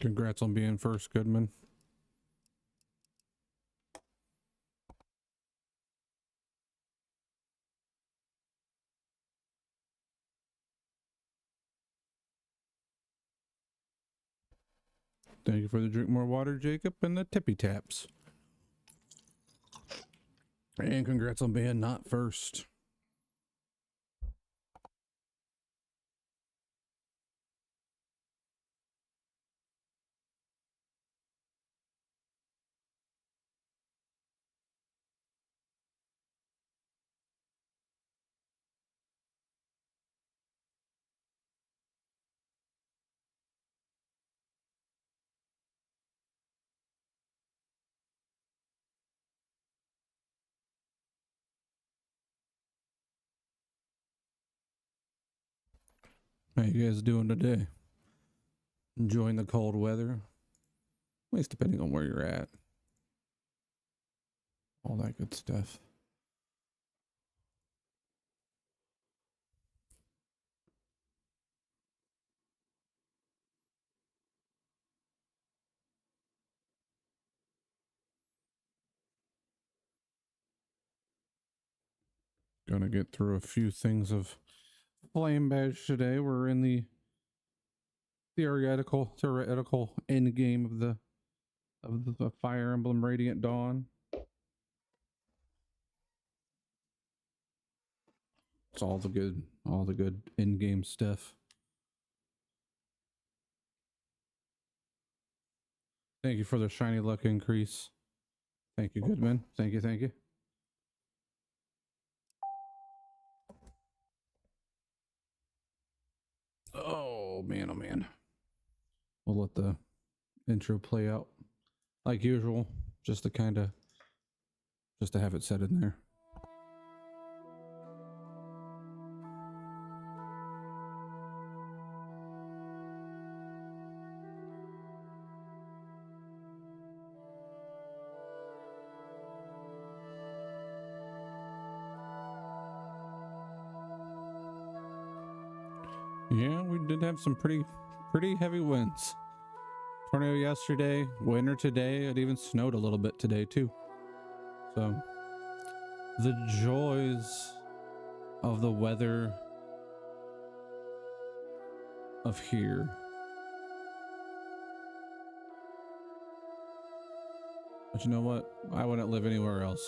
Congrats on being first, Goodman. Thank you for the drink more water, Jacob, and the tippy taps. And congrats on being not first. How you guys doing today? Enjoying the cold weather? At least depending on where you're at. All that good stuff. Gonna get through a few things of Flame Badge today. We're in the theoretical end game of the Fire Emblem Radiant Dawn. It's all the good end game stuff. Thank you for the shiny luck increase. Thank you, Goodman. Thank you, thank you. Oh man, oh man. We'll let the intro play out like usual, just to have it set in there. Yeah, we did have some pretty heavy winds. Tornado yesterday, winter today. It even snowed a little bit today too. So the joys of the weather of here. But you know what? I wouldn't live anywhere else.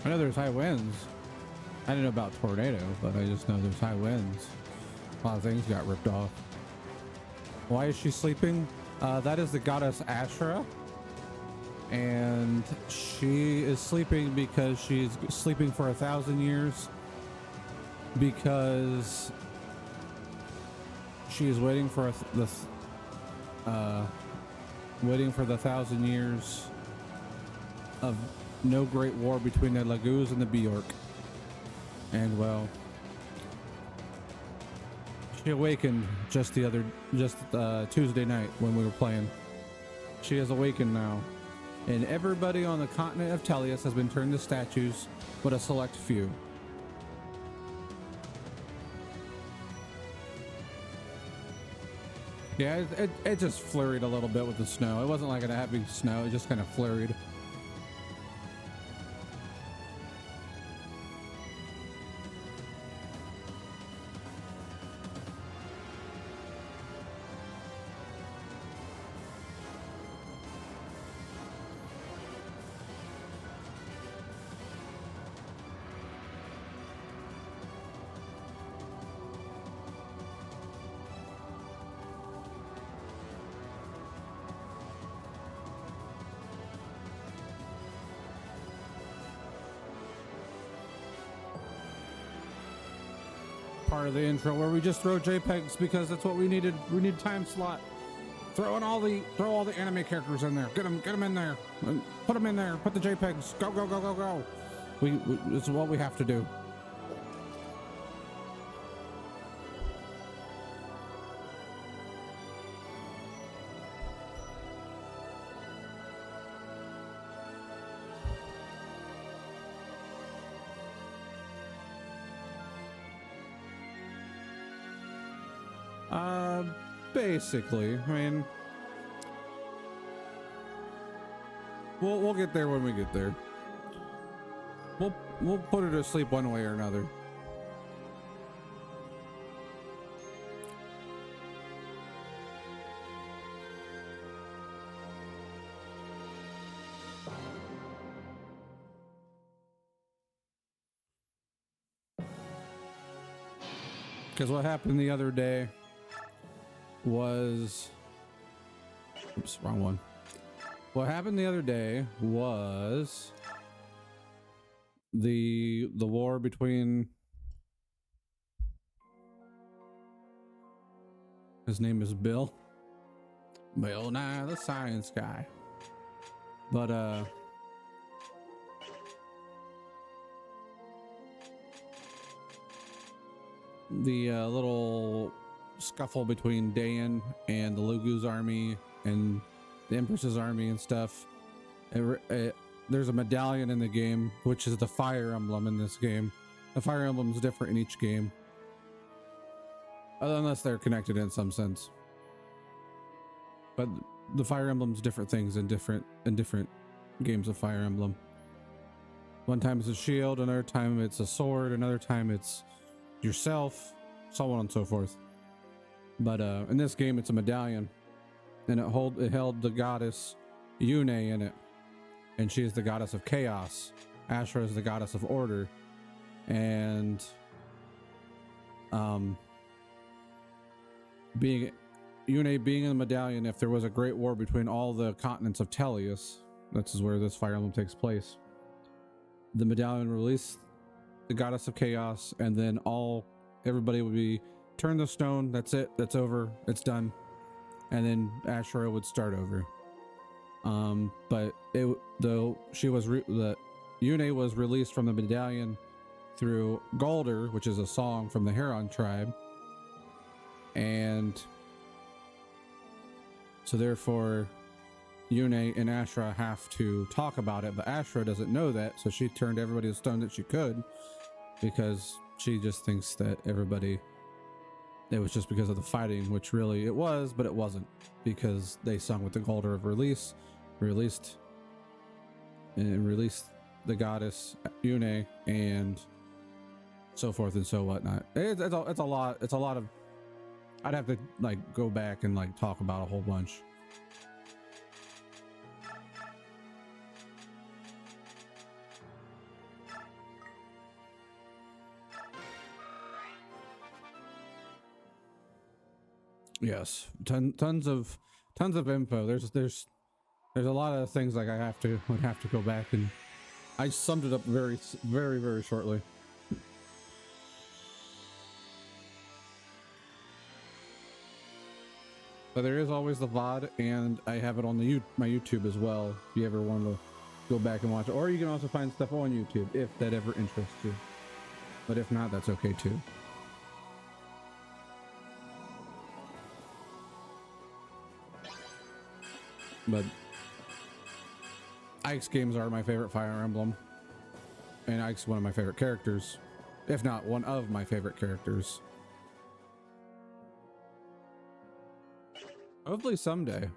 I know there's high winds. I didn't know about tornado, but I just know there's high winds. A lot of things got ripped off. Why is she sleeping? That is the goddess Ashra. And she is sleeping because she's sleeping for 1,000 years. Because she is waiting for the 1,000 years of no great war between the Laguz and the Bjork. And well, she awakened just Tuesday night when we were playing. She has awakened now, and everybody on the continent of Tellius has been turned to statues, but a select few. Yeah, it just flurried a little bit with the snow. It wasn't like a heavy snow, it just kind of flurried. Part of the intro where we just throw JPEGs because that's what we needed. We need time slot. Throw all the anime characters in there. Get them in there. Put them in there. Put the JPEGs. Go. We it's what we have to do. Basically, I mean, we'll get there when we get there. We'll put her to sleep one way or another. Because what happened the other day was, oops, wrong one. What happened the other day was the war between, his name is Bill Nye, the science guy, but the little scuffle between Dayan and the Lugu's army and the Empress's army and stuff. There's a medallion in the game, which is the Fire Emblem in this game. The Fire Emblem is different in each game, unless they're connected in some sense. But the Fire Emblem's different things in different games of Fire Emblem. One time it's a shield, another time it's a sword, another time it's yourself, so on and so forth. But in this game it's a medallion, and it held the goddess Yune in it, and she is the goddess of chaos. Ashra is the goddess of order, and Yune being in the medallion, if there was a great war between all the continents of Tellius, this is where this Fire Emblem takes place, the medallion released the goddess of chaos, and then everybody would be turn the stone, that's it, that's over, it's done, and then Ashura would start over. But Yune was released from the medallion through Galder, which is a song from the Heron tribe, and so therefore Yune and Ashura have to talk about it, but Ashura doesn't know that, so she turned everybody to stone that she could, because she just thinks that it was just because of the fighting, which really it was, but it wasn't, because they sung with the Galder of released the goddess Yune, and so forth and so whatnot. It's a lot of, I'd have to like go back and like talk about a whole bunch. Yes, tons of info. There's a lot of things like would have to go back, and I summed it up very shortly. But there is always the VOD, and I have it on my YouTube as well, if you ever want to go back and watch it. Or you can also find stuff on YouTube if that ever interests you. But if not, that's okay too. But Ike's games are my favorite Fire Emblem, and Ike's one of my favorite characters, if not one of my favorite characters. Hopefully someday.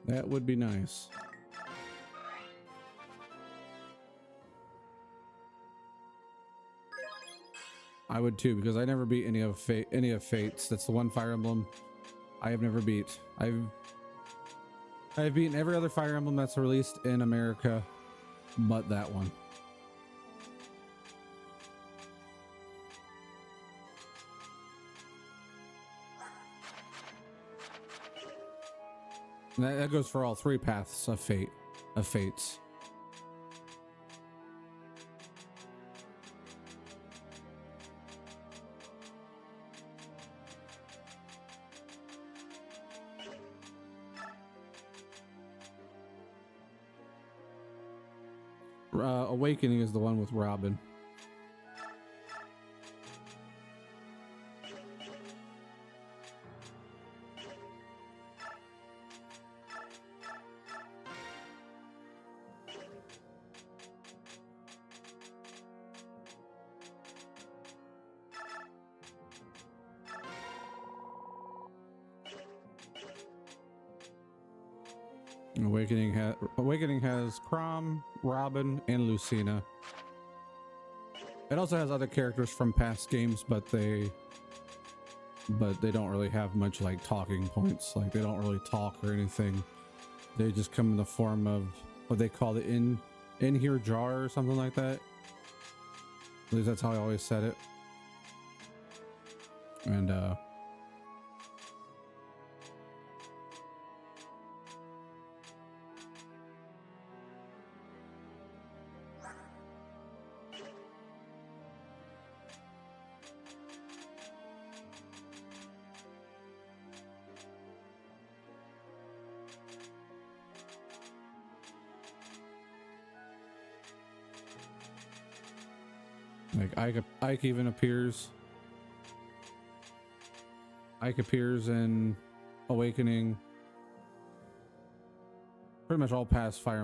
That would be nice. I would too, because I never beat any of Fates. That's the one Fire Emblem I have never beat. I've beaten every other Fire Emblem that's released in America, but that one. And that goes for all three paths of Fates. Awakening is the one with Robin. Awakening has Crom, Robin, and Lucina. It also has other characters from past games, but they don't really have much like talking points. Like they don't really talk or anything. They just come in the form of what they call the in here jar or something like that. At least that's how I always said it. And like Ike even appears. Ike appears in Awakening. Pretty much all past Fire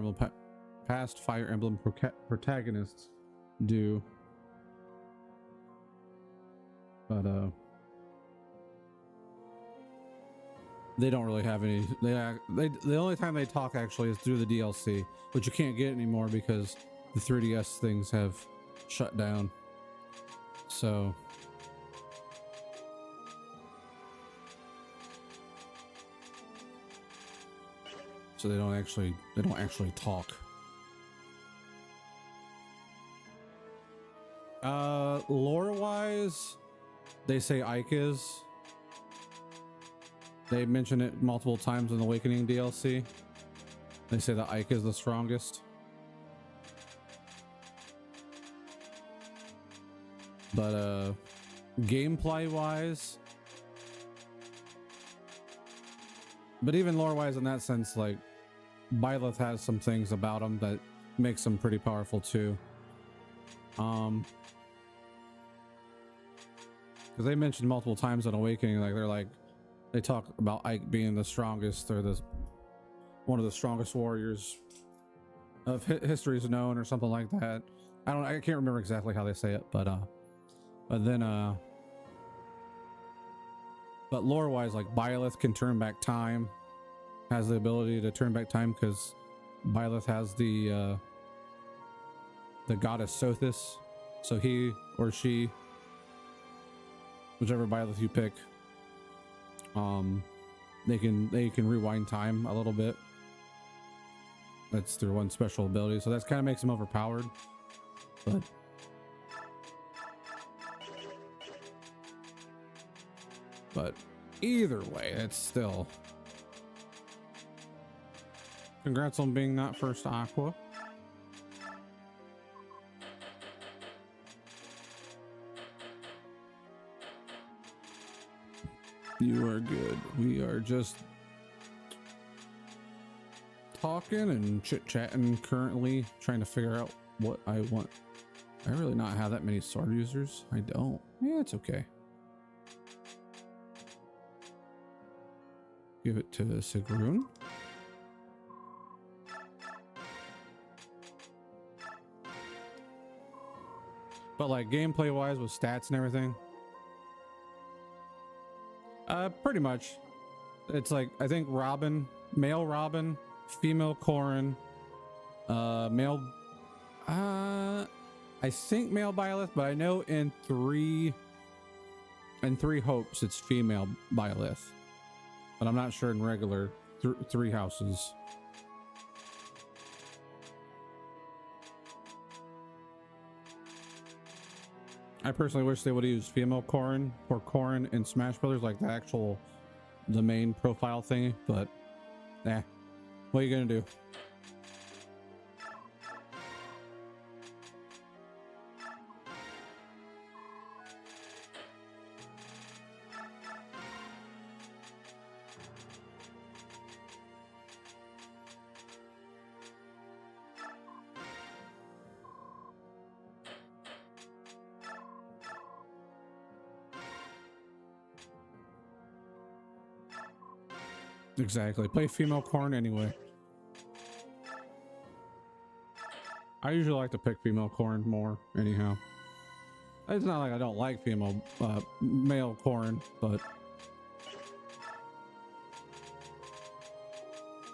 Emblem protagonists do. But they don't really have any. The only time they talk actually is through the DLC, which you can't get anymore because the 3DS things have shut down. So they don't actually talk. Lore wise, they say Ike is. They mention it multiple times in the Awakening DLC. They say that Ike is the strongest. But gameplay wise, but even lore wise in that sense, like Byleth has some things about him that makes him pretty powerful too. Because they mentioned multiple times in Awakening, like they talk about Ike being the strongest or one of the strongest warriors of history's known or something like that. I can't remember exactly how they say it, but lore wise, like Byleth can turn back time, has the ability to turn back time because Byleth has the goddess Sothis, so he or she, whichever Byleth you pick, they can rewind time a little bit. That's their one special ability, so that kind of makes them overpowered. But either way, it's still. Congrats on being not first Aqua. You are good. We are just talking and chit-chatting currently, trying to figure out what I want. I really not have that many sword users. I don't. Yeah, it's okay. Give it to Sigrun. But like gameplay wise with stats and everything, pretty much it's like I think Robin, male Robin, female Corrin, male I think male Byleth, but I know in three hopes it's female Byleth, but I'm not sure in regular three houses. I personally wish they would have used female Corrin for Corrin in Smash Brothers, like the main profile thing, but what are you gonna do? Exactly. Play female corn anyway. I usually like to pick female corn more anyhow. It's not like I don't like male corn, but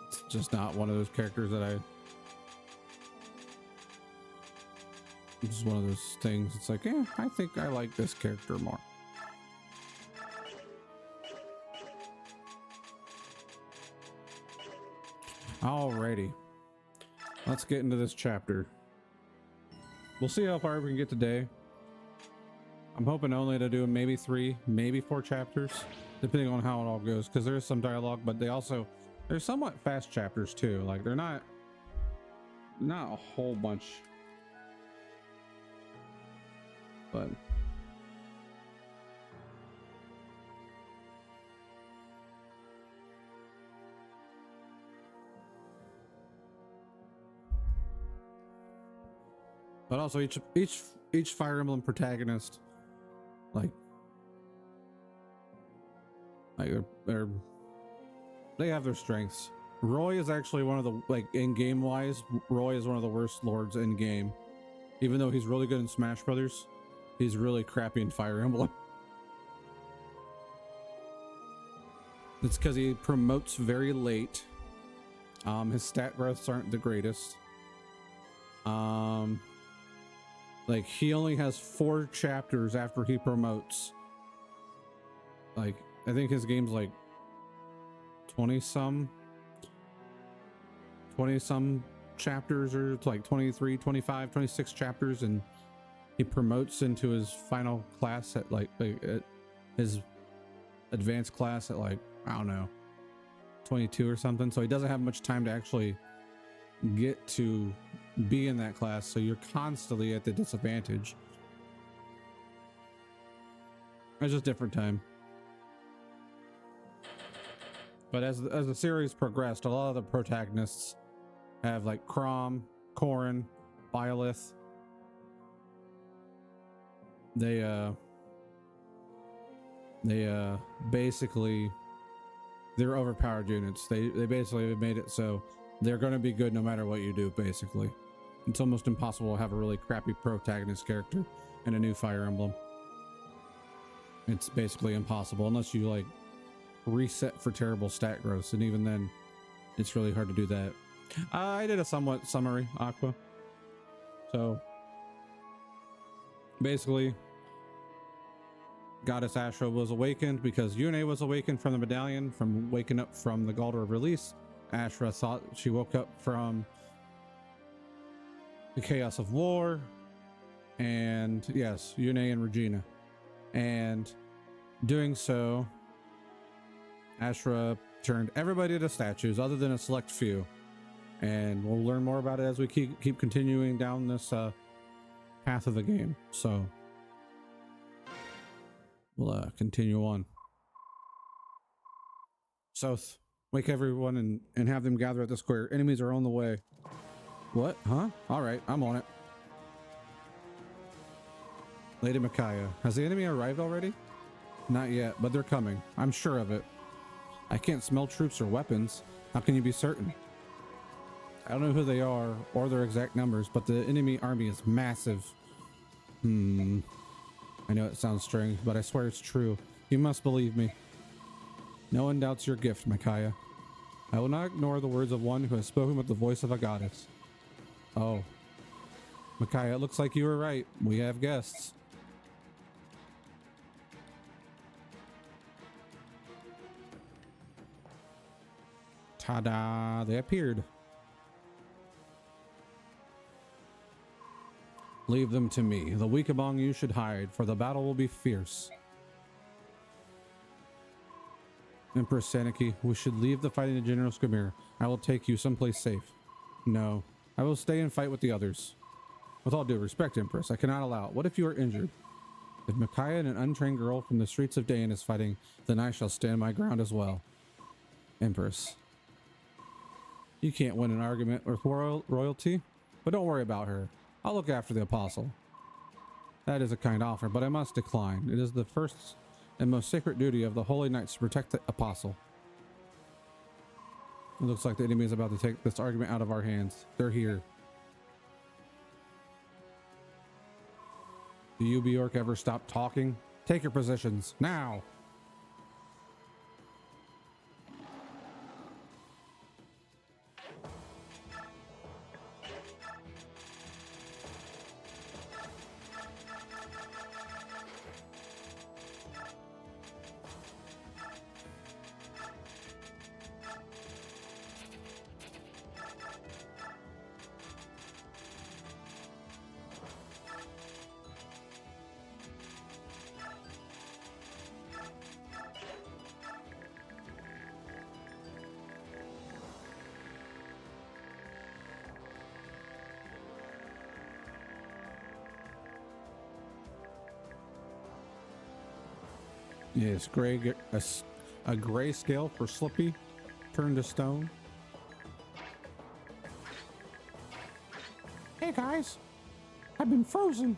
it's just not one of those characters that it's just one of those things. It's like, yeah, I think I like this character more. Alrighty. Let's get into this chapter. We'll see how far we can get today. I'm hoping only to do maybe 3, maybe 4 chapters, depending on how it all goes, because there's some dialogue, but they're somewhat fast chapters too. Like they're not a whole bunch, but also each Fire Emblem protagonist, like they have their strengths. Roy is actually one of the, like, in game wise, Roy is one of the worst lords in game. Even though he's really good in Smash Brothers, he's really crappy in Fire Emblem. It's because he promotes very late. His stat growths aren't the greatest. Like he only has 4 chapters after he promotes. Like I think his game's like 20 some chapters, or it's like 23, 25, 26 chapters, and he promotes into his final class at like at his advanced class at like, I don't know, 22 or something. So he doesn't have much time to actually get to be in that class, so you're constantly at the disadvantage. It's just different time. But as the series progressed, a lot of the protagonists have, like, Chrom, Corrin, Byleth. They basically, they're overpowered units. They basically have made it so they're going to be good no matter what you do, basically. It's almost impossible to have a really crappy protagonist character in a new Fire Emblem. It's basically impossible unless you, like, reset for terrible stat growth, and even then it's really hard to do that. I did a somewhat summary, Aqua. So basically, Goddess Ashra was awakened because Yune was awakened from the medallion, from waking up from the Galder of Release. Ashra thought she woke up from the chaos of war, and yes, Yune and Regina. And doing so, Ashra turned everybody to statues other than a select few. And we'll learn more about it as we keep continuing down this path of the game. So we'll continue on. South, wake everyone and have them gather at the square. Enemies are on the way. What? Huh? All right, I'm on it. Lady Micaiah, has the enemy arrived already? Not yet, but they're coming. I'm sure of it. I can't smell troops or weapons. How can you be certain? I don't know who they are or their exact numbers, but the enemy army is massive. I know it sounds strange, but I swear it's true. You must believe me. No one doubts your gift, Micaiah. I will not ignore the words of one who has spoken with the voice of a goddess. Oh. Micaiah, it looks like you were right. We have guests. Ta-da! They appeared. Leave them to me. The weak among you should hide, for the battle will be fierce. Empress Saniki, we should leave the fighting to General Skimir. I will take you someplace safe. No, I will stay and fight with the others. With all due respect, Empress, I cannot allow it. What if you are injured? If Micaiah and an untrained girl from the streets of Dayan is fighting, then I shall stand my ground as well. Empress. You can't win an argument with royalty, but don't worry about her. I'll look after the apostle. That is a kind offer, but I must decline. It is the first and most sacred duty of the holy knights to protect the apostle. It looks like the enemy is about to take this argument out of our hands. They're here. Do you, Bjork, ever stop talking? Take your positions now. Yes, a gray scale for Slippy, turned to stone. Hey guys, I've been frozen.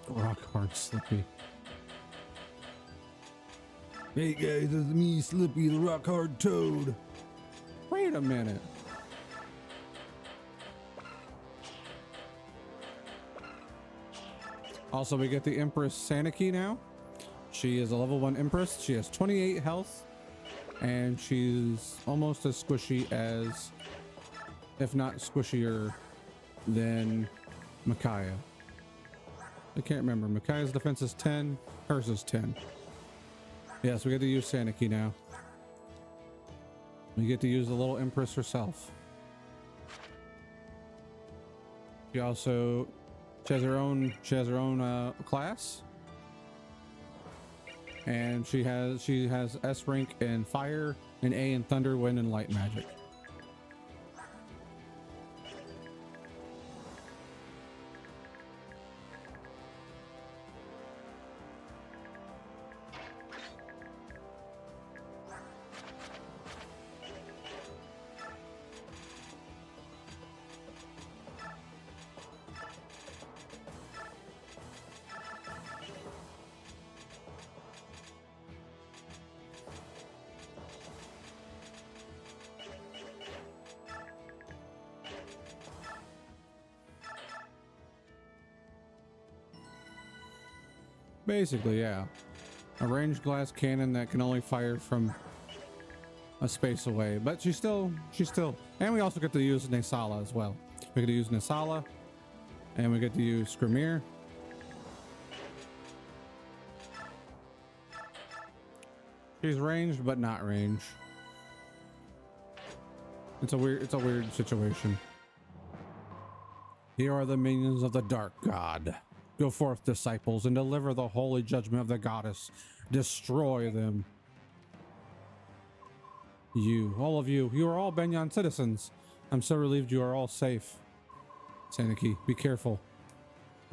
Rock hard Slippy. Hey guys, it's me, Slippy, the rock hard toad. Wait a minute. Also, we get the Empress Saniki now. She is a level 1 Empress. She has 28 health, and she's almost as squishy as, if not squishier than Micaiah. I can't remember. Micaiah's defense is 10, hers is 10. Yes, we get to use Saniki now. We get to use the little Empress herself. She has her own class. And she has S rank in fire and A in thunder, wind, and light magic. Basically, yeah. A ranged glass cannon that can only fire from a space away, but she's still, and we also get to use Nasala as well. We get to use Nasala, and we get to use Skrimir. She's ranged, but not ranged. It's a weird situation. Here are the minions of the Dark God. Go forth, disciples, and deliver the holy judgment of the goddess. Destroy them. You, all of you are all Benyan citizens. I'm so relieved you are all safe. Saniki, be careful.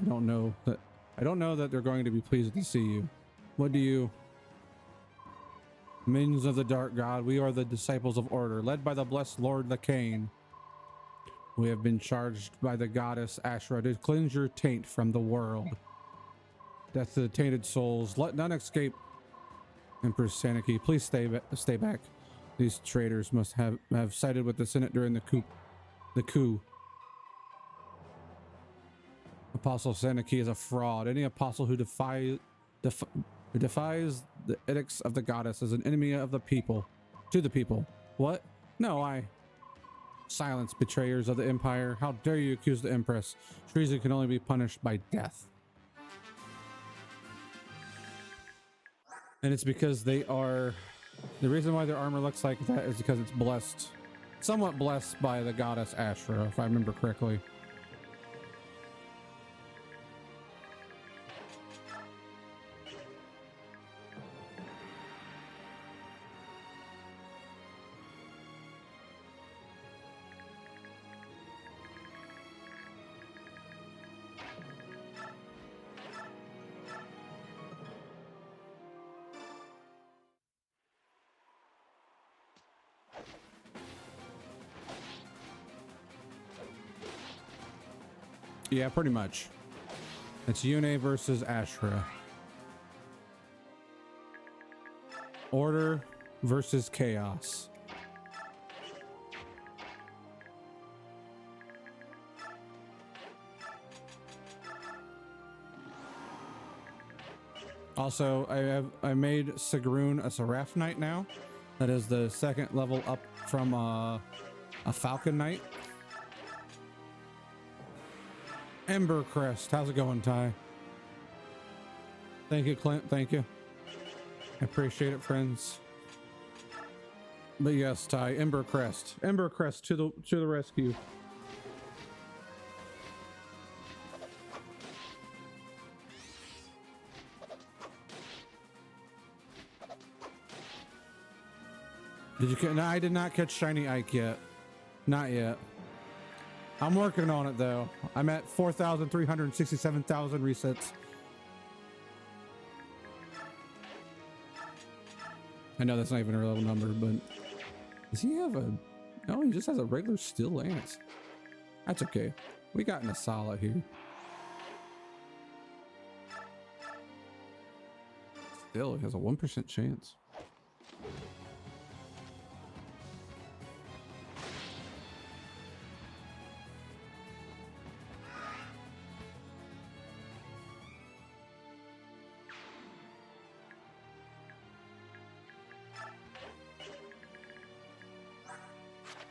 I don't know that they're going to be pleased to see you. What do you? Minions of the Dark God, we are the disciples of order, led by the blessed Lord Lacane. We have been charged by the goddess Ashra to cleanse your taint from the world. Death to the tainted souls, let none escape. Empress Saniki, please stay back. These traitors must have sided with the Senate during the coup. Apostle Saniki is a fraud. Any apostle who defies the edicts of the goddess is an enemy of the people. To the people. What? No, Silence, betrayers of the empire. How dare you accuse the Empress? Treason can only be punished by death. And it's because they are... The reason why their armor looks like that is because it's blessed. Somewhat blessed by the goddess Ashra, if I remember correctly. Yeah, pretty much. It's Yune versus Ashra. Order versus chaos. Also, I made Sigrun a Seraph Knight now. That is the second level up from a Falcon Knight. Ember Crest, how's it going, Ty? Thank you, Clint. Thank you. I appreciate it, friends. But yes, Ty, Ember Crest to the rescue. Did you? No, I did not catch Shiny Ike yet. Not yet. I'm working on it though. I'm at 4,367,000 resets. I know that's not even a real number, but does he have a? No, he just has a regular Steel Lance. That's okay. We got an Asala here. Still, he has a 1% chance.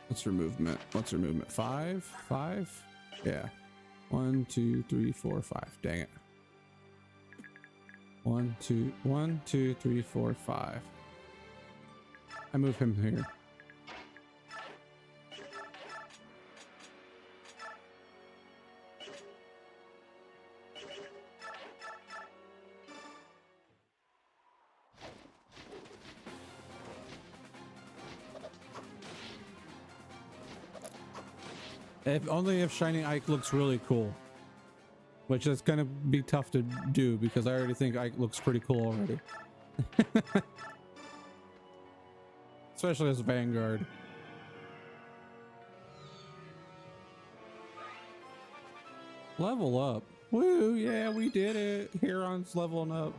What's her movement? What's her movement? 5? 5? Yeah. 1, 2, 3, 4, 5. Dang it. 1, 2, 3, 4, 5. I move him here. If Shiny Ike looks really cool, which is gonna be tough to do because I already think Ike looks pretty cool already. Especially as Vanguard. Level up. Woo, yeah, we did it. Huron's leveling up.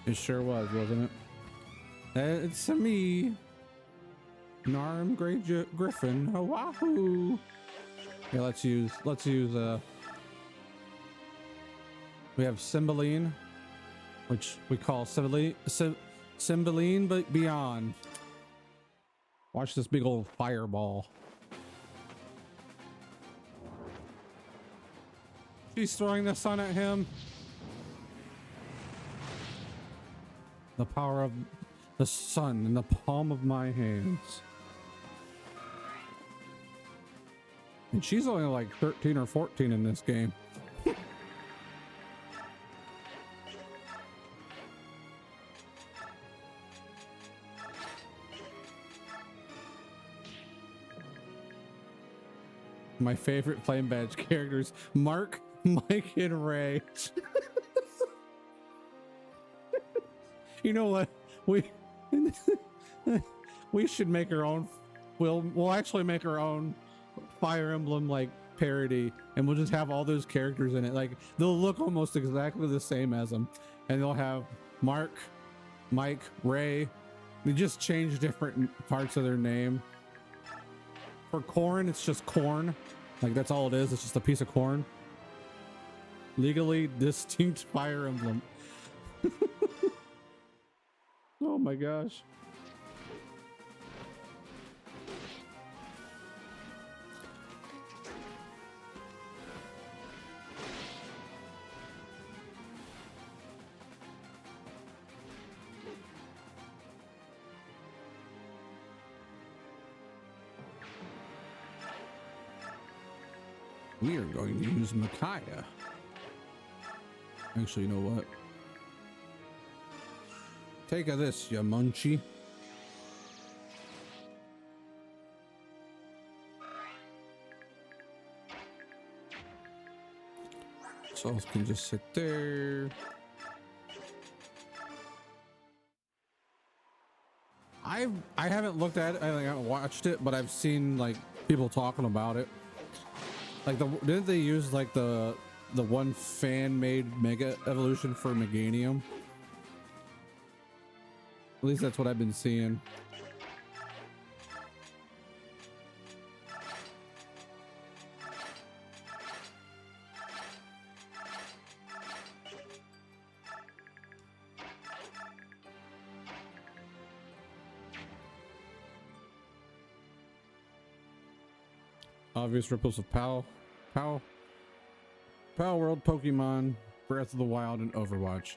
It sure was, wasn't it? It's me, Narm Grey Griffin. Wahoo! Yeah, let's use we have Cymbeline, which we call Cymbeline but beyond. Watch this big old fireball. She's throwing the sun at him. The power of the sun in the palm of my hands. And she's only like 13 or 14 in this game. My favorite Flame Badge characters: Mark, Mike, and Ray. You know what? We should make our own. We'll actually make our own Fire Emblem like parody, and we'll just have all those characters in it. Like they'll look almost exactly the same as them, and they'll have Mark, Mike, Ray. They just change different parts of their name. For corn, it's just corn. Like that's all it is. It's just a piece of corn. Legally distinct Fire Emblem. Oh my gosh. We are going to use Micaiah. Actually, you know what? Take a this, ya munchie. Souls can just sit there. I haven't looked at it. I haven't watched it, but I've seen like people talking about it. Like didn't they use like the one fan made Mega Evolution for Meganium? At least that's what I've been seeing. Obvious ripples of Pow World, Pokemon, Breath of the Wild, and Overwatch.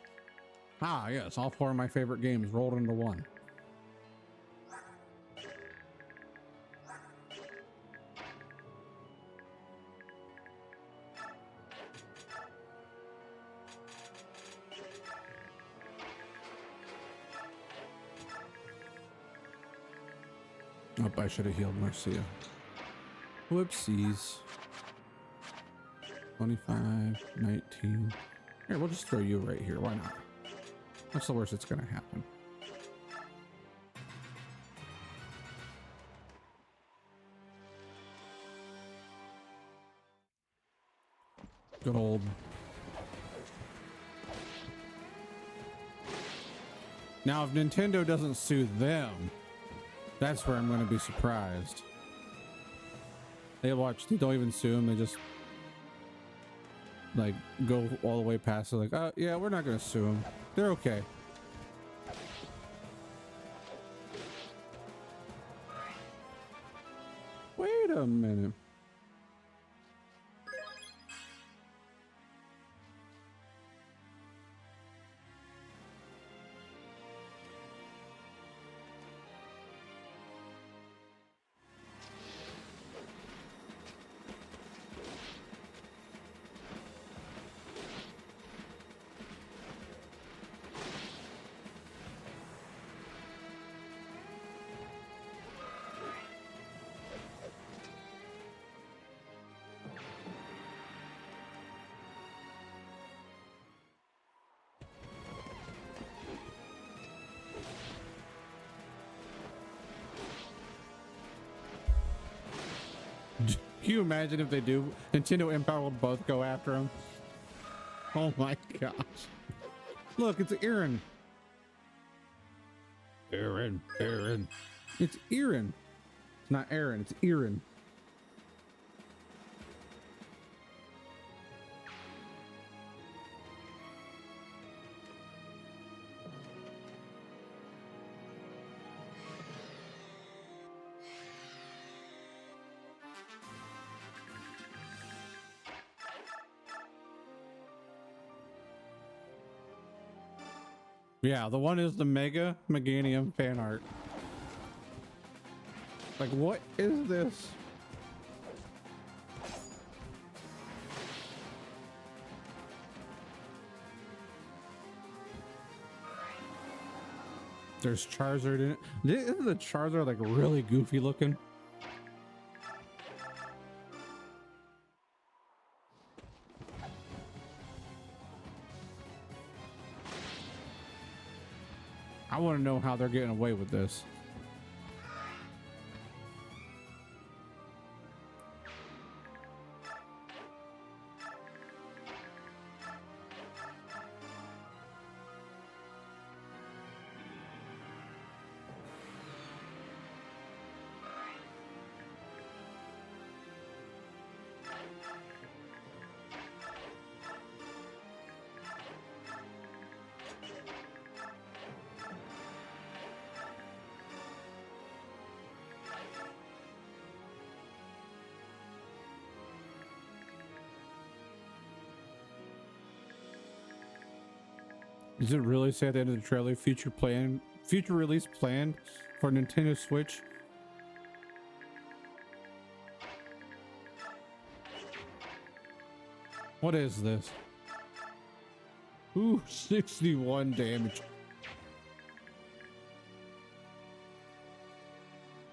Ah, yes, all four of my favorite games rolled into one. Oh, I should have healed Marcia. Whoopsies. 25, 19. Here, we'll just throw you right here. Why not? What's the worst that's gonna happen? Good old. Now, if Nintendo doesn't sue them, that's where I'm gonna be surprised. They don't even sue them. They just like go all the way past it. Like, oh yeah, we're not gonna sue them. They're okay. Wait a minute. Can you imagine if they do? Nintendo Empire will both go after him. Oh my gosh. Look, it's Aaron. Aaron. It's Aaron. It's not Aaron, it's Aaron. Yeah, the one is the Mega Meganium fan art. Like, what is this? There's Charizard in it. Isn't the Charizard like really goofy looking? I want to know how they're getting away with this. Does it really say at the end of the trailer, future release planned for Nintendo Switch? What is this? Ooh, 61 damage.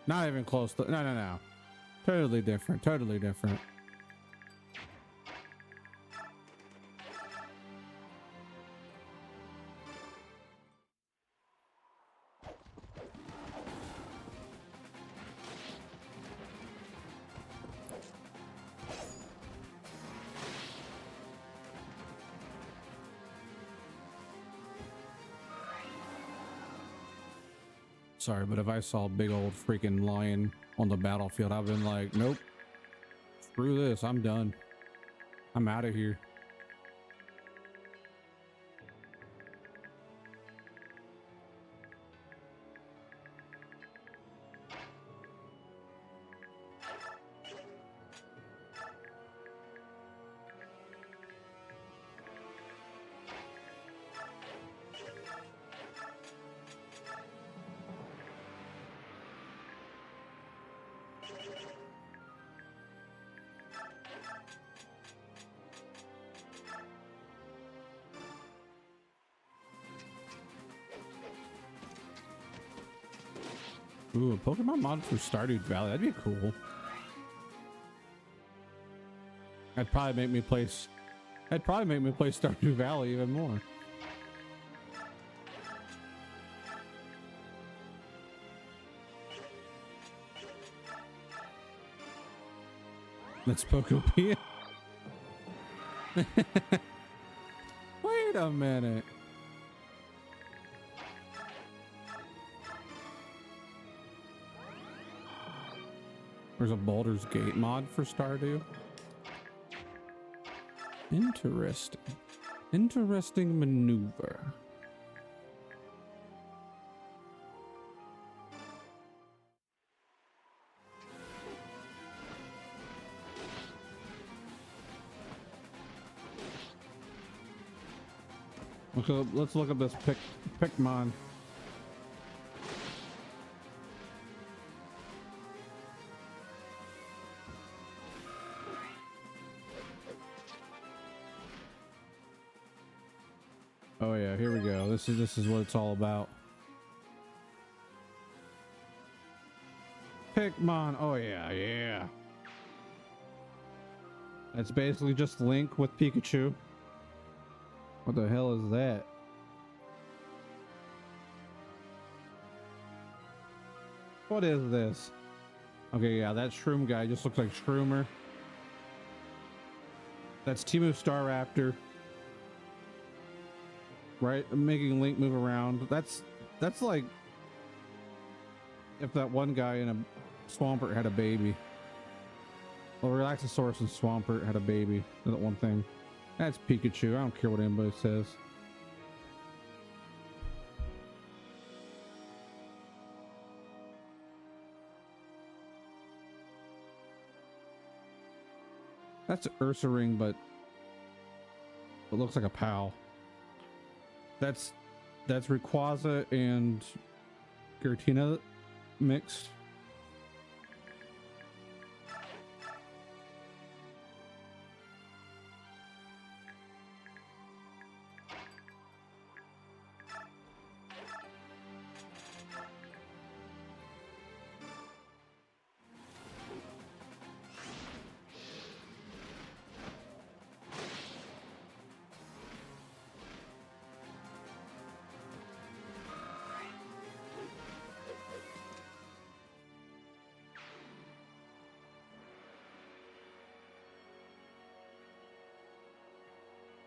Not even close to, no. Totally different, totally different. Sorry, but if I saw a big old freaking lion on the battlefield, I've been like, nope, screw this, I'm done. I'm out of here. Ooh, a Pokemon mod for Stardew Valley. That'd be cool. That'd probably make me play Stardew Valley even more. That's Pokopia. Wait a minute. There's a Baldur's Gate mod for Stardew. Interesting. Interesting maneuver. Okay, let's look at this Pikmin. Oh yeah, here we go. This is what it's all about. Pikmin. Oh yeah, yeah. That's basically just Link with Pikachu. What the hell is that? What is this? Okay, yeah, that Shroom guy just looks like Shroomer. That's Timu Staraptor. Right? Making Link move around. That's like if that one guy in a Swampert had a baby. Well, Relaxosaurus and Swampert had a baby. That one thing. That's Pikachu. I don't care what anybody says. That's Ursaring, but it looks like a POW. That's Rayquaza and Giratina mixed.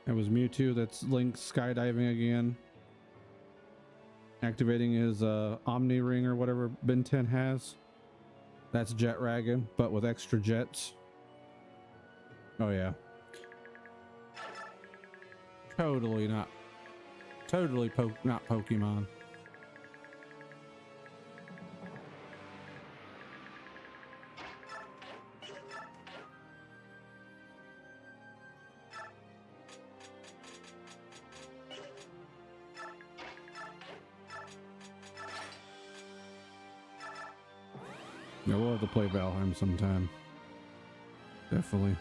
That was Mewtwo. That's Link skydiving again. Activating his Omni Ring or whatever Ben 10 has. That's Jetragon, but with extra jets. Oh yeah. Totally not Pokemon. Yeah, we'll have to play Valheim sometime. Definitely.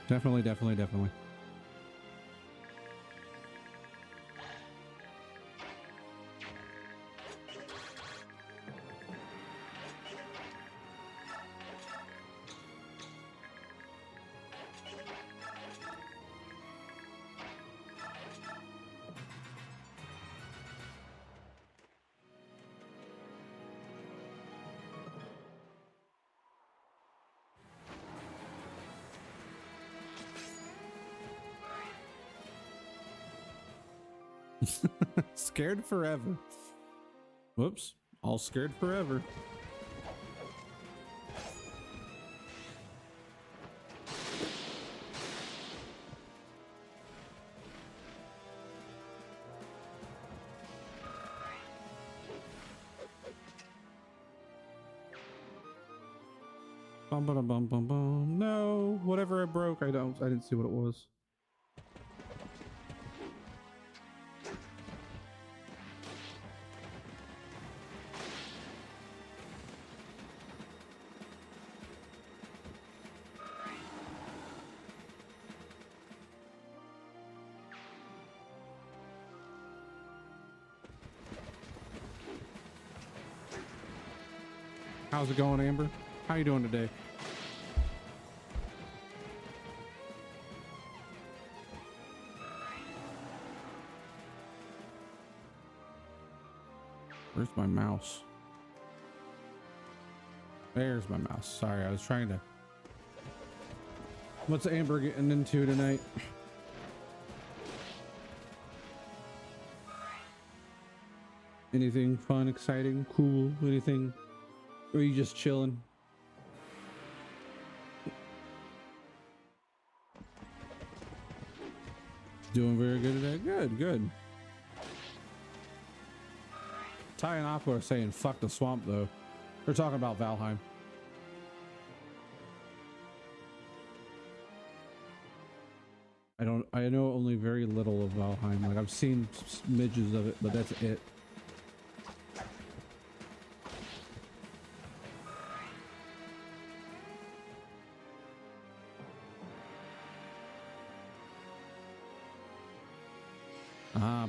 Scared forever. Whoops. All scared forever. Bum, bum, bum, bum, bum. No, whatever I broke, I didn't see what it was. How's it going, Amber? How you doing today? Where's my mouse? There's my mouse. Sorry, I was trying to... What's Amber getting into tonight? Anything fun, exciting, cool, anything? Or are you just chilling? Doing very good today. Good, good. Ty and Aqua are saying fuck the swamp though. They're talking about Valheim. I know only very little of Valheim. Like I've seen smidges of it, but that's it.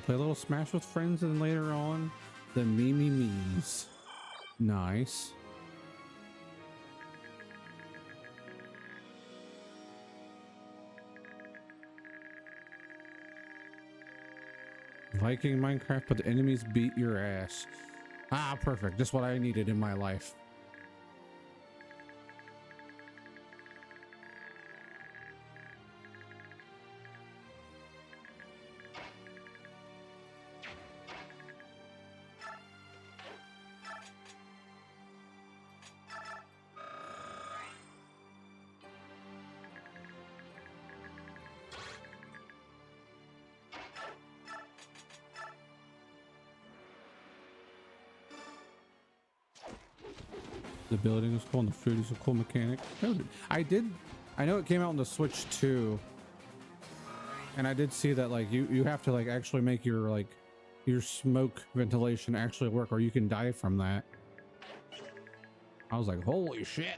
Play a little Smash with friends and later on the memes. Nice. Viking Minecraft, but the enemies beat your ass. Ah, perfect. Just what I needed in my life. The building is cool and the food is a cool mechanic. I know it came out on the Switch too, and I did see that like you have to like actually make your smoke ventilation actually work, or you can die from that. I was like, holy shit.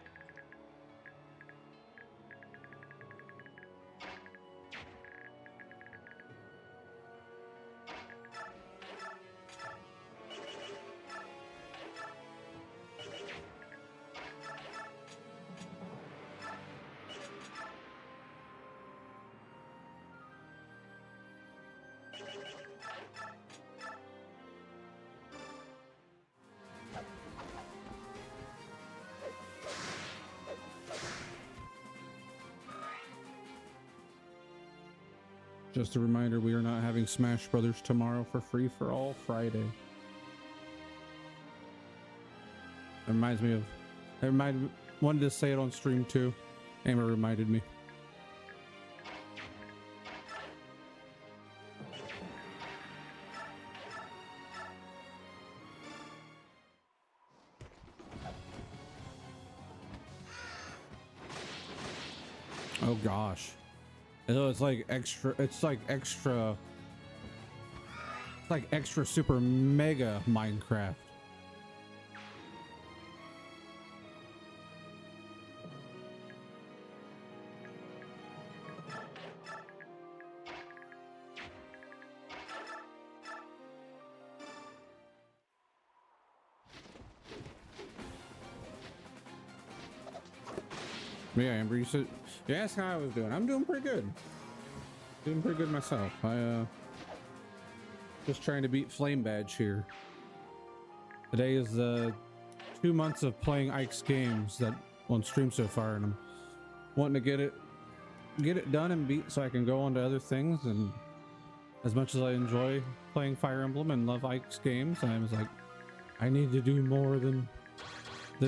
Just a reminder, we are not having Smash Brothers tomorrow for free for all Friday. It reminds me of, wanted to say it on stream too. Amber reminded me. Oh gosh. It's like extra super mega Minecraft. Yeah, Amber, you said, you asked how I was doing. I'm doing pretty good. Doing pretty good myself. I just trying to beat Flame Badge here. Today is 2 months of playing Ike's games that on stream so far, and I'm wanting to get it done and beat so I can go on to other things. And as much as I enjoy playing Fire Emblem and love Ike's games, I was like, I need to do more than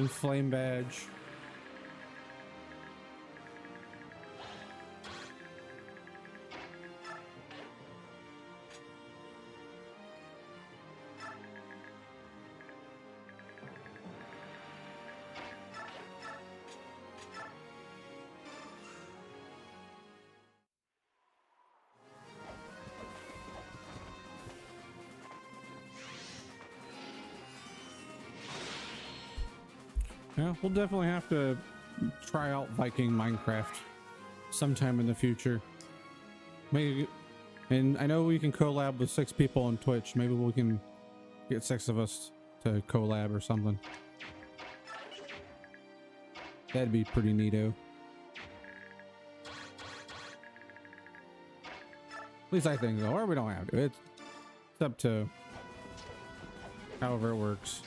flame badge. Yeah, we'll definitely have to try out Viking Minecraft sometime in the future. Maybe, and I know we can collab with 6 people on Twitch. Maybe we can get 6 of us to collab or something. That'd be pretty neato. At least I think so. Or we don't have to. It's up to however it works.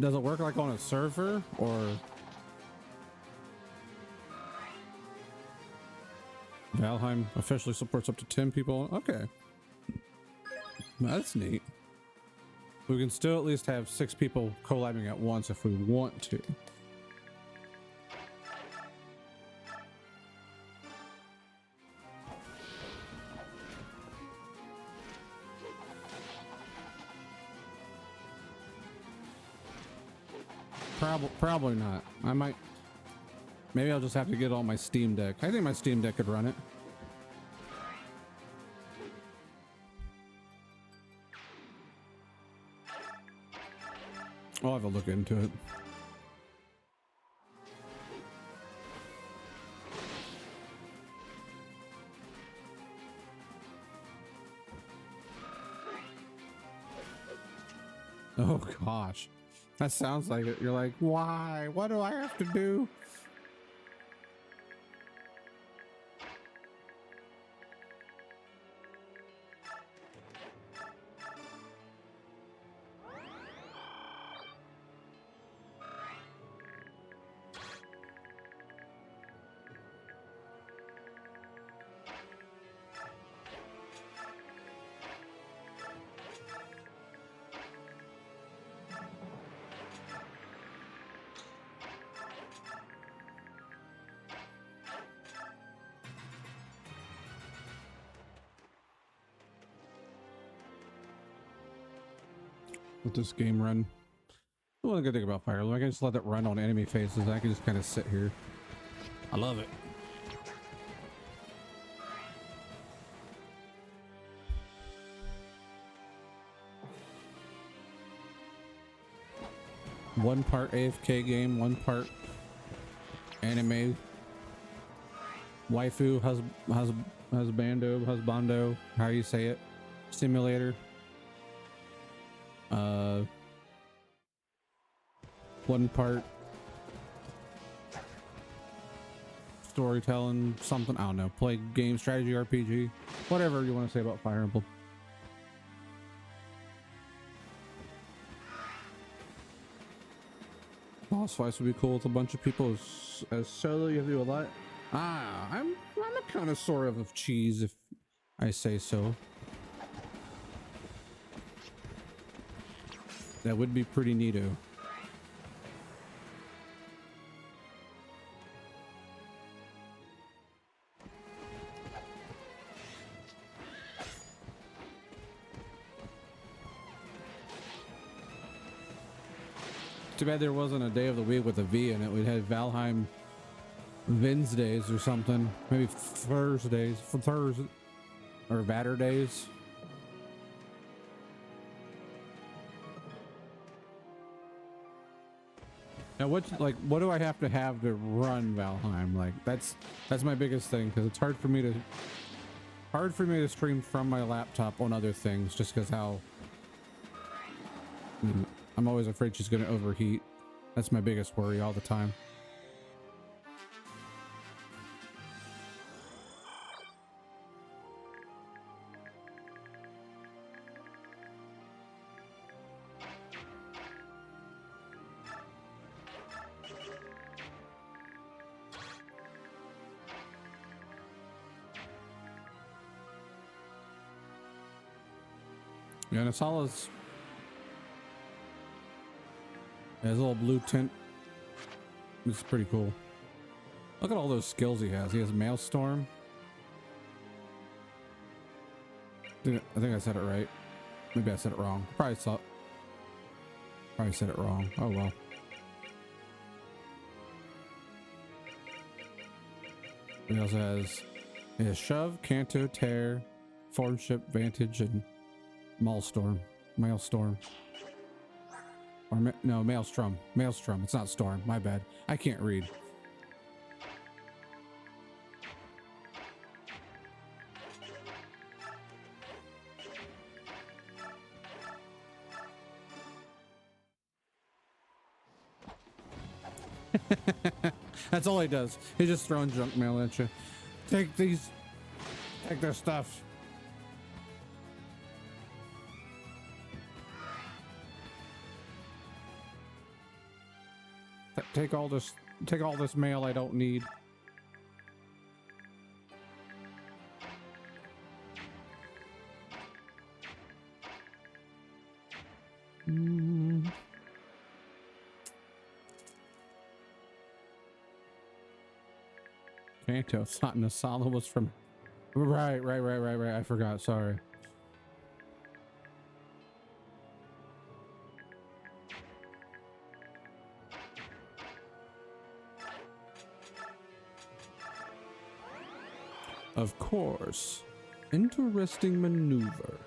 Does it work like on a server or? Valheim officially supports up to 10 people. Okay. That's neat. We can still at least have 6 people collabing at once if we want to. Probably not. I might. Maybe I'll just have to get on my Steam Deck. I think my Steam Deck could run it. I'll have a look into it. Oh gosh. That sounds like it. You're like, why? What do I have to do? Let this game run. The one good thing about Fire Emblem, I can just let it run on enemy faces. I can just kind of sit here. I love it. One part AFK game, one part anime. Waifu, husbando, how you say it, simulator. One part storytelling, something, I don't know, play game, strategy, RPG, whatever you want to say about Fire Emblem. Boss fights would be cool with a bunch of people. As solo, you have to do a lot. I'm a connoisseur of cheese, if I say so. That would be pretty neato. Too bad there wasn't a day of the week with a V in it. We'd have Valheim Wednesdays or something. Maybe Thursdays, for Thursday, or Vaturdays. Now, what do I have to run Valheim? Like that's my biggest thing, because it's hard for me to stream from my laptop on other things, just because how I'm always afraid she's going to overheat. That's my biggest worry all the time. Yeah, Nasala's has a little blue tint. It's pretty cool. Look at all those skills he has. He has Maelstrom. I think I said it right. Maybe I said it wrong. Probably said it wrong. Oh well. He also has Shove, Canto, Tear, Formship, Vantage, and Maelstrom. Or no, Maelstrom. Maelstrom. It's not Storm. My bad. I can't read. That's all he does. He's just throwing junk mail at you. Take these. Take their stuff. Take all this. Take all this mail I don't need. Kanto thought Nasala was from. Right. I forgot. Sorry. Of course. Interesting maneuver.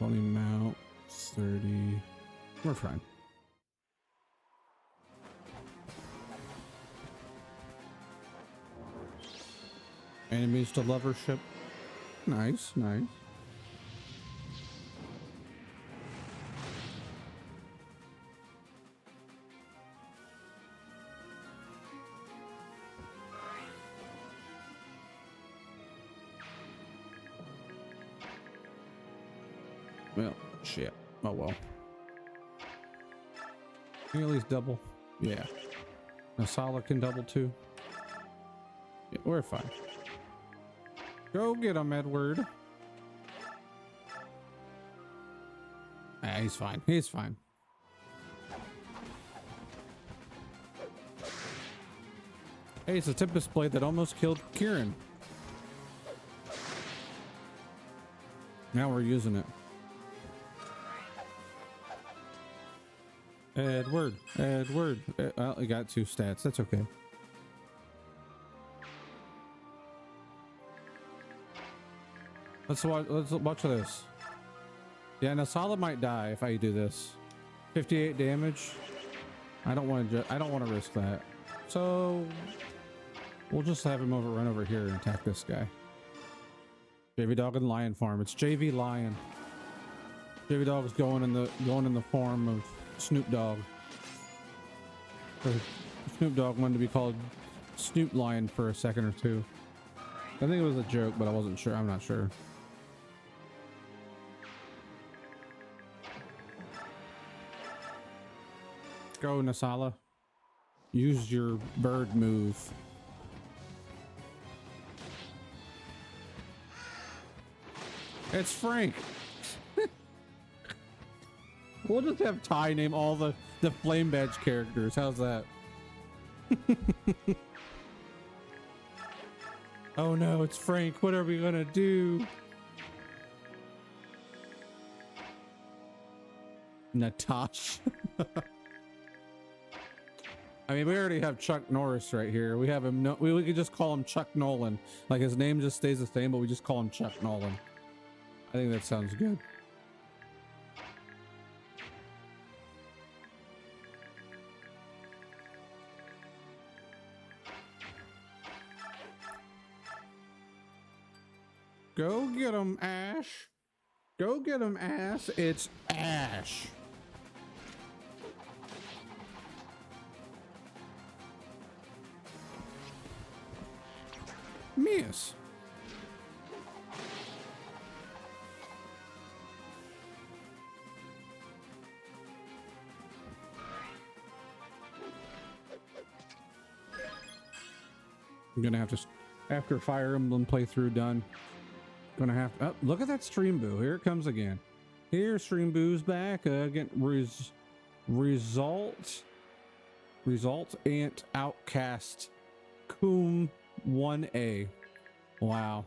Mount 30. We're fine. Enemies to lover ship. Nice. Well, shit. Oh well. Can you at least double? Yeah. Nasala can double too. Yeah, we're fine. Go get him, Edward. Ah, he's fine. He's fine. Hey, it's a Tempest Blade that almost killed Kieran. Now we're using it. Edward. Well, he got 2 stats. That's okay. Let's watch this. Yeah, Nasala might die if I do this. 58 damage. I don't want to risk that. So we'll just have him run over here and attack this guy. JV Dog and Lion Farm. It's JV Lion. JV Dog's going in the form of Snoop Dogg. Snoop Dogg wanted to be called Snoop Lion for a second or two. I think it was a joke, but I wasn't sure. I'm not sure. Go, Nasala. Use your bird move. It's Frank. We'll just have Ty name all the Flame Badge characters. How's that? Oh no, it's Frank. What are we gonna do? Natasha. I mean, we already have Chuck Norris right here. We have him. No, we could just call him Chuck Nolan. Like his name just stays the same, but we just call him Chuck Nolan. I think that sounds good. Go get him, Ash. Go get him, Ash. It's Ash. Miss. I'm gonna have to, after Fire Emblem playthrough done, gonna have to, oh, look at that Stream Boo. Here it comes again. Here, Stream Boo's back again. Result Ant Outcast Coom 1A. Wow.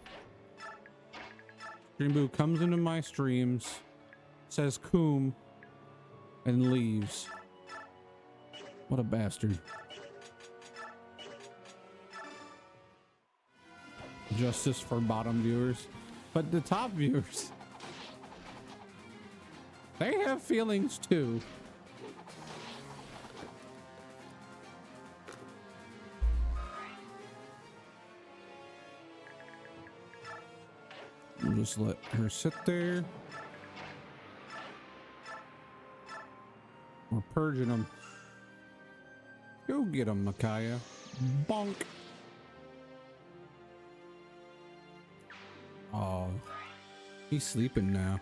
Stream Boo comes into my streams, says Coom, and leaves. What a bastard. Justice for bottom viewers, but the top viewers, they have feelings too. We'll just let her sit there. We're purging them. Go get them, Micaiah. Bonk. Oh, he's sleeping now.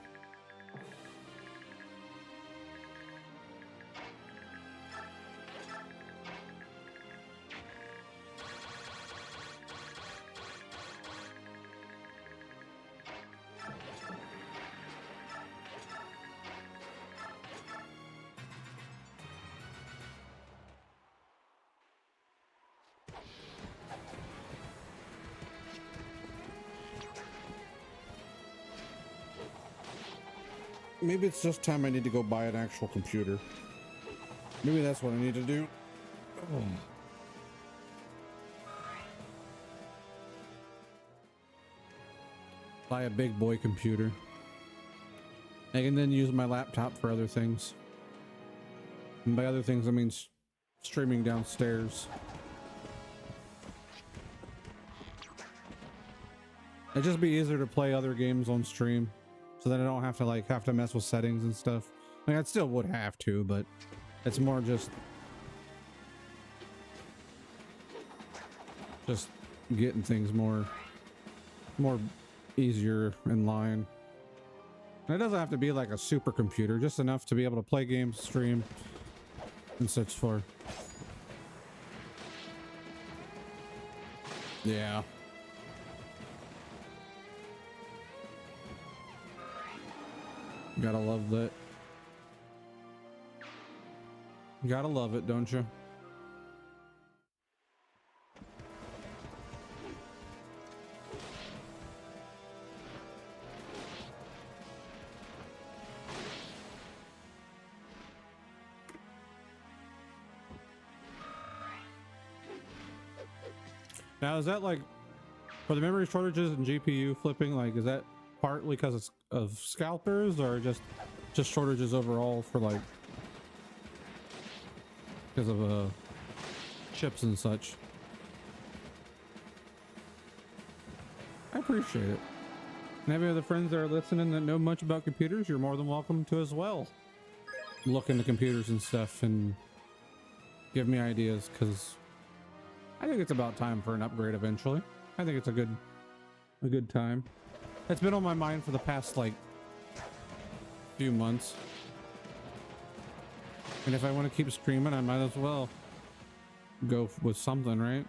Maybe it's just time I need to go buy an actual computer. Maybe that's what I need to do. Oh. Buy a big boy computer. I can then use my laptop for other things. And by other things, I mean streaming downstairs. It'd just be easier to play other games on stream. So that I don't have to mess with settings and stuff. I mean, I still would have to, but it's more just getting things more easier in line. And it doesn't have to be like a super computer, just enough to be able to play games, stream, and such for. Yeah. Gotta love that. Gotta love it, don't you? Now, is that like for the memory shortages and GPU flipping? Like, is that partly because of scalpers, or just shortages overall for like because of chips and such? I appreciate it. And any other friends that are listening that know much about computers, you're more than welcome to as well. Look into computers and stuff and give me ideas, because I think it's about time for an upgrade eventually. I think it's a good time. It's been on my mind for the past like few months. And if I want to keep streaming, I might as well go with something, right?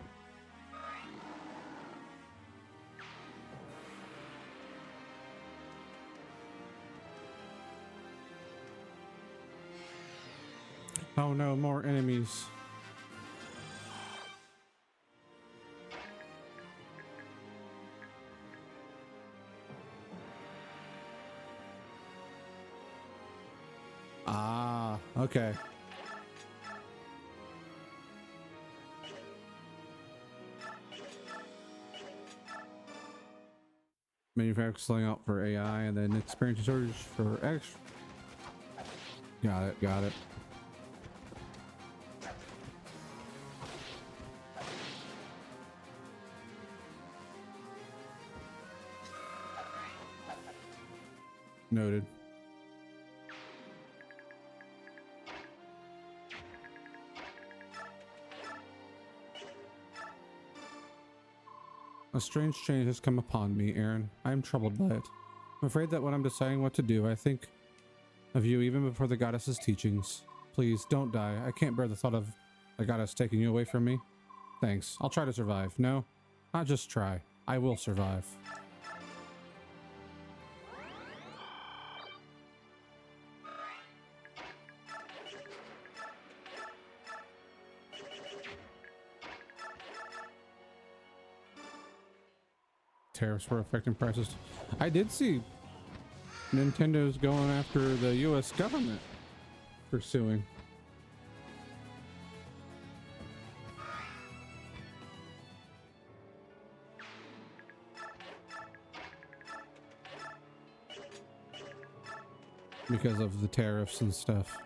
Oh no, more enemies. Ah, okay. Manufacturing out for AI and then experience shortage for X. Got it. Noted. A strange change has come upon me, Aaron. I am troubled by it. I'm afraid that when I'm deciding what to do, I think of you even before the goddess's teachings. Please, don't die. I can't bear the thought of the goddess taking you away from me. Thanks. I'll try to survive. No, not just try. I will survive. Tariffs were affecting prices. I did see Nintendo's going after the US government for suing. Because of the tariffs and stuff.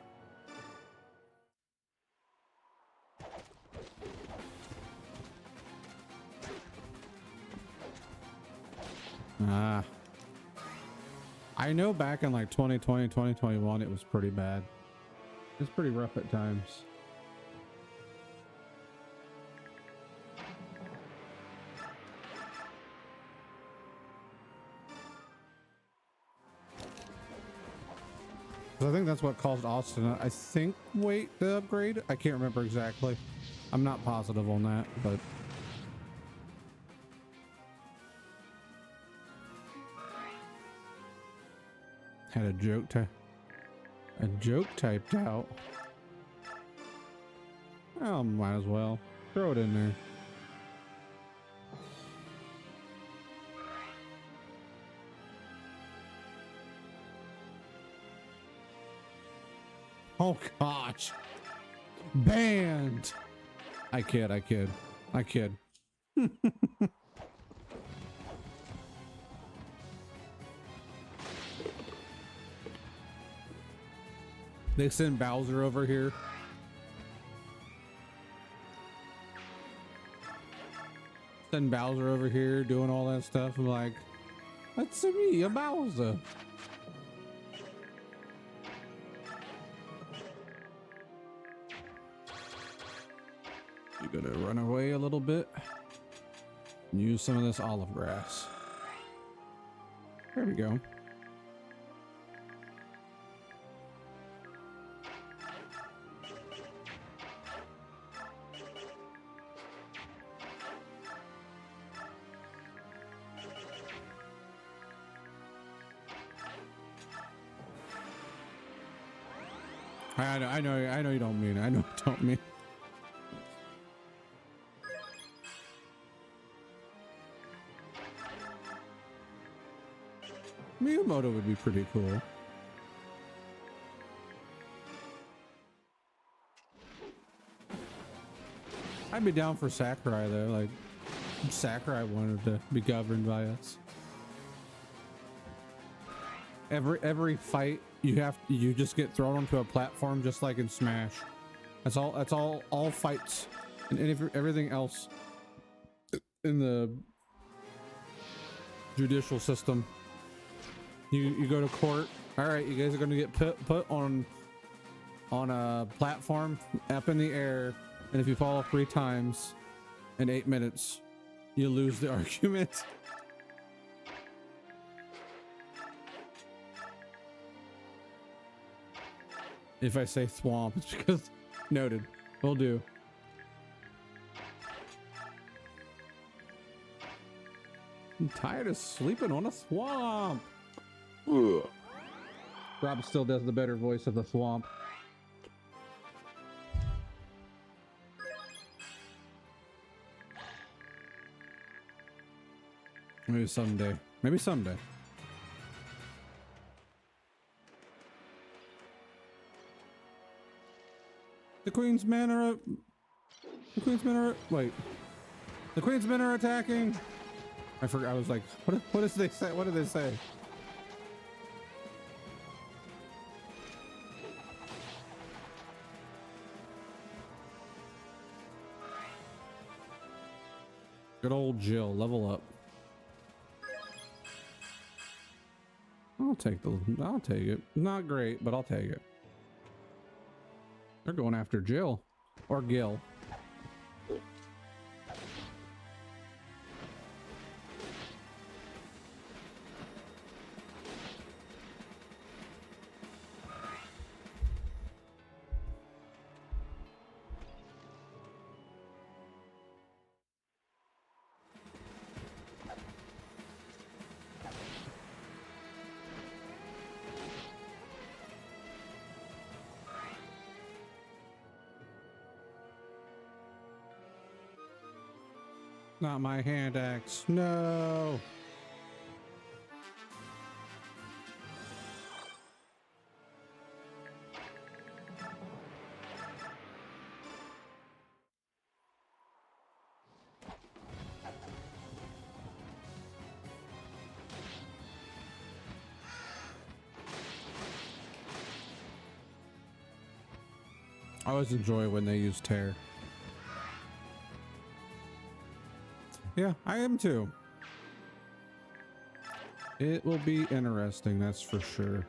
I know back in like 2020, 2021, it was pretty bad. It's pretty rough at times. I think that's what caused Austin, I think, wait to upgrade. I can't remember exactly. I'm not positive on that, but had a joke typed out. Oh, might as well throw it in there. Oh gosh, banned. I kid. They send Bowser over here. Send Bowser over here doing all that stuff. I'm like, that's me, a Bowser. You're gonna run away a little bit and use some of this olive grass. There we go. I know you don't mean it. I know you don't mean it. Miyamoto would be pretty cool. I'd be down for Sakurai though. Like, Sakurai wanted to be governed by us. Every fight you just get thrown onto a platform just like in Smash. That's all fights and everything else in the judicial system. You go to court. All right, you guys are going to get put on a platform up in the air, and if you fall 3 times in 8 minutes, you lose the argument. If I say swamp, it's because noted. Will do. I'm tired of sleeping on a swamp. Ugh. Rob still does the better voice of the swamp. Maybe someday. Maybe someday. The Queen's men are... The Queen's men are... Wait. The Queen's men are attacking! I forgot. I was like, what does they say? What did they say? Good old Jill, level up. Oh, I'll take it. Not great, but I'll take it. They're going after Jill or Gil. Not my hand axe. No. I always enjoy when they use tear. Yeah, I am too. It will be interesting, that's for sure.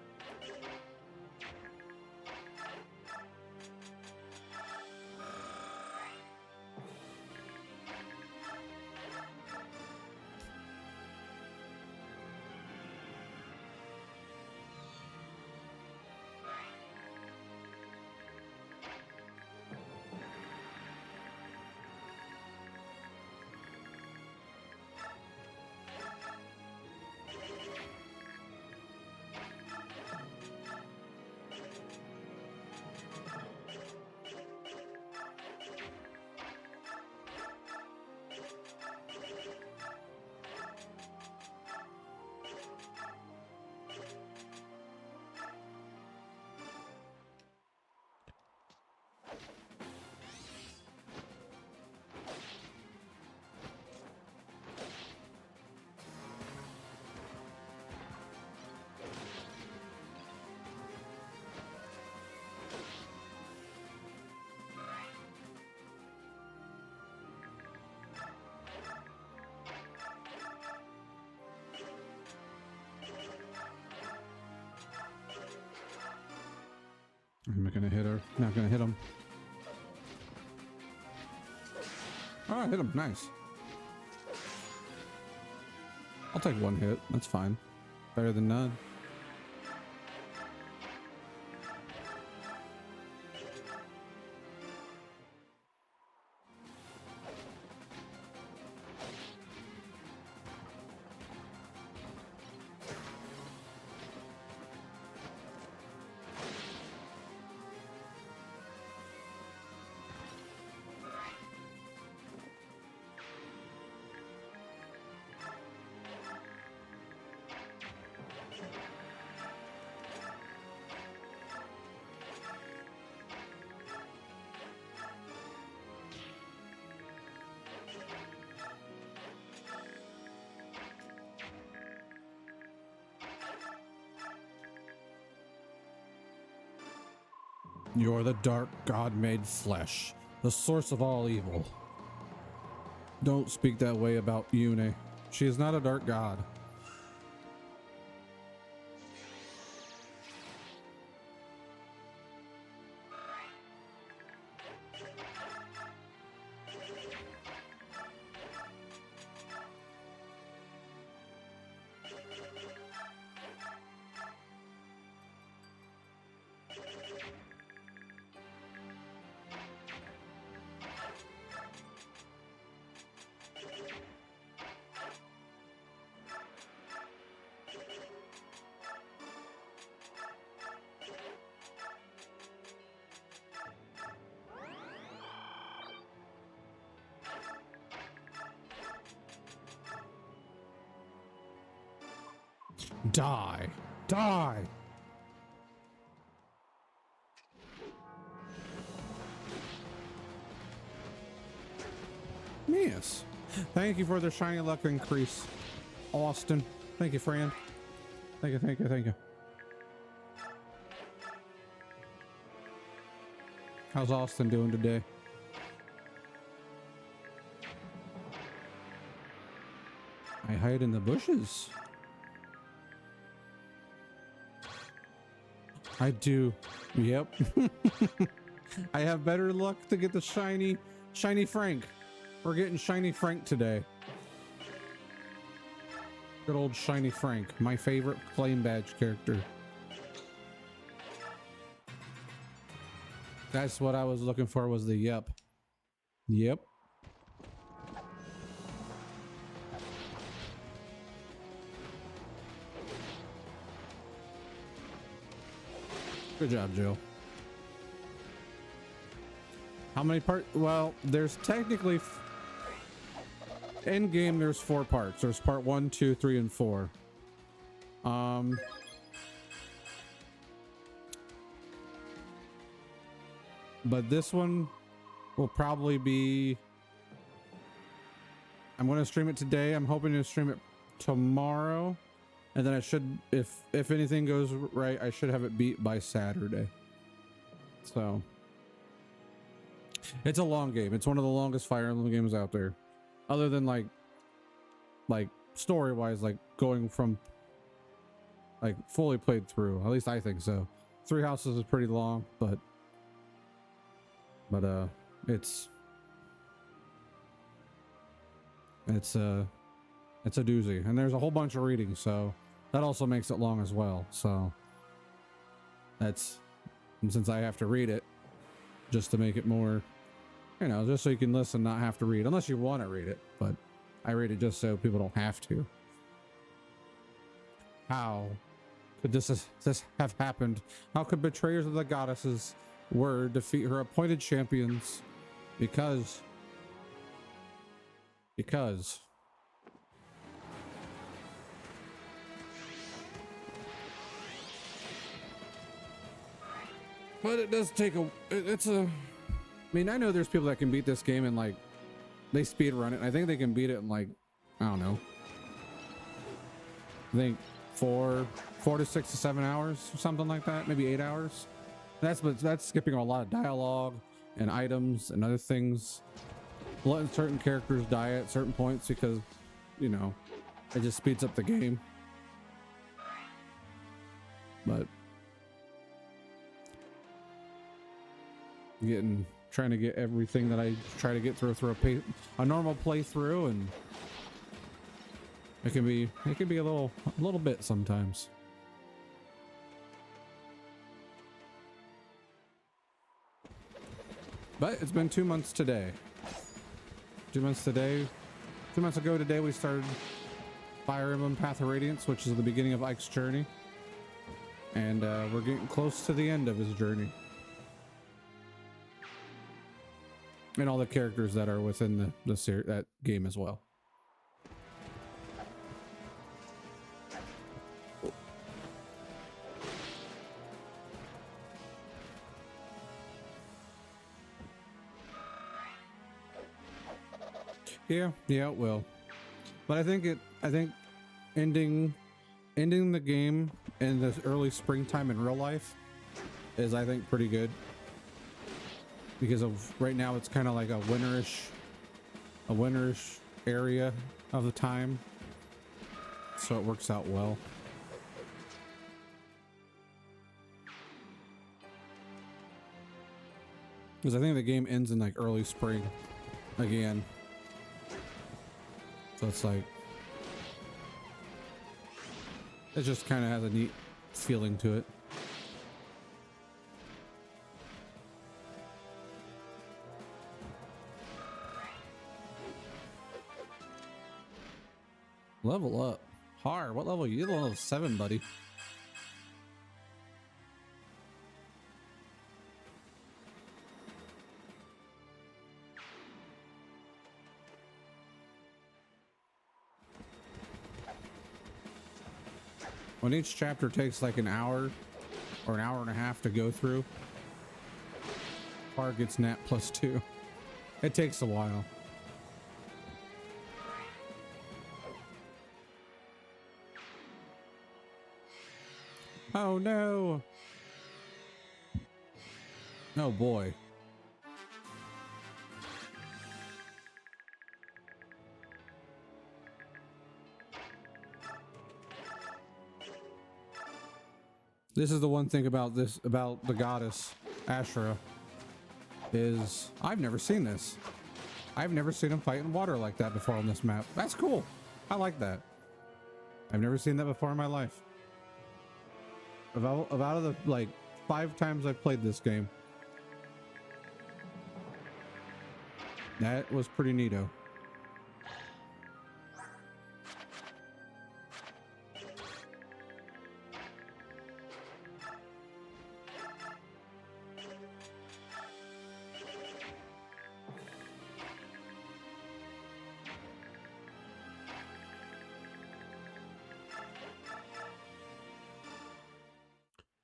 I'm not gonna hit her. Not gonna hit him. Oh, I hit him. Nice. I'll take one hit. That's fine. Better than none. You're the dark god made flesh, the source of all evil. Don't speak that way about Yune. She is not a dark god. Die. Die. Yes. Thank you for the shiny luck increase, Austin. Thank you, friend. Thank you, thank you, thank you. How's Austin doing today? I hide in the bushes. I do. Yep. I have better luck to get the shiny Frank. We're getting shiny Frank today. Good old shiny Frank, my favorite flame badge character. That's what I was looking for, was the yep. Yep. Good job, Jill. How many parts? Well, there's technically in game there's 4 parts. There's part 1, 2, 3, and 4. But this one will probably be, I'm going to stream it today. I'm hoping to stream it tomorrow, and then I should, if anything goes right, I should have it beat by Saturday. So it's a long game. It's one of the longest Fire Emblem games out there, other than like story wise, like going from like fully played through. At least I think so. 3 Houses is pretty long, but it's a doozy, and there's a whole bunch of reading, so that also makes it long as well. So that's, and since I have to read it just to make it more, you know, just so you can listen, not have to read, unless you want to read it, but I read it just so people don't have to. How could this have happened? How could betrayers of the goddesses word defeat her appointed champions? Because but it does take it's a, I mean, I know there's people that can beat this game and like they speed run it, and I think they can beat it in like, I don't know, I think 4 to 6 to 7 hours or something like that, maybe 8 hours. That's skipping a lot of dialogue and items and other things, letting certain characters die at certain points because, you know, it just speeds up the game. But trying to get everything that I try to get through a normal playthrough, and it can be a little bit sometimes. But it's been 2 months today. 2 months today. 2 months ago today we started Fire Emblem Path of Radiance, which is the beginning of Ike's journey, and we're getting close to the end of his journey. And all the characters that are within that game as well. Yeah, it will. But I think ending the game in this early springtime in real life is, I think, pretty good. Because of right now it's kind of like a winterish area of the time, so it works out well. Because I think the game ends in like early spring again, so it's like it just kind of has a neat feeling to it. Level up. Har, what level are you? Level 7, buddy. When each chapter takes like an hour or an hour and a half to go through, Har gets nat +2. It takes a while. Oh no. Oh boy. This is the one thing about the goddess Ashra, is I've never seen this. I've never seen him fight in water like that before on this map. That's cool. I like that. I've never seen that before in my life. Of out of the like 5 times I've played this game, that was pretty neato.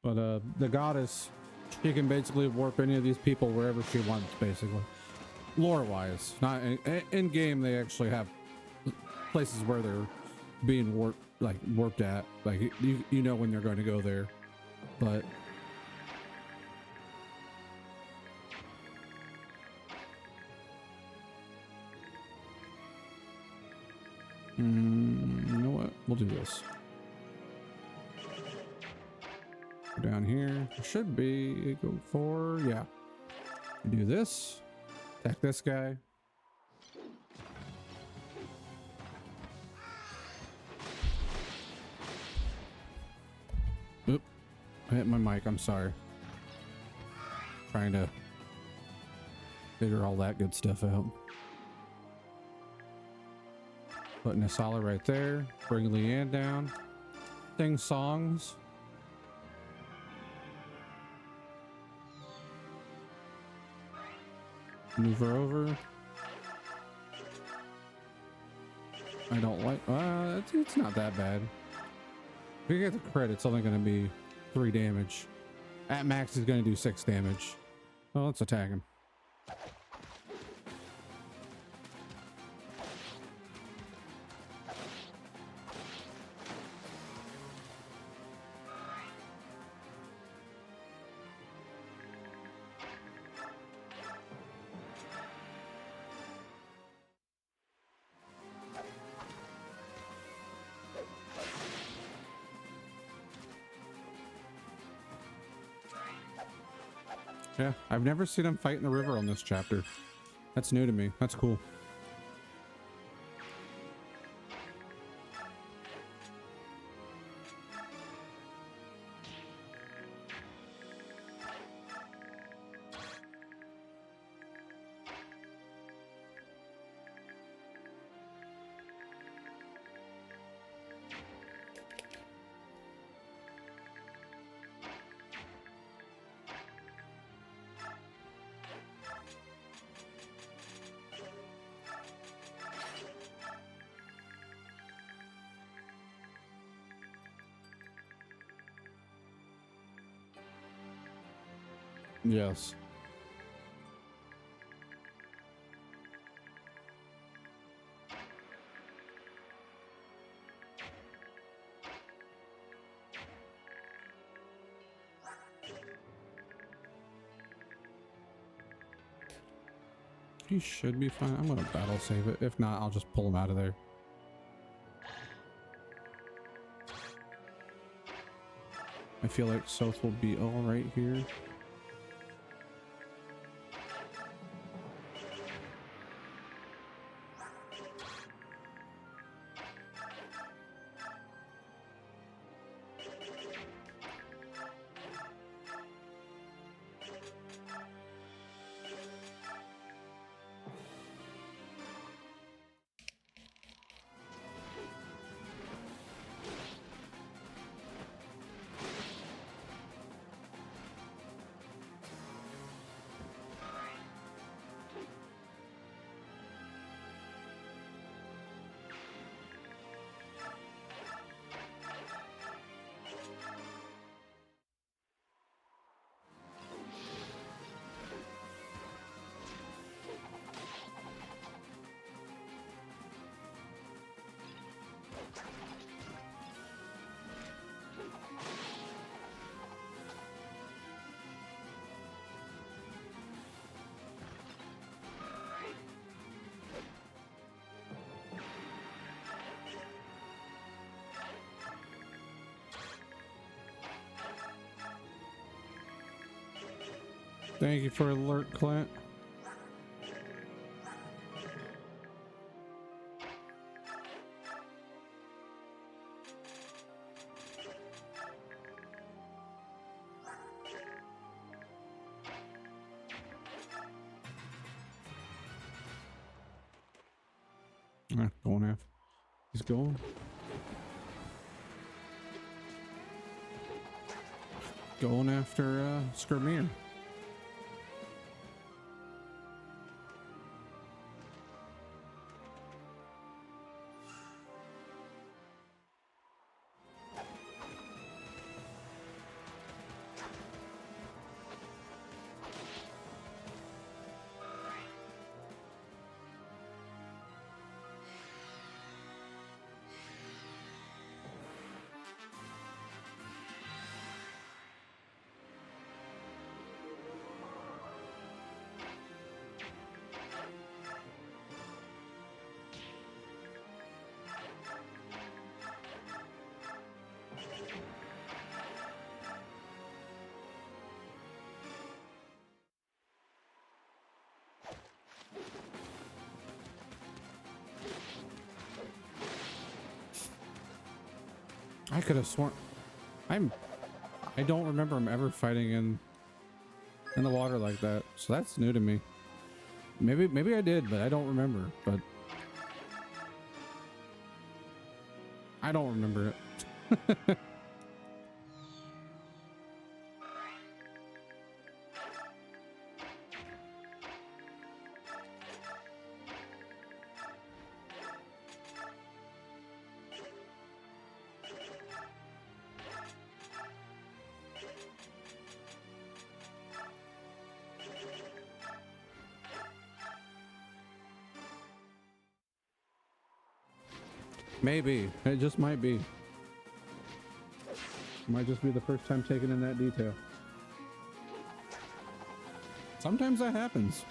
But the goddess, she can basically warp any of these people wherever she wants, basically. Lore-wise, not in game. They actually have places where they're being warped at. Like you know when they're going to go there, but you know what? We'll do this. Down here should be go for, yeah, do this, attack this guy. Oop, I hit my mic, I'm sorry. Trying to figure all that good stuff out. Putting Asala right there, bring Leanne down, sing songs. Move her over. I don't like, it's not that bad. If you get the crit, it's only going to be 3 damage. At max, he's going to do 6 damage. Well, let's attack him. Yeah, I've never seen him fight in the river on this chapter. That's new to me. That's cool. Yes. He should be fine. I'm gonna battle save it. If not, I'll just pull him out of there. I feel like Soth will be all right here. Thank you for alert, Clint. Going after. He's going. Going after Skirmir. I could have sworn I don't remember him ever fighting in the water like that. So that's new to me. Maybe I did, but I don't remember. But I don't remember it. Maybe. It just might be. Might just be the first time taking in that detail. Sometimes that happens.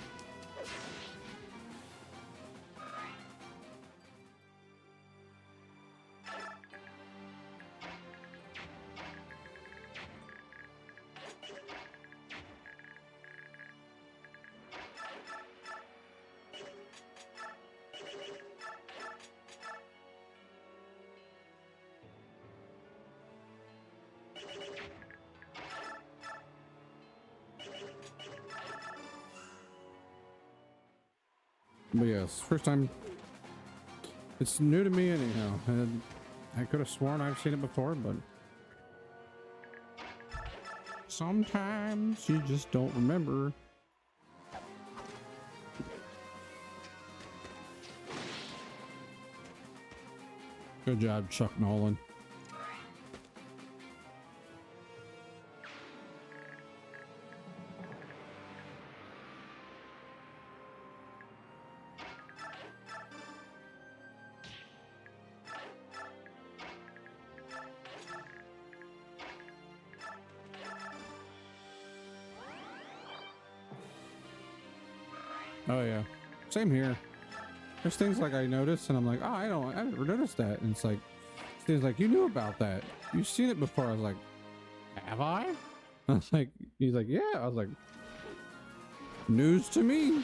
But yes, first time. It's new to me anyhow. And I could have sworn I've seen it before, but sometimes you just don't remember. Good job, Chuck Nolan. Oh yeah, same here. There's things like I notice and I'm like, oh, I never noticed that. And it's like, things like, you knew about that. You've seen it before. I was like, have I? I was like, he's like, yeah. I was like, news to me.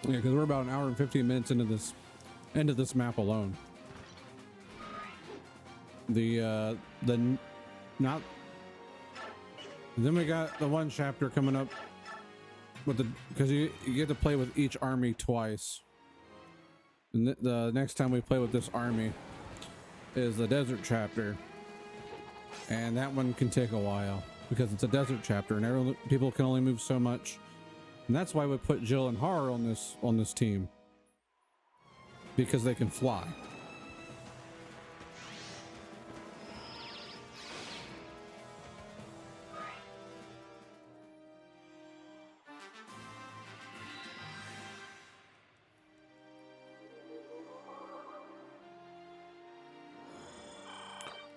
Yeah, because we're about an hour and 15 minutes into this map alone. Not. Then we got the one chapter coming up with because you get to play with each army twice. And the next time we play with this army is the desert chapter, and that one can take a while because it's a desert chapter, and people can only move so much, and that's why we put Jill and Har on this team, because they can fly.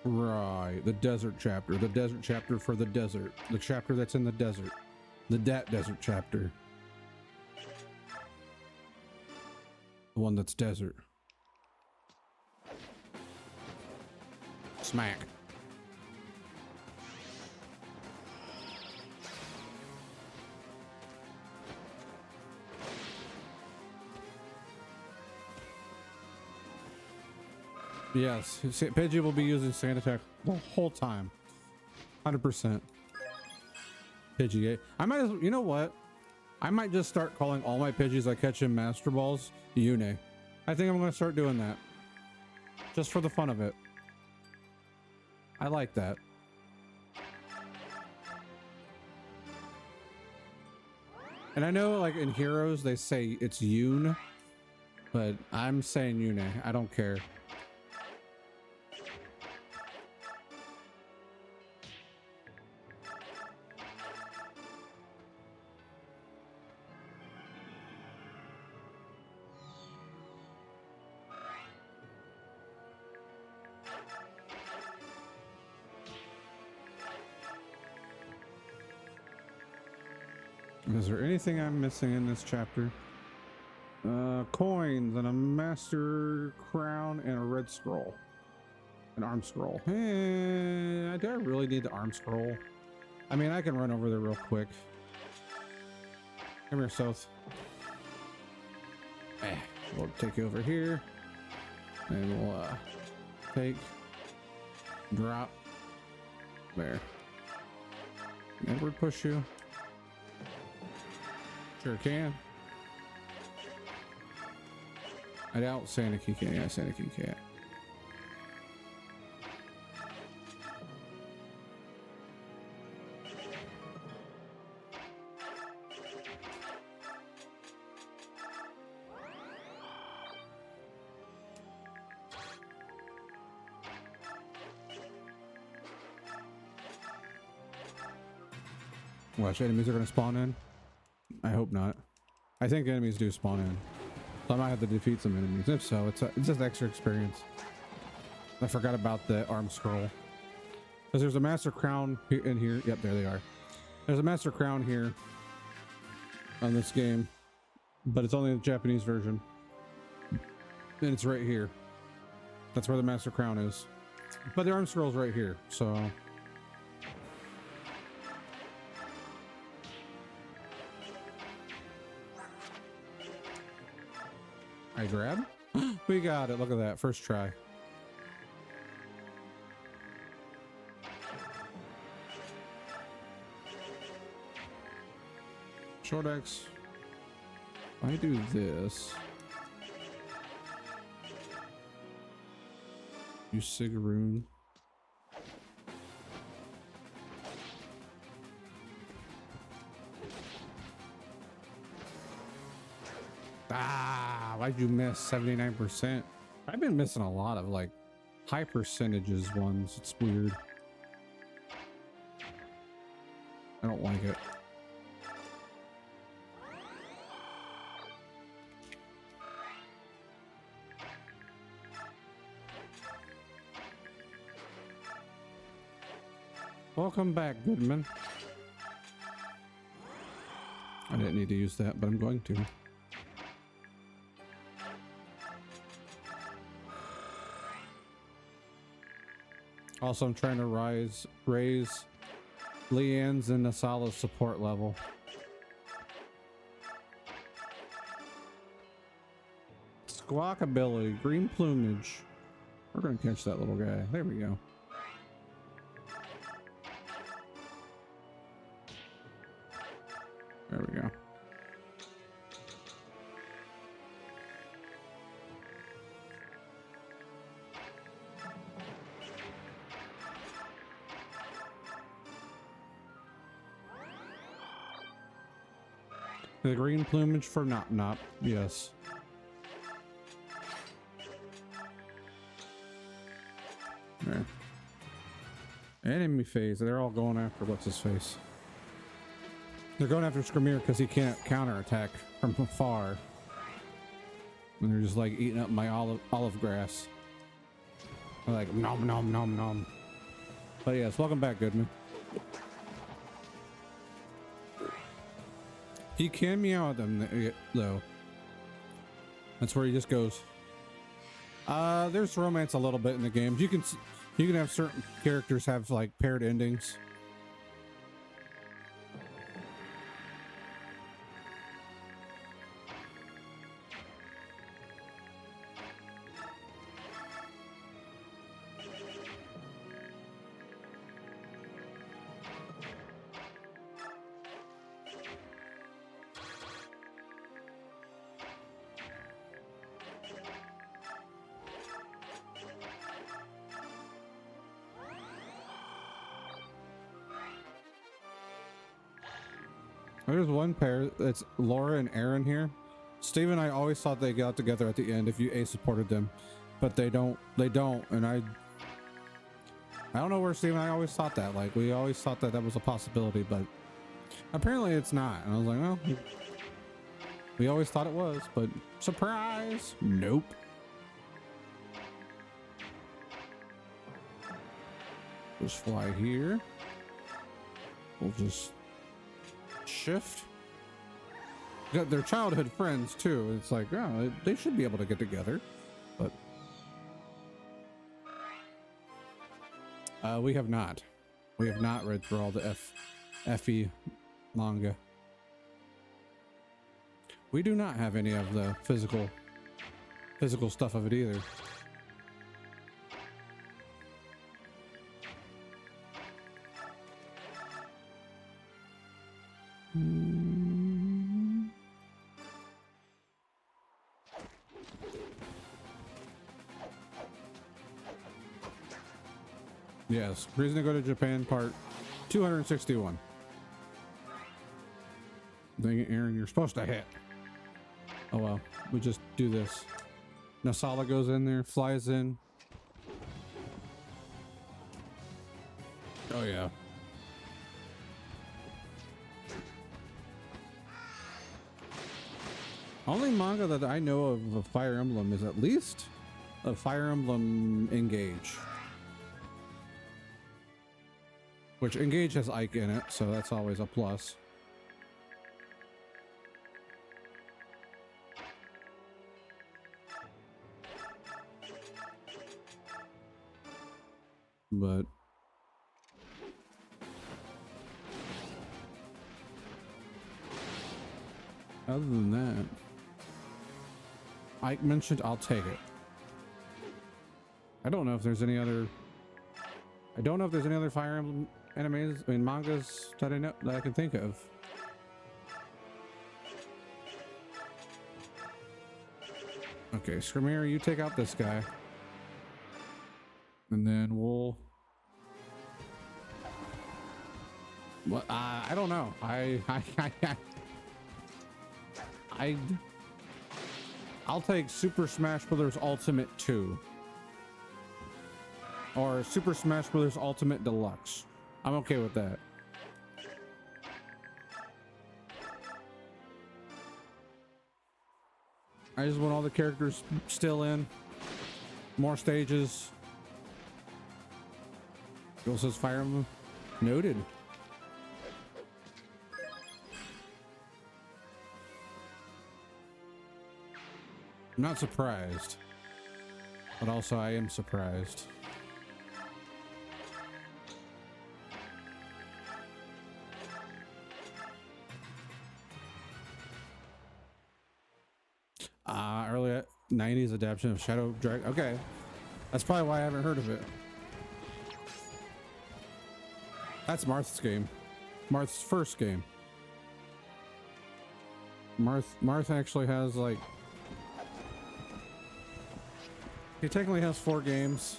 Right, the desert chapter for the desert, the chapter that's in the desert, that desert chapter, the one that's desert. Smack. Yes, Pidgey will be using Sand Attack the whole time. 100%. Pidgey. I might, you know what? I might just start calling all my Pidgeys I catch in Master Balls Yune. I think I'm going to start doing that. Just for the fun of it. I like that. And I know, like, in Heroes, they say it's Yoon, but I'm saying Yune. I don't care. Is there anything I'm missing in this chapter? Coins and a master crown and a red scroll. An arm scroll. Do I really need the arm scroll? I mean, I can run over there real quick. Come here, South. We'll take you over here. And we'll take, drop, there. Edward, push you. Sure can. I doubt Saniki can. Yeah, Saniki can't. Watch, enemies are going to spawn in. I hope not. I think enemies do spawn in. So I might have to defeat some enemies. If so, it's just extra experience. I forgot about the arm scroll. Because there's a master crown in here. Yep, there they are. There's a master crown here on this game, but it's only the Japanese version. And it's right here. That's where the master crown is. But the arm scroll's right here, so... I grab? We got it. Look at that. First try. Short X. I do this. Use Sigaroon. Why'd you miss 79%? I've been missing a lot of like high percentages ones. It's weird. I don't like it. Welcome back, Goodman. I didn't need to use that, but I'm going to. Also, I'm trying to raise Leanne's and Nasala's support level. Squawkabilly, green plumage. We're gonna catch that little guy. There we go. There we go. The green plumage for Nop Nop, yes. There. Enemy phase, they're all going after what's his face. They're going after Skramir because he can't counterattack from afar. And they're just like eating up my olive grass. They're like nom nom nom nom. But yes, welcome back, Goodman. He can meow at them though. That's where he just goes. There's romance a little bit in the games. You can have certain characters have like paired endings. There's one pair, it's Laura and Aaron here. Steve and I always thought they got together at the end if you supported them, but they don't, and I don't know where Steve and I always thought that, like we always thought that that was a possibility, but apparently it's not. And I was like, well, we always thought it was, but surprise, nope. Just fly here. We'll just shift. Got their childhood friends too. It's like, oh, they should be able to get together, but we have not read through all the FE manga. We do not have any of the physical stuff of it either. Yes, Reason to Go to Japan part 261. Dang it, Aaron, you're supposed to hit. Oh well, we just do this. Nasala goes in there, flies in. Oh yeah. Only manga that I know of Fire Emblem is at least a Fire Emblem Engage. Which Engage has Ike in it, so that's always a plus. But other than that, Ike mentioned, I'll take it. I don't know if there's any other Fire Emblem animes, mangas that I know that I can think of. Okay, Skramir, you take out this guy, and then we'll. What? I don't know. I'll take Super Smash Bros. Ultimate 2 or Super Smash Bros. Ultimate Deluxe. I'm okay with that. I just want all the characters still in. More stages. Girl says Fire Emblem. Noted. I'm not surprised, but also I am surprised. 90s adaptation of Shadow Dragon. Okay, that's probably why I haven't heard of it. That's Marth's game. Marth's first game. Marth actually has like, he technically has 4 games.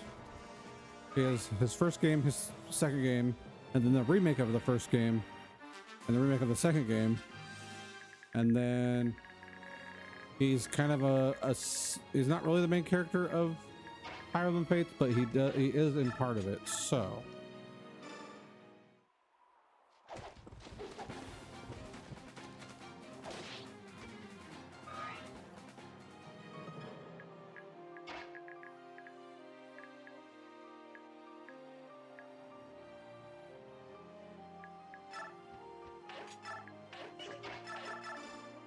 He has his first game, his second game, and then the remake of the first game, and the remake of the second game, and then he's kind of he's not really the main character of Higher Than Fates, but he is in part of it. So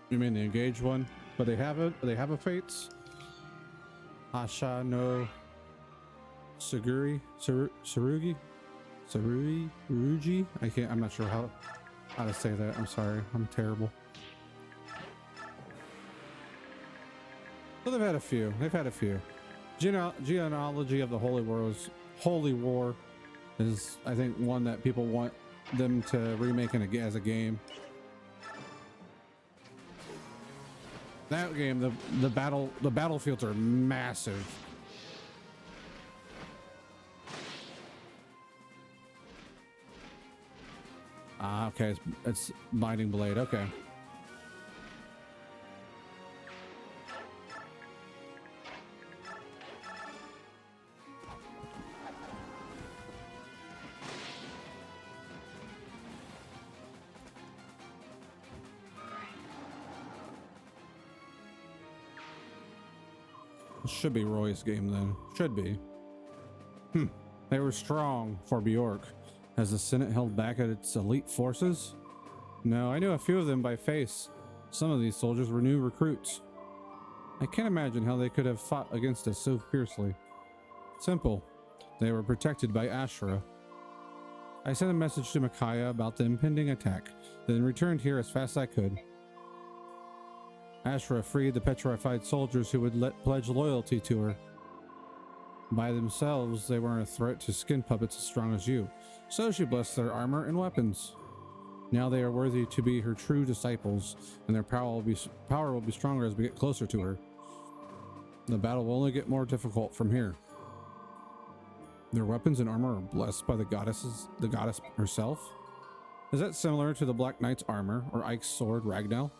you mean the engaged one? But they have a Fates. Asha no Surugi. I'm not sure how to say that. I'm sorry. I'm terrible. So they've had a few. Genealogy of the Holy War is, I think, one that people want them to remake as a game. That game, the battlefields are massive. Ah, okay, it's Binding Blade. Okay. Should be Roy's game then. Should be. They were strong for Bjork. Has the Senate held back at its elite forces? No, I knew a few of them by face. Some of these soldiers were new recruits. I can't imagine how they could have fought against us so fiercely. Simple. They were protected by Ashra. I sent a message to Micaiah about the impending attack, then returned here as fast as I could. Ashra freed the petrified soldiers who would pledge loyalty to her. By themselves, they weren't a threat to skin puppets as strong as you, so she blessed their armor and weapons. Now they are worthy to be her true disciples, and their power will be stronger as we get closer to her. The battle will only get more difficult from here. Their weapons and armor are blessed by the goddess herself. Is that similar to the Black Knight's armor or Ike's sword, Ragnall?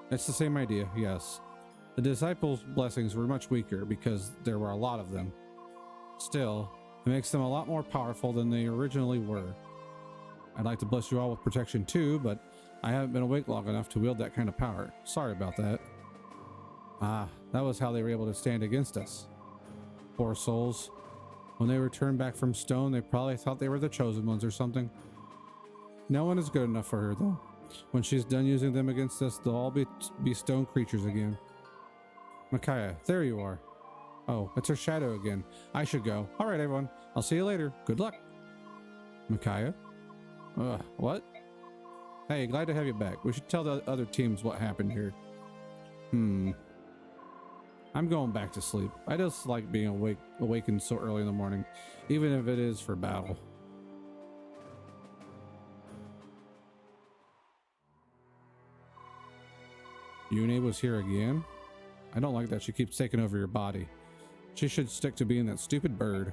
It's the same idea, yes. The disciples' blessings were much weaker because there were a lot of them. Still, it makes them a lot more powerful than they originally were. I'd like to bless you all with protection too, but I haven't been awake long enough to wield that kind of power. Sorry about that. Ah, that was how they were able to stand against us. Poor souls. When they returned back from Stone, they probably thought they were the chosen ones or something. No one is good enough for her, though. When she's done using them against us, they'll all be stone creatures again. Micaiah, there you are. Oh, it's her shadow again. I should go. All right, everyone. I'll see you later. Good luck. Micaiah? What? Hey, glad to have you back. We should tell the other teams what happened here. I'm going back to sleep. I just like being awakened so early in the morning, even if it is for battle. Yune was here again? I don't like that she keeps taking over your body. She should stick to being that stupid bird.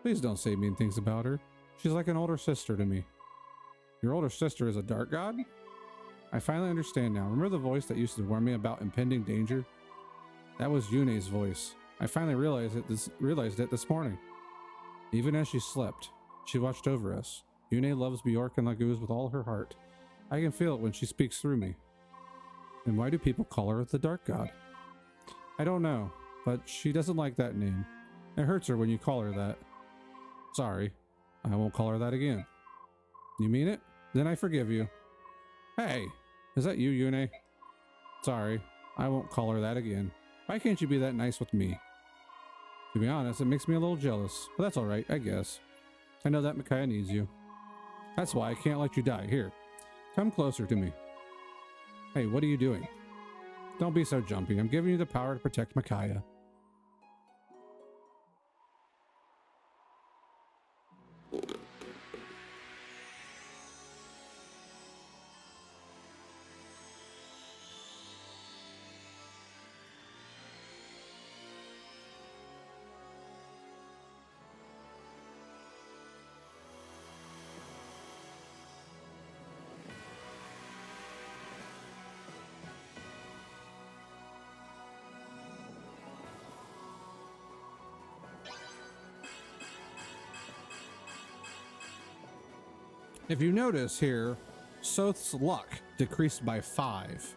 Please don't say mean things about her. She's like an older sister to me. Your older sister is a dark god? I finally understand now. Remember the voice that used to warn me about impending danger? That was Yune's voice. I finally realized it this morning. Even as she slept, she watched over us. Yune loves Bjork and Laguz with all her heart. I can feel it when she speaks through me. And why do people call her the Dark God? I don't know, but she doesn't like that name. It hurts her when you call her that. Sorry, I won't call her that again. You mean it? Then I forgive you. Hey, is that you, Yune? Sorry, I won't call her that again. Why can't you be that nice with me? To be honest, it makes me a little jealous, but that's alright, I guess. I know that Micaiah needs you. That's why I can't let you die. Here, come closer to me. Hey, what are you doing? Don't be so jumpy. I'm giving you the power to protect Micaiah. If you notice here, Soth's luck decreased by 5.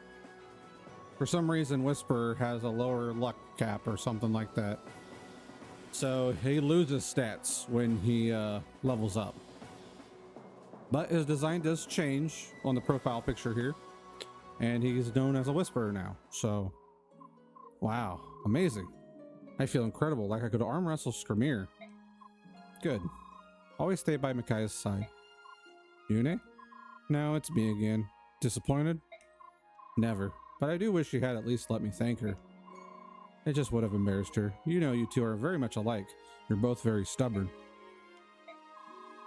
For some reason, Whisper has a lower luck cap or something like that. So he loses stats when he levels up. But his design does change on the profile picture here. And he's known as a Whisperer now. So, wow, amazing. I feel incredible, like I could arm wrestle Skrimir. Good. Always stay by Micaiah's side. Yune? No, it's me again. Disappointed? Never. But I do wish she had at least let me thank her. It just would have embarrassed her. You know you two are very much alike. You're both very stubborn.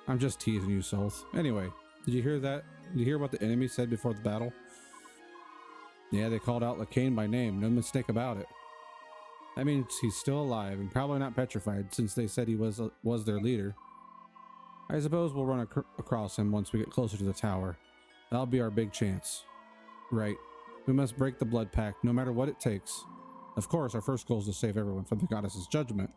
I'm just teasing you, Soth. Anyway, did you hear that? Did you hear what the enemy said before the battle? Yeah, they called out Lacane by name. No mistake about it. That means he's still alive and probably not petrified, since they said he was their leader. I suppose we'll run across him once we get closer to the tower. That'll be our big chance. Right. We must break the blood pact, no matter what it takes. Of course, our first goal is to save everyone from the goddess's judgment.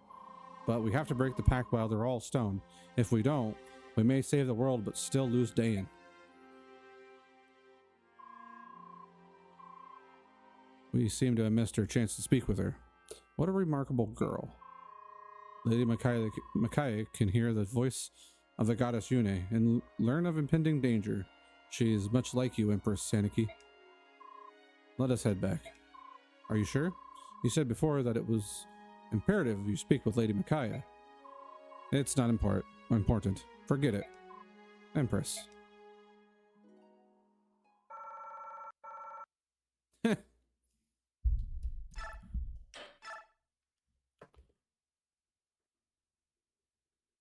But we have to break the pact while they're all stone. If we don't, we may save the world but still lose Dayan. We seem to have missed our chance to speak with her. What a remarkable girl. Lady Micaiah can hear the voice of the goddess Yune and learn of impending danger. She is much like you, Empress Saniki. Let us head back. Are you sure? You said before that it was imperative you speak with Lady Micaiah. It's not important. Forget it. Empress.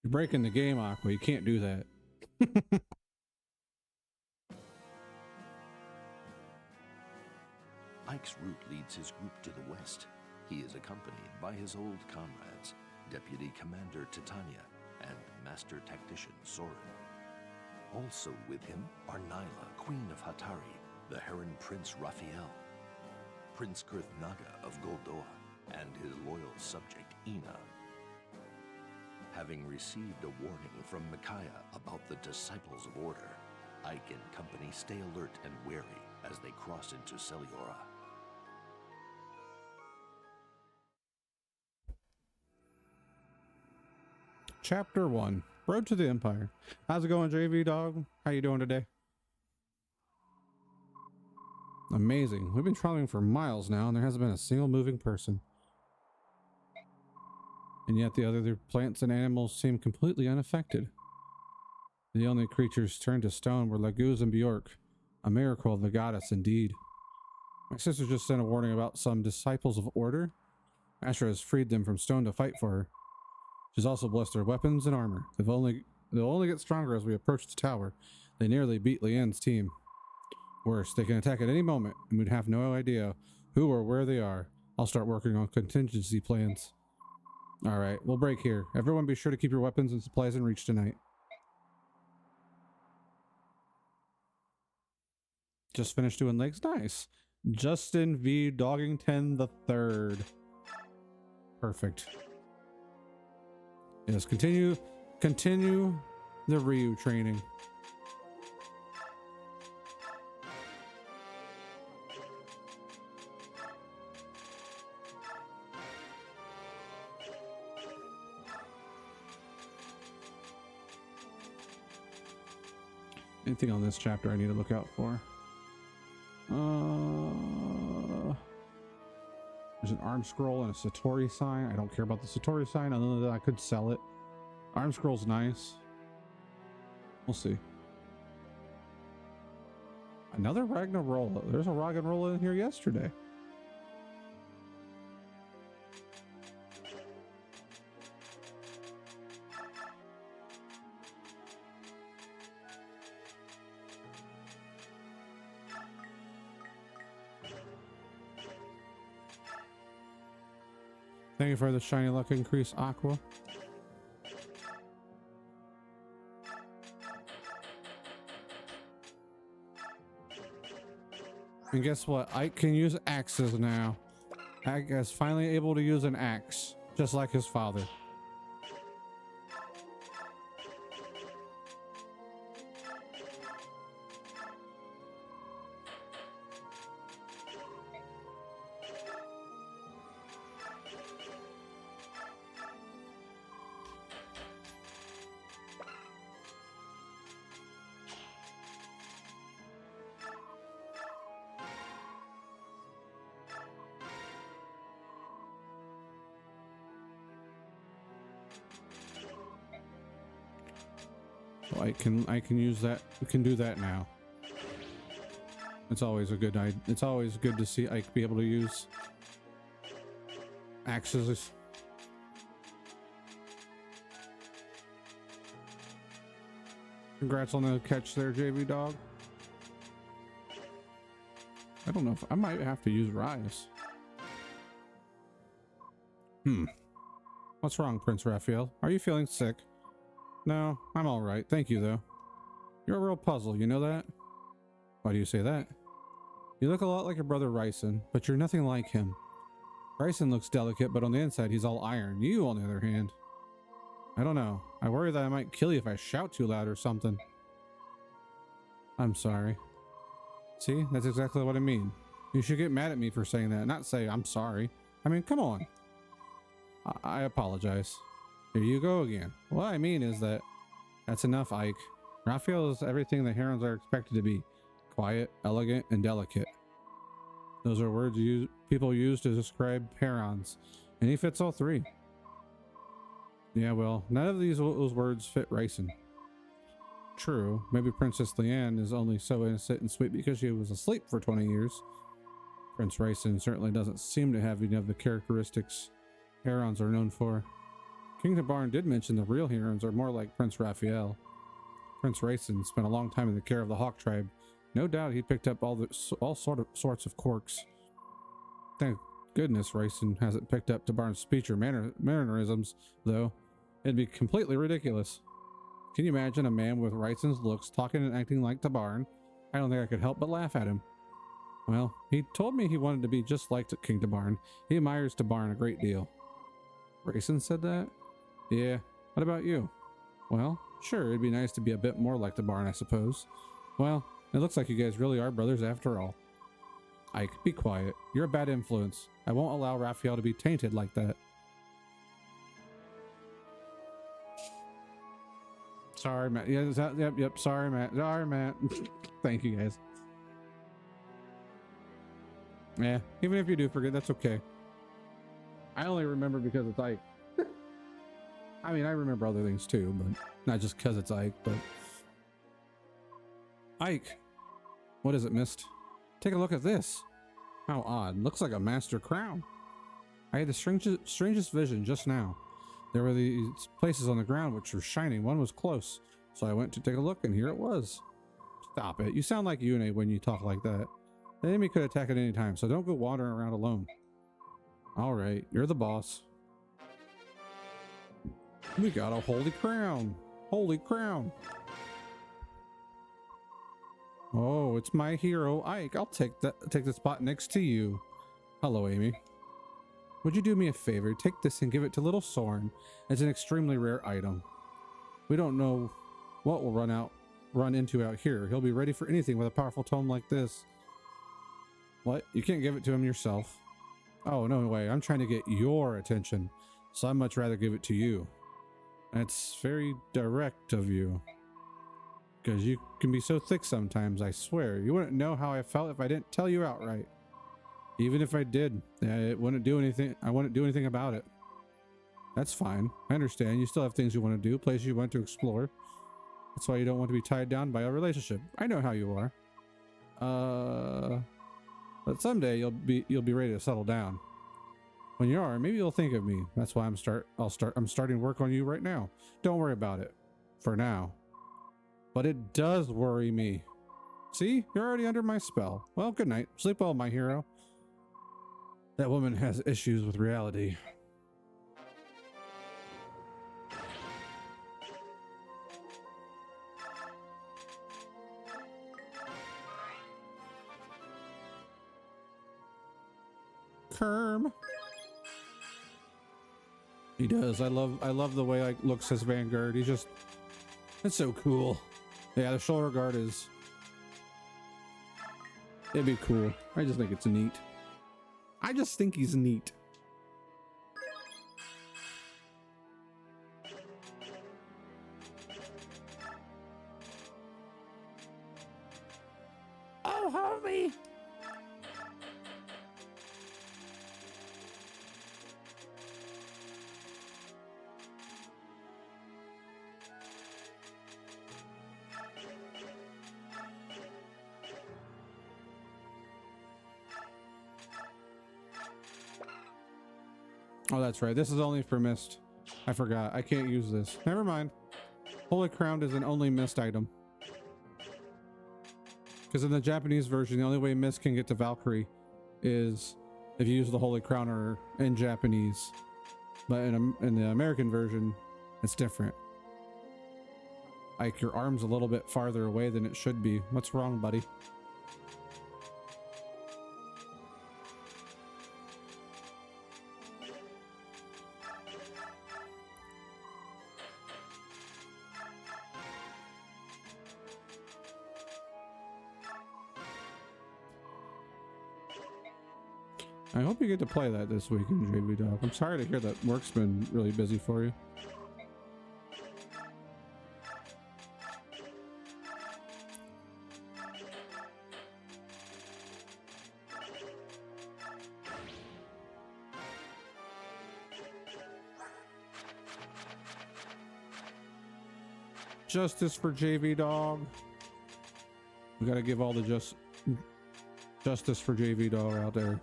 You're breaking the game, Aqua. You can't do that. Ike's route leads his group to the west. He is accompanied by his old comrades, Deputy Commander Titania and Master Tactician Soren. Also with him are Nyla, Queen of Hatari, the Heron Prince Raphael, Prince Girth Naga of Goldoa, and his loyal subject Ina. Having received a warning from Micaiah about the Disciples of Order, Ike and company stay alert and wary as they cross into Celiora. Chapter 1. Road to the Empire. How's it going, JV Dog? How you doing today? Amazing. We've been traveling for miles now and there hasn't been a single moving person. And yet the other plants and animals seem completely unaffected. The only creatures turned to stone were Laguz and Bjork. A miracle of the goddess indeed. My sister just sent a warning about some disciples of order. Ashra has freed them from stone to fight for her. She's also blessed their weapons and armor. They'll only get stronger as we approach the tower. They nearly beat Lian's team. Worse, they can attack at any moment, and we'd have no idea who or where they are. I'll start working on contingency plans. Alright, we'll break here. Everyone be sure to keep your weapons and supplies in reach tonight. Just finished doing legs. Nice. Justin V. Doggington the Third. Perfect. Yes, continue the Ryu training. Anything on this chapter I need to look out for? There's an arm scroll and a Satori sign. I don't care about the Satori sign, other than I could sell it. Arm scroll's nice. We'll see. Another Ragnarola. There's a Ragnarola in here yesterday. Thank you for the shiny luck increase, Aqua. And guess what? Ike can use axes now. Ike is finally able to use an axe, just like his father. So I can use that. We can do that now. It's always a good idea. It's always good to see Ike be able to use axes. Congrats on the catch there, JV Dog. I don't know if I might have to use Rise. What's wrong, Prince Raphael? Are you feeling sick? No, I'm all right. Thank you, though. You're a real puzzle, you know that? Why do you say that? You look a lot like your brother Ryson, but you're nothing like him. Ryson looks delicate, but on the inside, he's all iron. You, on the other hand, I don't know. I worry that I might kill you if I shout too loud or something. I'm sorry. See, that's exactly what I mean. You should get mad at me for saying that, not say I'm sorry. I mean, come on. I apologize. Here you go again. What I mean is that's enough, Ike. Raphael is everything the herons are expected to be. Quiet, elegant, and delicate. Those are words people use to describe herons, and he fits all three. Yeah, well, none of those words fit Ryson. True, maybe Princess Leanne is only so innocent and sweet because she was asleep for 20 years. Prince Ryson certainly doesn't seem to have any of the characteristics herons are known for. King Tabarn did mention the real herons are more like Prince Raphael. Prince Ryson spent a long time in the care of the Hawk tribe. No doubt he picked up all sorts of quirks. Thank goodness Ryson hasn't picked up Tabarn's speech or mannerisms, though. It'd be completely ridiculous. Can you imagine a man with Ryson's looks talking and acting like Tabarn? I don't think I could help but laugh at him. Well, he told me he wanted to be just like King Tabarn. He admires Tabarn a great deal. Ryson said that? Yeah. What about you? Well, sure, it'd be nice to be a bit more like Tabarn, I suppose. Well, it looks like you guys really are brothers after all. Ike, be quiet. You're a bad influence. I won't allow Raphael to be tainted like that. Sorry, Matt. Yeah, yep. Sorry, Matt. Sorry, Matt. Thank you, guys. Yeah, even if you do forget, that's okay. I only remember because it's Ike. I mean, I remember other things too, but not just because it's Ike, but... Ike! What is it, Mist? Take a look at this. How odd. Looks like a master crown. I had the strangest vision just now. There were these places on the ground which were shining. One was close, so I went to take a look, and here it was. Stop it. You sound like Yune when you talk like that. The enemy could attack at any time, so don't go wandering around alone. All right, you're the boss. We got a holy crown. Holy crown. Oh, it's my hero, Ike. I'll take the spot next to you. Hello, Amy. Would you do me a favor? Take this and give it to little Soren. It's an extremely rare item. We don't know what we'll run into out here. He'll be ready for anything with a powerful tome like this. What? You can't give it to him yourself? Oh, no way. I'm trying to get your attention, so I'd much rather give it to you. That's very direct of you. Because you can be so thick sometimes, I swear. You wouldn't know how I felt if I didn't tell you outright. Even if I did, it wouldn't do anything. I wouldn't do anything about it. That's fine. I understand. You still have things you want to do, places you want to explore. That's why you don't want to be tied down by a relationship. I know how you are. But someday you'll be ready to settle down. When you are, maybe you'll think of me. That's why I'm starting work on you right now. Don't worry about it. For now. But it does worry me. See? You're already under my spell. Well, good night. Sleep well, my hero. That woman has issues with reality. Kerm. He does. I love the way like looks his Vanguard. He's just, it's so cool. Yeah, the shoulder guard is, it'd be cool. I just think it's neat. I just think he's neat. Oh, homie. Oh, that's right. This is only for mist. I forgot. I can't use this. Never mind. Holy Crown is an only mist item. Because in the Japanese version, the only way mist can get to Valkyrie is if you use the Holy Crown or in Japanese. But in the American version, it's different. Like your arm's a little bit farther away than it should be. What's wrong, buddy? I hope you get to play that this weekend, JV Dog. I'm sorry to hear that work's been really busy for you. Justice for JV Dog. We gotta give all the justice for JV Dog out there.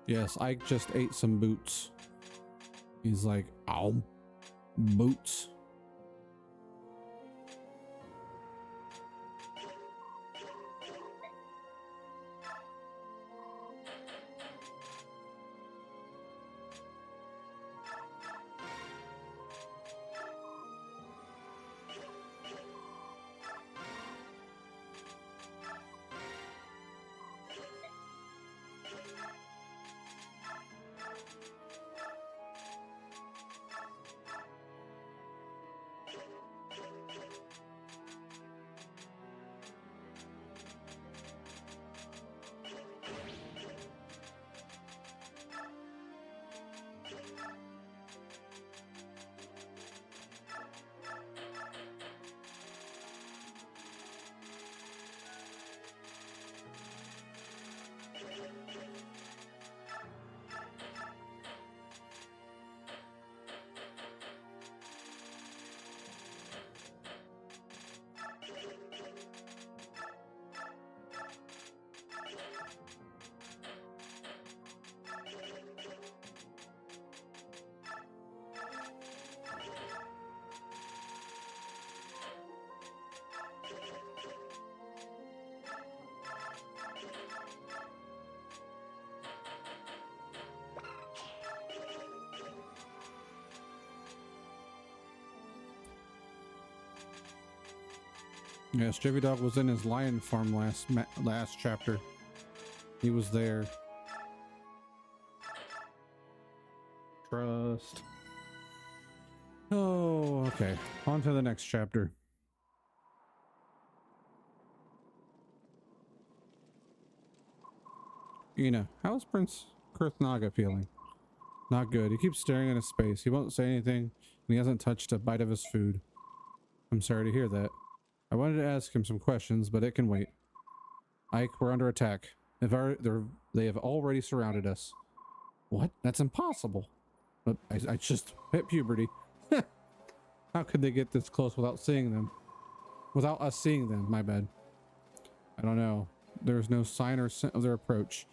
Yes, Ike just ate some boots. He's like, ow, boots. Yes, JV Dog was in his lion farm last chapter. He was there. Trust. Oh, okay. On to the next chapter. Ina, how's Prince Kurthnaga feeling? Not good. He keeps staring into space. He won't say anything, and he hasn't touched a bite of his food. I'm sorry to hear that. I wanted to ask him some questions, but it can wait. Ike, we're under attack. They have already surrounded us. What? That's impossible. But I just hit puberty. How could they get this close without seeing them? Without us seeing them, my bad. I don't know. There's no sign or scent of their approach.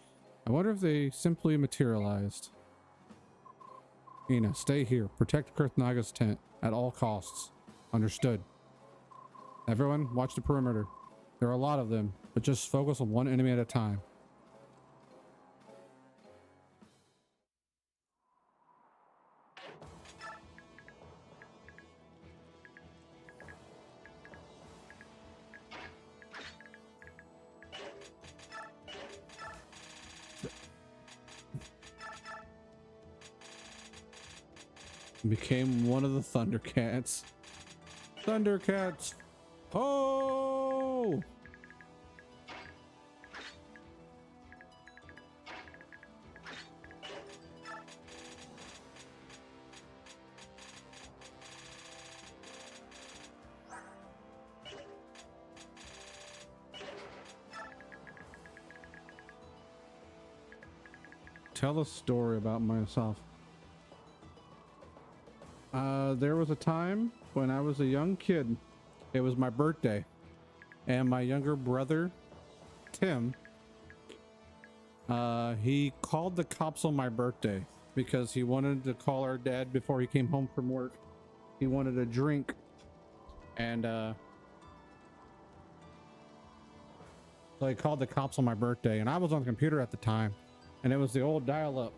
I wonder if they simply materialized. Ina, stay here. Protect Kurthnaga's tent at all costs. Understood. Everyone, watch the perimeter. There are a lot of them, but just focus on one enemy at a time. Became one of the Thundercats. Thundercats! Oh! Tell a story about myself. There was a time when I was a young kid. It was my birthday, and my younger brother, Tim, he called the cops on my birthday because he wanted to call our dad before he came home from work. He wanted a drink, and so he called the cops on my birthday, and I was on the computer at the time, and it was the old dial-up.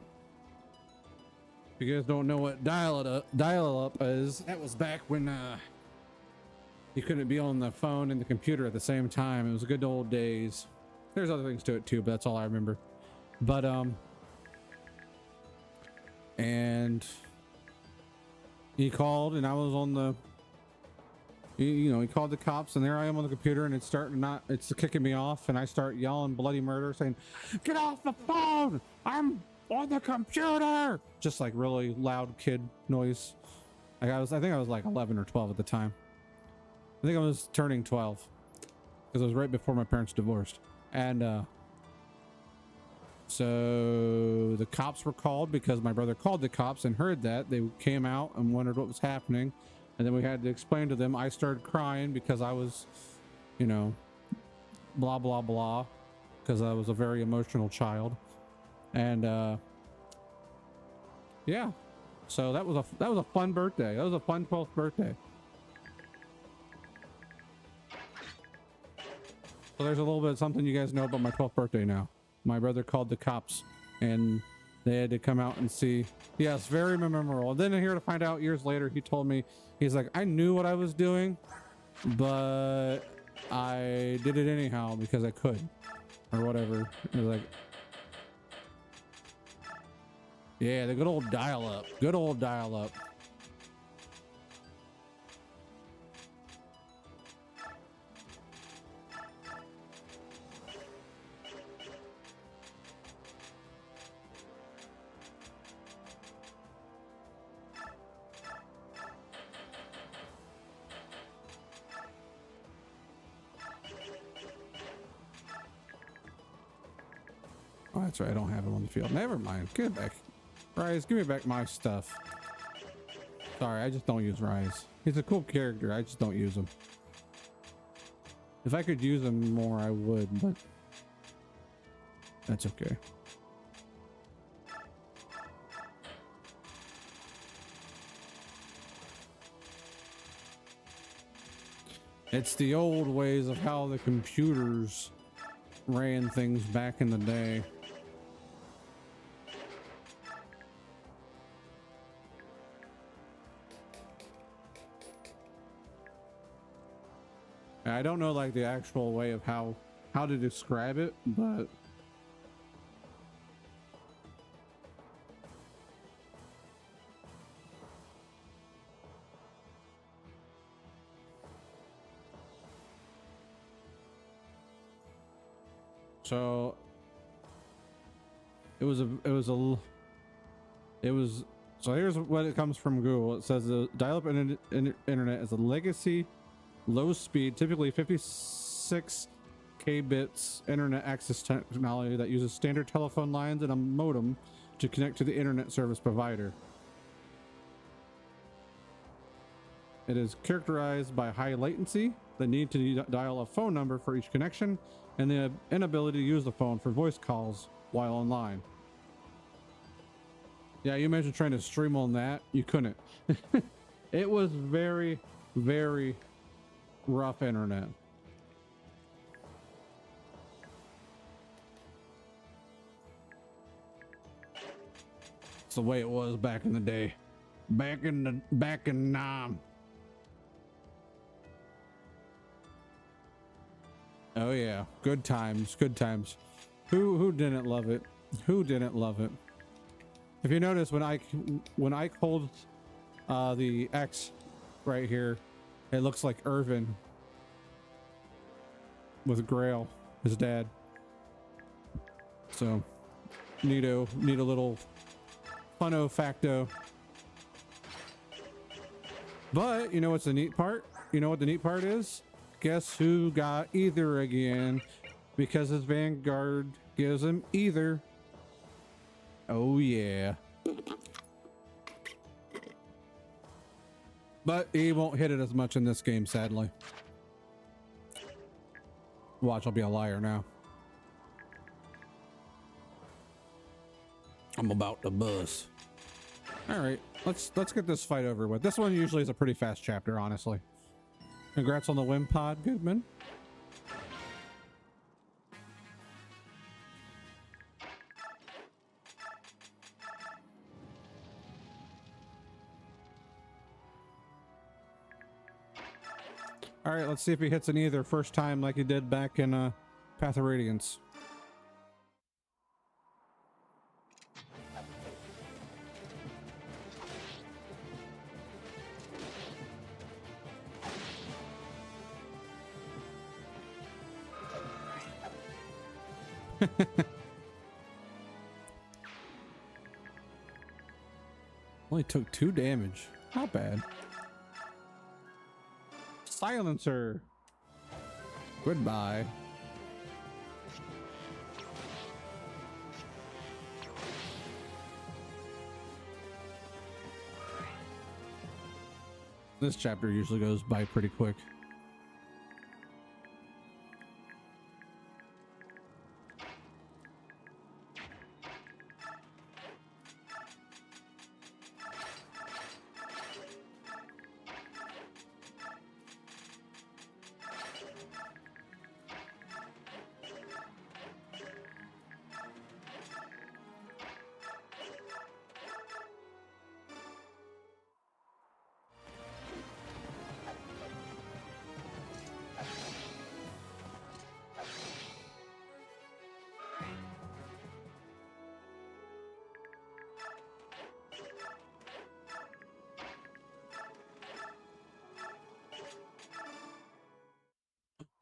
If you guys don't know what dial-up is, that was back when you couldn't be on the phone and the computer at the same time. It was good old days. There's other things to it too, but that's all I remember. But and he called, and I was on the, you know, he called the cops, and there I am on the computer, and it's kicking me off, and I start yelling bloody murder, saying, "Get off the phone! I'm on the computer!" Just like really loud kid noise. Like I think I was like 11 or 12 at the time. I think I was turning 12 because it was right before my parents divorced. And so the cops were called because my brother called the cops and heard that. They came out and wondered what was happening. And then we had to explain to them. I started crying because I was, you know, blah, blah, blah, because I was a very emotional child. And yeah, so that was a fun birthday. That was a fun 12th birthday. So there's a little bit of something you guys know about my 12th birthday now. My brother called the cops, and they had to come out and see. Yes, very memorable. And then here to find out years later, he told me, he's like, I knew what I was doing, but I did it anyhow because I could, or whatever. It was like, yeah, the good old dial-up. Good old dial-up. Oh, that's right. I don't have him on the field. Never mind. Give it back. Rise, give me back my stuff. Sorry, I just don't use Rise. He's a cool character. I just don't use him. If I could use him more, I would, but that's okay. It's the old ways of how the computers ran things back in the day. I don't know like the actual way of how to describe it, but so so here's what it comes from Google. It says the dial-up internet is a legacy low speed, typically 56 kbits internet access technology that uses standard telephone lines and a modem to connect to the internet service provider. It is characterized by high latency, the need to dial a phone number for each connection, and the inability to use the phone for voice calls while online. Yeah, you mentioned trying to stream on that. You couldn't. It was very, very rough internet. It's the way it was back in the day. Back in oh yeah, good times, good times. Who didn't love it? Who didn't love it? If you notice, when I called The X right here, it looks like Irvin with Grail, his dad. So need a little funno facto. But you know what's the neat part? You know what the neat part is? Guess who got either again? Because his Vanguard gives him either. Oh yeah. But he won't hit it as much in this game, sadly. Watch, I'll be a liar now. I'm about to bust. All right, let's get this fight over with. This one usually is a pretty fast chapter, honestly. Congrats on the win, Pod Goodman. All right, let's see if he hits an either first time like he did back in Path of Radiance. Only took 2 damage. Not bad. Silencer. Goodbye. This chapter usually goes by pretty quick.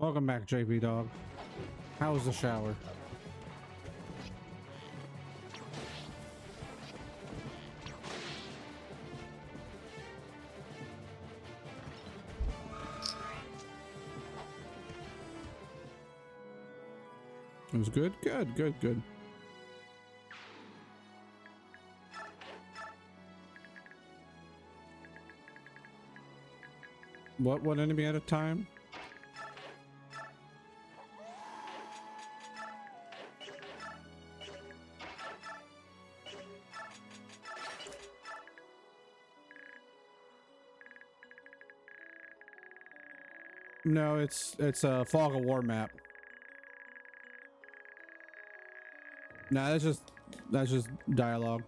Welcome back, JP Dog. How was the shower? It was good? Good, good, good. What enemy at a time? No, it's a Fog of War map. Nah, that's just dialogue.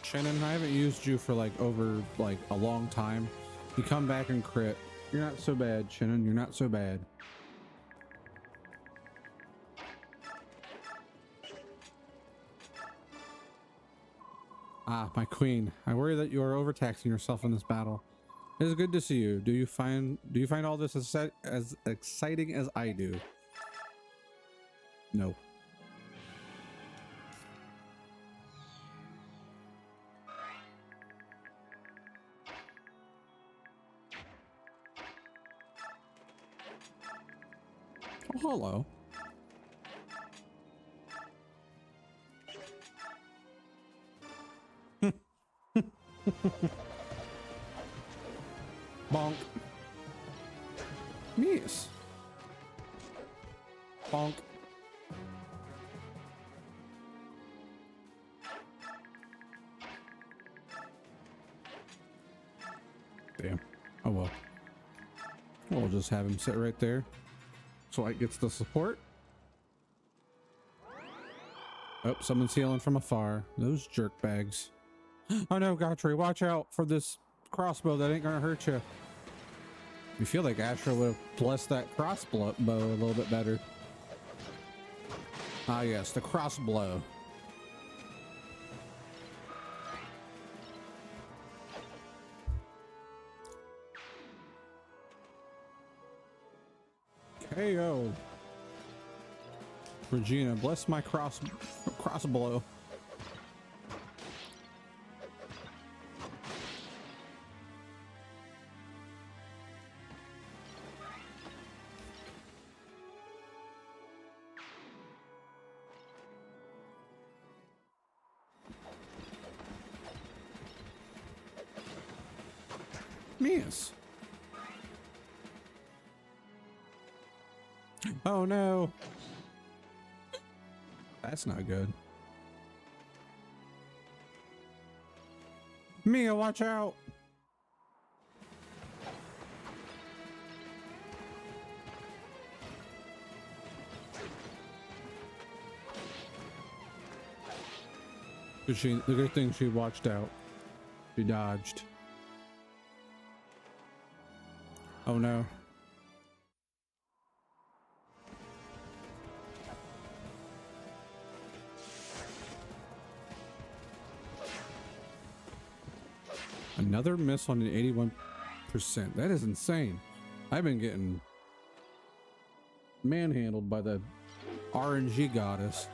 Shannon, I haven't used you for over a long time. You come back and crit. You're not so bad, Shannon. You're not so bad. Ah, my queen. I worry that you are overtaxing yourself in this battle. It is good to see you. Do you find all this as exciting as I do? No. Oh, hello. Bonk. Yes. Bonk. Damn. Oh well. We'll just have him sit right there. So it gets the support. Oh, someone's healing from afar. Those jerk bags. Oh no, Godfrey, watch out for this crossbow that ain't gonna hurt you. You feel like Asher would have blessed that crossbow a little bit better. Ah, yes, the crossbow. KO. Regina, bless my crossbow. Miss. Oh no. That's not good. Mia, watch out. The good thing she watched out. She dodged. Oh no. Another miss on an 81%. That is insane. I've been getting manhandled by the RNG goddess.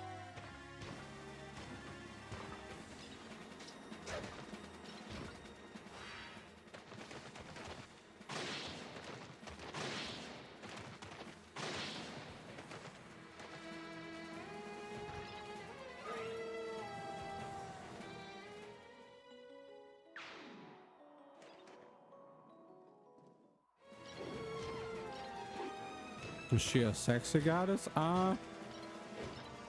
Is she a sexy goddess? I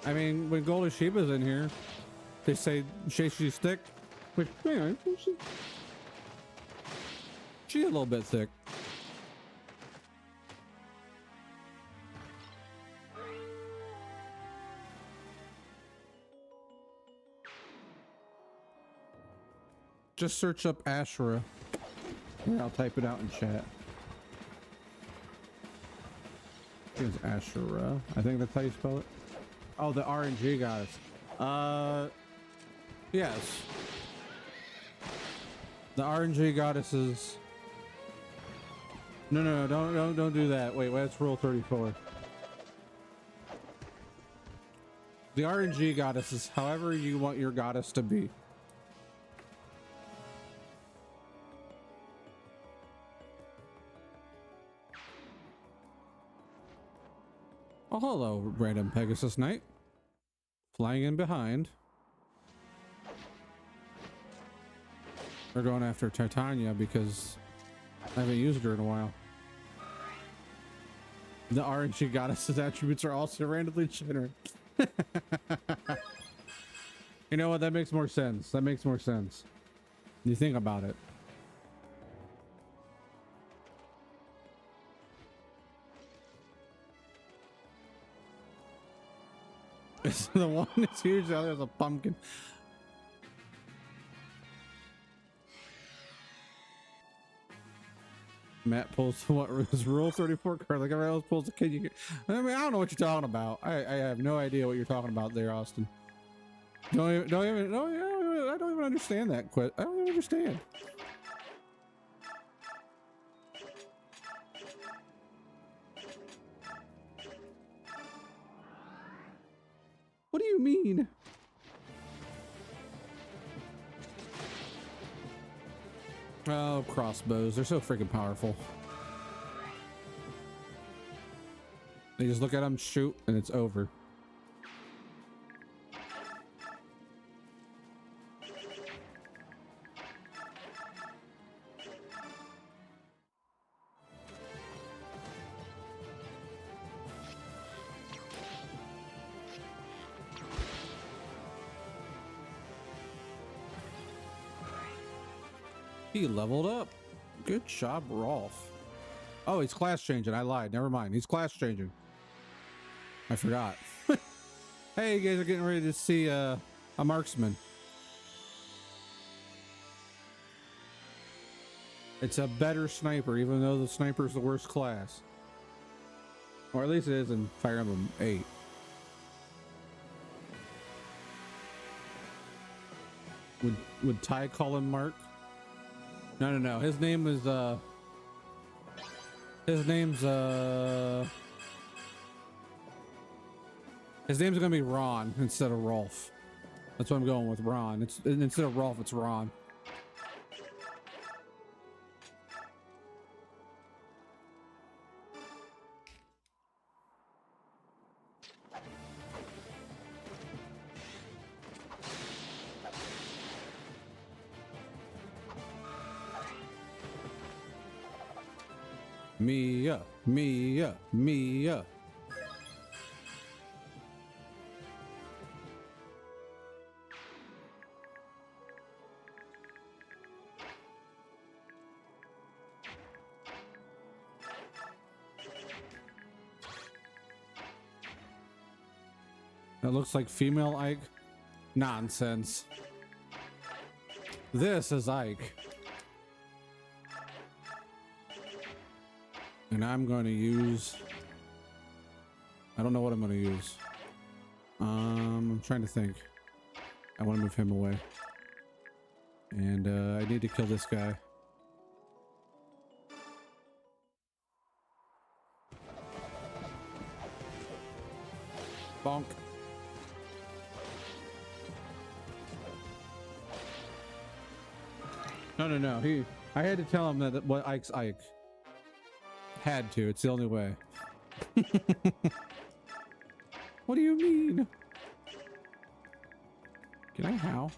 mean, when Golden Sheba's in here, they say she's thick. Which, man, she's a little bit thick. Just search up Ashura. Here, I'll type it out in chat. Here's Ashura. I think that's how you spell it. Oh, the RNG goddess. Yes. The RNG goddesses. No, don't do that. Wait, that's rule 34. The RNG goddess is however you want your goddess to be. Oh, hello, random Pegasus Knight. Flying in behind. We're going after Titania because I haven't used her in a while. The RNG goddess's attributes are also randomly generated. You know what? That makes more sense. That makes more sense. You think about it. The one is huge, the other is a pumpkin. Matt pulls what is rule 34 card like everyone else pulls a kid. I mean, I don't know what you're talking about. I have no idea what you're talking about there, Austin. I don't even understand that quit. I don't even understand. What do you mean? Oh, crossbows. They're so freaking powerful. They just look at them, shoot, and it's over. He leveled up. Good job, Rolf. Oh, he's class changing. I lied. Never mind. He's class changing. I forgot. Hey, you guys are getting ready to see a marksman. It's a better sniper, even though the sniper's the worst class. Or at least it is in Fire Emblem 8. Would Ty call him Mark? No. His name is his name's gonna be Ron instead of Rolf. That's what I'm going with, Ron. It's instead of Rolf, it's Ron. Mia. That looks like female Ike. Nonsense. This is Ike. And I'm going to use... I don't know what I'm going to use. I'm trying to think. I want to move him away. And I need to kill this guy. Bonk. No. I had to tell him that what Ike's Ike. Had to. It's the only way. What do you mean? Can I how?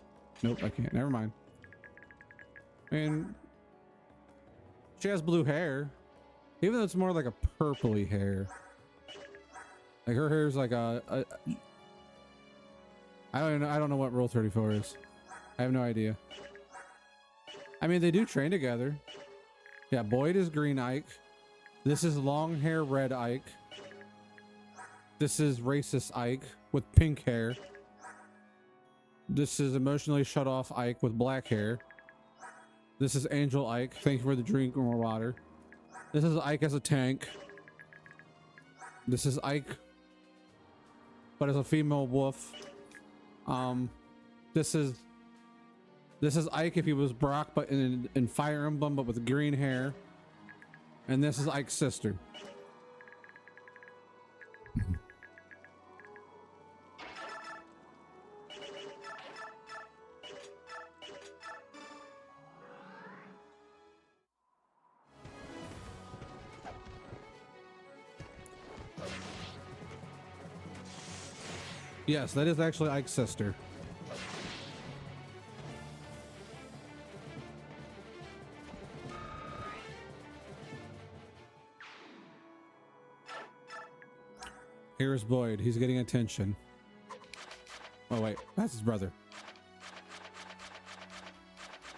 Nope, I can't. Never mind. And she has blue hair, even though it's more like a purpley hair. Like her hair is like a I don't know what Rule 34 is. I have no idea. I mean, they do train together. Yeah, Boyd is green Ike. This is long hair red Ike. This is racist Ike with pink hair. This is emotionally shut off Ike with black hair. This is Angel Ike. Thank you for the drink, more water. This is Ike as a tank. This is Ike, but as a female wolf. This is Ike if he was Brock, but in Fire Emblem, but with green hair. And this is Ike's sister. Yes, that is actually Ike's sister. Here's Boyd. He's getting attention. Oh wait, that's his brother.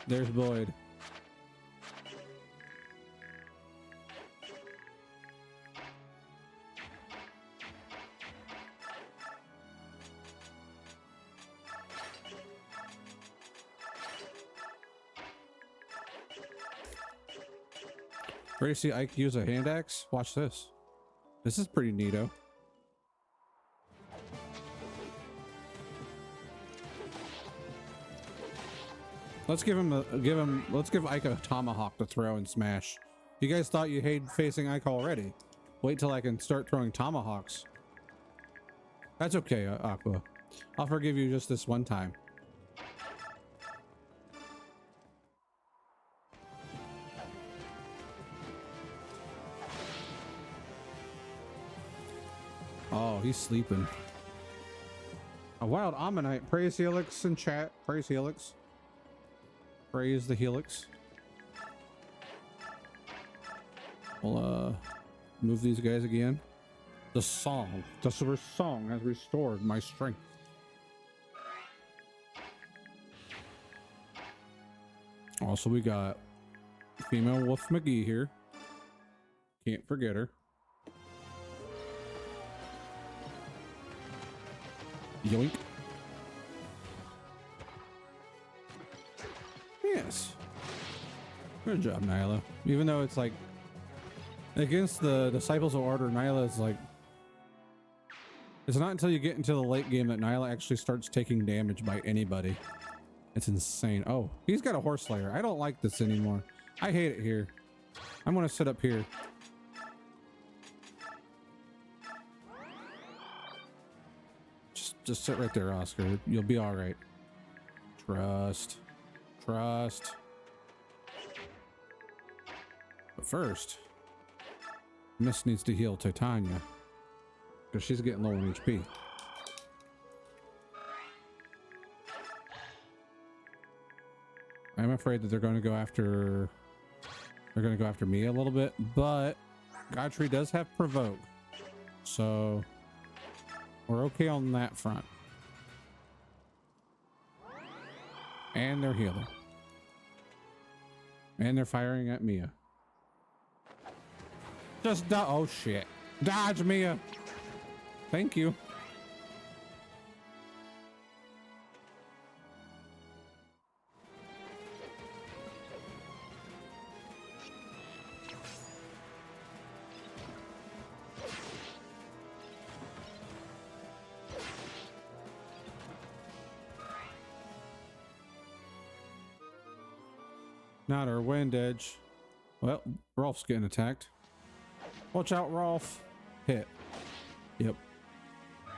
There's Boyd. Ready to see Ike use a hand axe? Watch this. This is pretty neato. Let's give Ike a tomahawk to throw and smash. You guys thought you hated facing Ike already. Wait till I can start throwing tomahawks. That's okay, Aqua. I'll forgive you just this one time. Oh, he's sleeping. A wild Ammonite. Praise Helix in chat. Praise Helix. Praise the Helix. We'll move these guys again. The song has restored my strength. Also, we got female Wolf McGee here. Can't forget her. Yoink. Yes. Good job, Nyla. Even though it's like against the Disciples of Order, Nyla is like, it's not until you get into the late game that Nyla actually starts taking damage by anybody. It's insane. Oh, he's got a horse slayer. I don't like this anymore. I hate it here. I'm gonna sit up here. Just sit right there, Oscar. You'll be all right. Trust. Trust. But first, Miss needs to heal Titania because she's getting low on HP. I'm afraid that they're going to go after me a little bit, but Godfrey does have provoke, so we're okay on that front. And they're healing, and they're firing at Mia. Just oh shit, dodge, Mia. Thank you. Not our wind edge. Well, Rolf's getting attacked. Watch out, Rolf. Hit. Yep.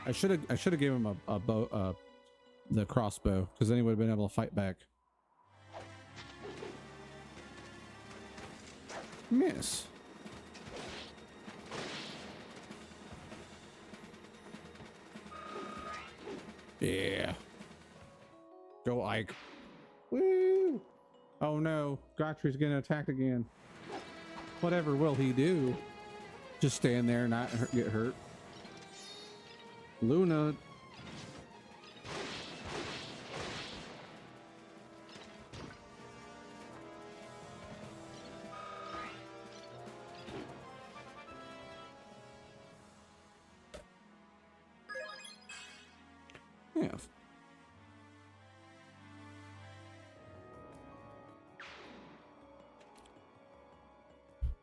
I should have given him a bow, the crossbow, because then he would have been able to fight back. Miss. Yeah. Go, Ike. Woo! Oh no, Godfrey's getting attacked again. Whatever will he do? Just stand there and not get hurt. Luna. Yeah.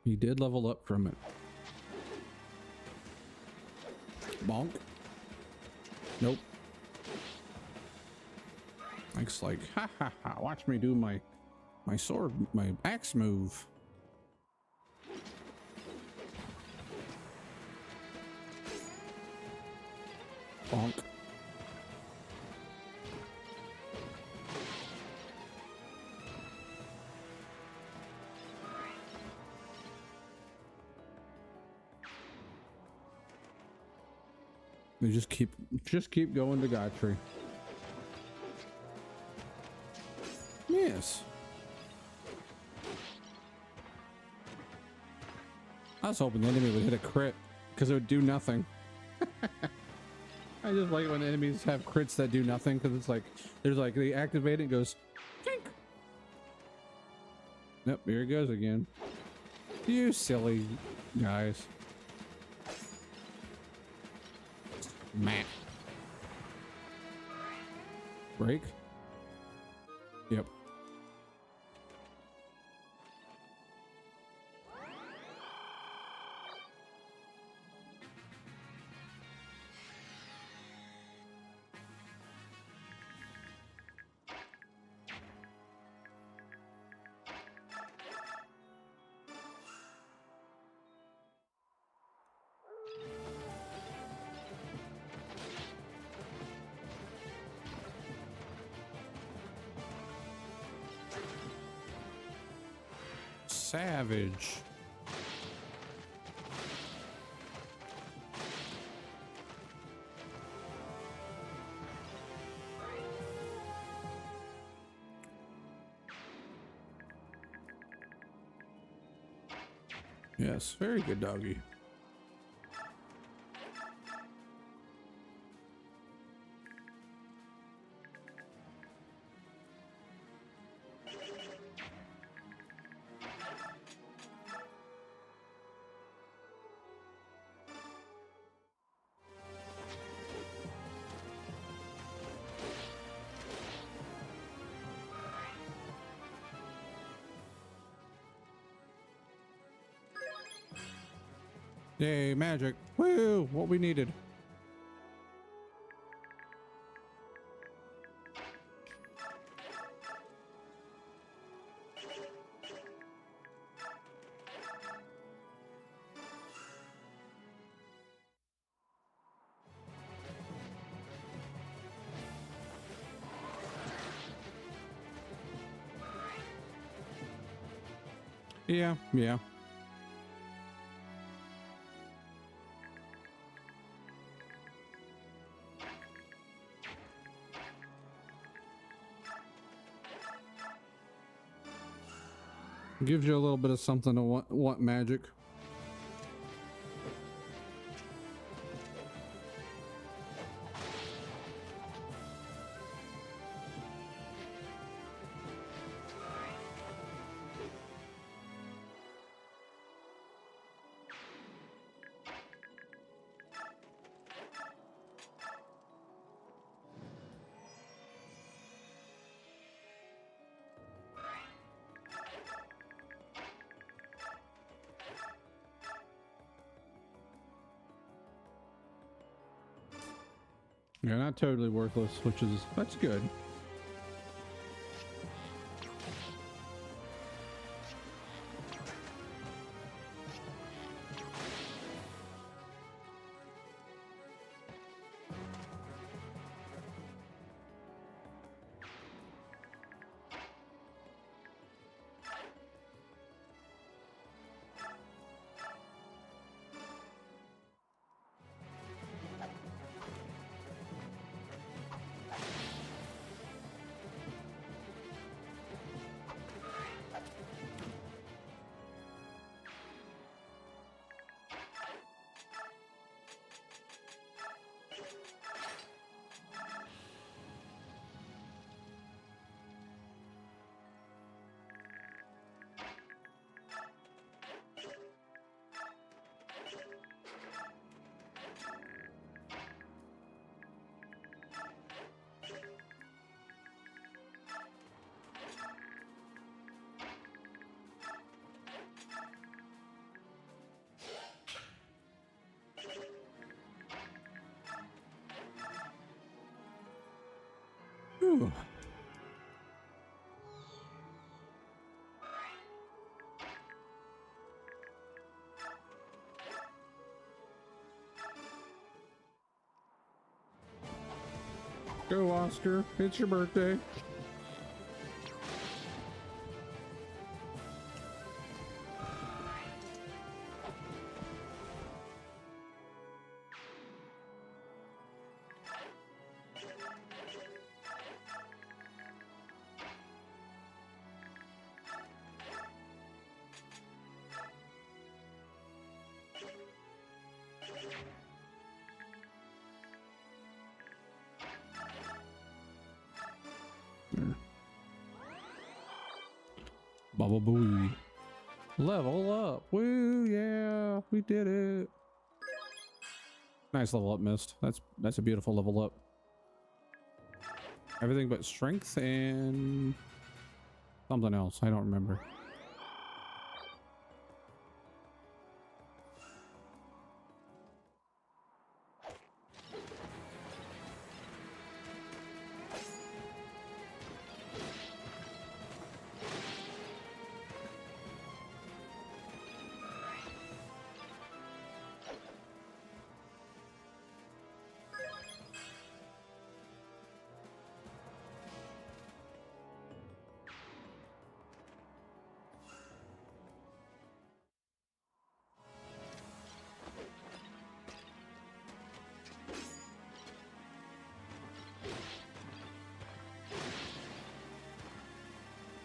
He did level up from it. Bonk. Nope. Mike's like, ha ha ha, watch me do my sword, my axe move. Bonk. They just keep going to Godfrey. Yes. I was hoping the enemy would hit a crit because it would do nothing. I just like when enemies have crits that do nothing, because it's like there's like they activate it, and goes tink. Nope, here it goes again. You silly guys. Matt. Break. Yep. Savage. Yes, very good, doggy. Yay, magic. Woo, what we needed. Yeah, yeah. Gives you a little bit of something to want magic. Yeah, not totally worthless, that's good. Whew. Go, Oscar. It's your birthday. Bubble Booey. Level up. Woo, yeah, we did it. Nice level up, Mist. That's a beautiful level up. Everything but strength and something else. I don't remember.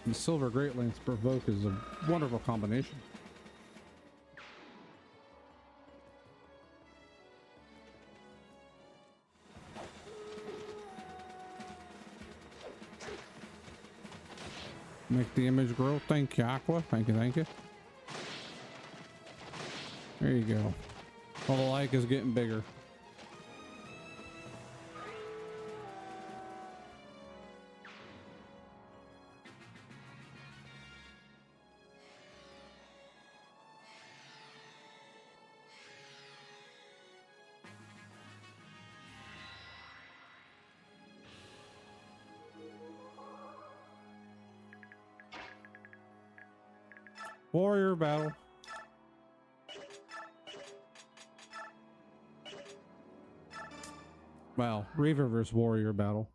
The Silver Great Length Provoke is a wonderful combination. Make the image grow. Thank you, Aqua. Thank you, thank you. There you go. Well, the like is getting bigger. Warrior battle. Well, Reaver versus Warrior battle.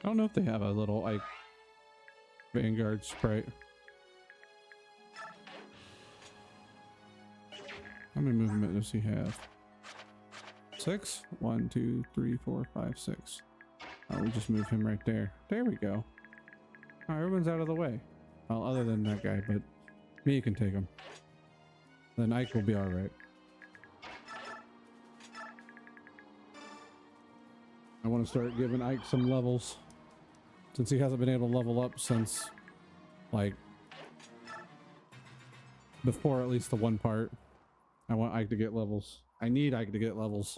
I don't know if they have a little like Vanguard sprite. How many movement does he have? 6? 1, 2, 3, 4, 5, 6. Oh, we just move him right there. There we go. All right, everyone's out of the way. Well, other than that guy, but me can take him. Then Ike will be all right. I want to start giving Ike some levels. Since he hasn't been able to level up since, like, before at least the one part. I want Ike to get levels. I need Ike to get levels.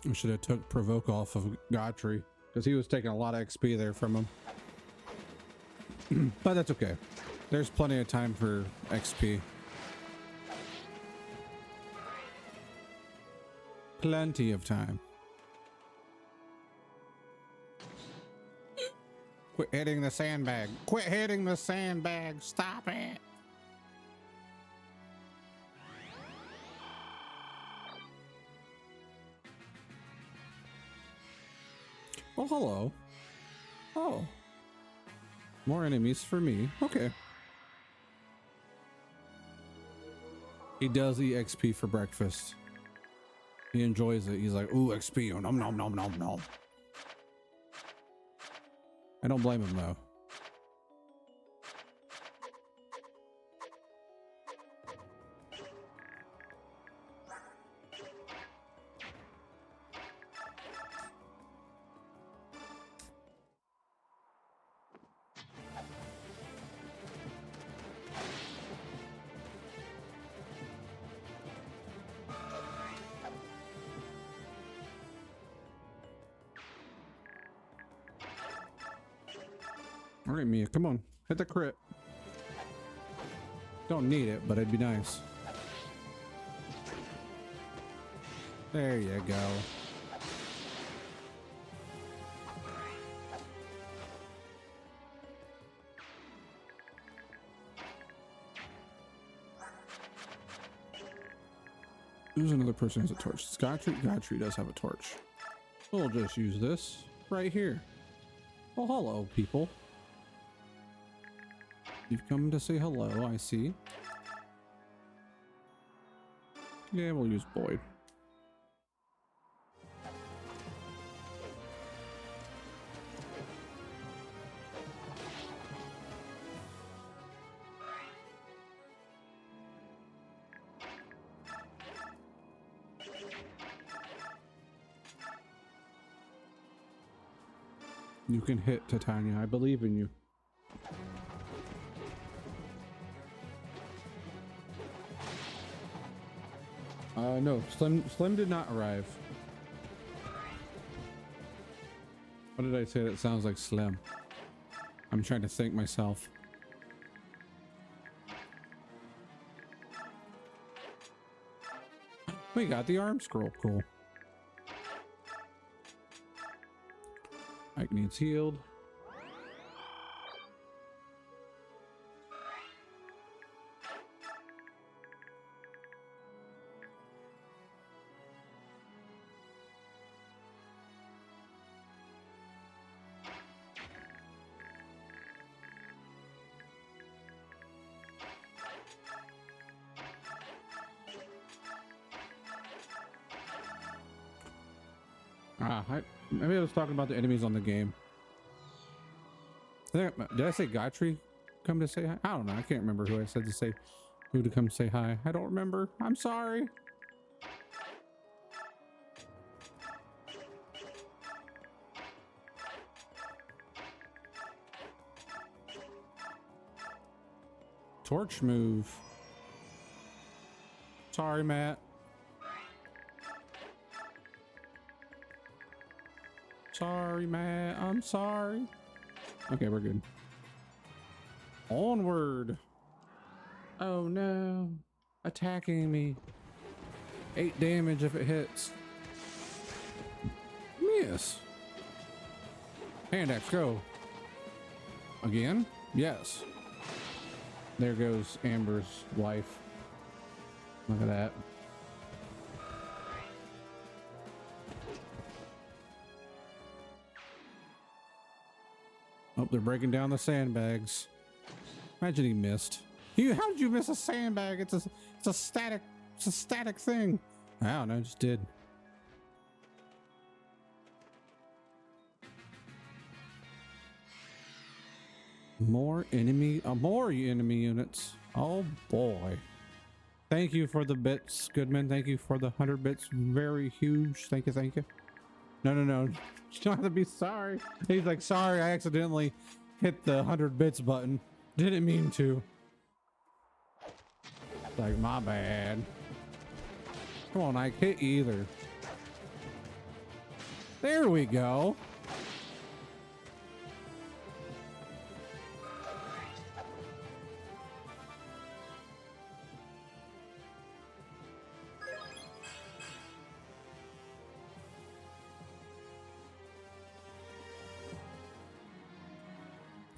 I should have took Provoke off of Godfrey because he was taking a lot of XP there from him. But that's okay. There's plenty of time for XP. Plenty of time. Quit hitting the sandbag. Quit hitting the sandbag. Stop it. Oh, hello. Oh. More enemies for me. Okay. He does eat XP for breakfast. He enjoys it. He's like, ooh, XP. Oh, nom, nom, nom, nom, nom. I don't blame him, though. All right, Mia, come on. Hit the crit. Don't need it, but it'd be nice. There you go. There's another person who has a torch. It's Godfrey. Godfrey does have a torch. We'll just use this right here. Oh, hello, people. You've come to say hello, I see. Yeah, we'll use Boyd. You can hit, Titania. I believe in you. No, Slim did not arrive. What did I say that sounds like Slim? I'm trying to think myself. We got the arm scroll. Cool. Ike needs healed. Maybe I was talking about the enemies on the game. Did I say Godfrey come to say hi? I don't know. I can't remember who I said to say who to come say hi. I don't remember. I'm sorry. Torch move. Sorry, Matt. Sorry, Matt. I'm sorry. Okay, we're good. Onward. Oh no. Attacking me. 8 damage if it hits. Miss. Hand axe, go. Again? Yes. There goes Amber's wife. Look at that. Oh, they're breaking down the sandbags. Imagine he missed. How did you miss a sandbag? It's a static thing. I don't know, just did. More enemy units. Oh boy. Thank you for the bits, Goodman. Thank you for the 100 bits. Very huge. Thank you, thank you. No. You don't have to be sorry. He's like, sorry, I accidentally hit the 100 bits button. Didn't mean to. Like, my bad. Come on, I hit either. There we go.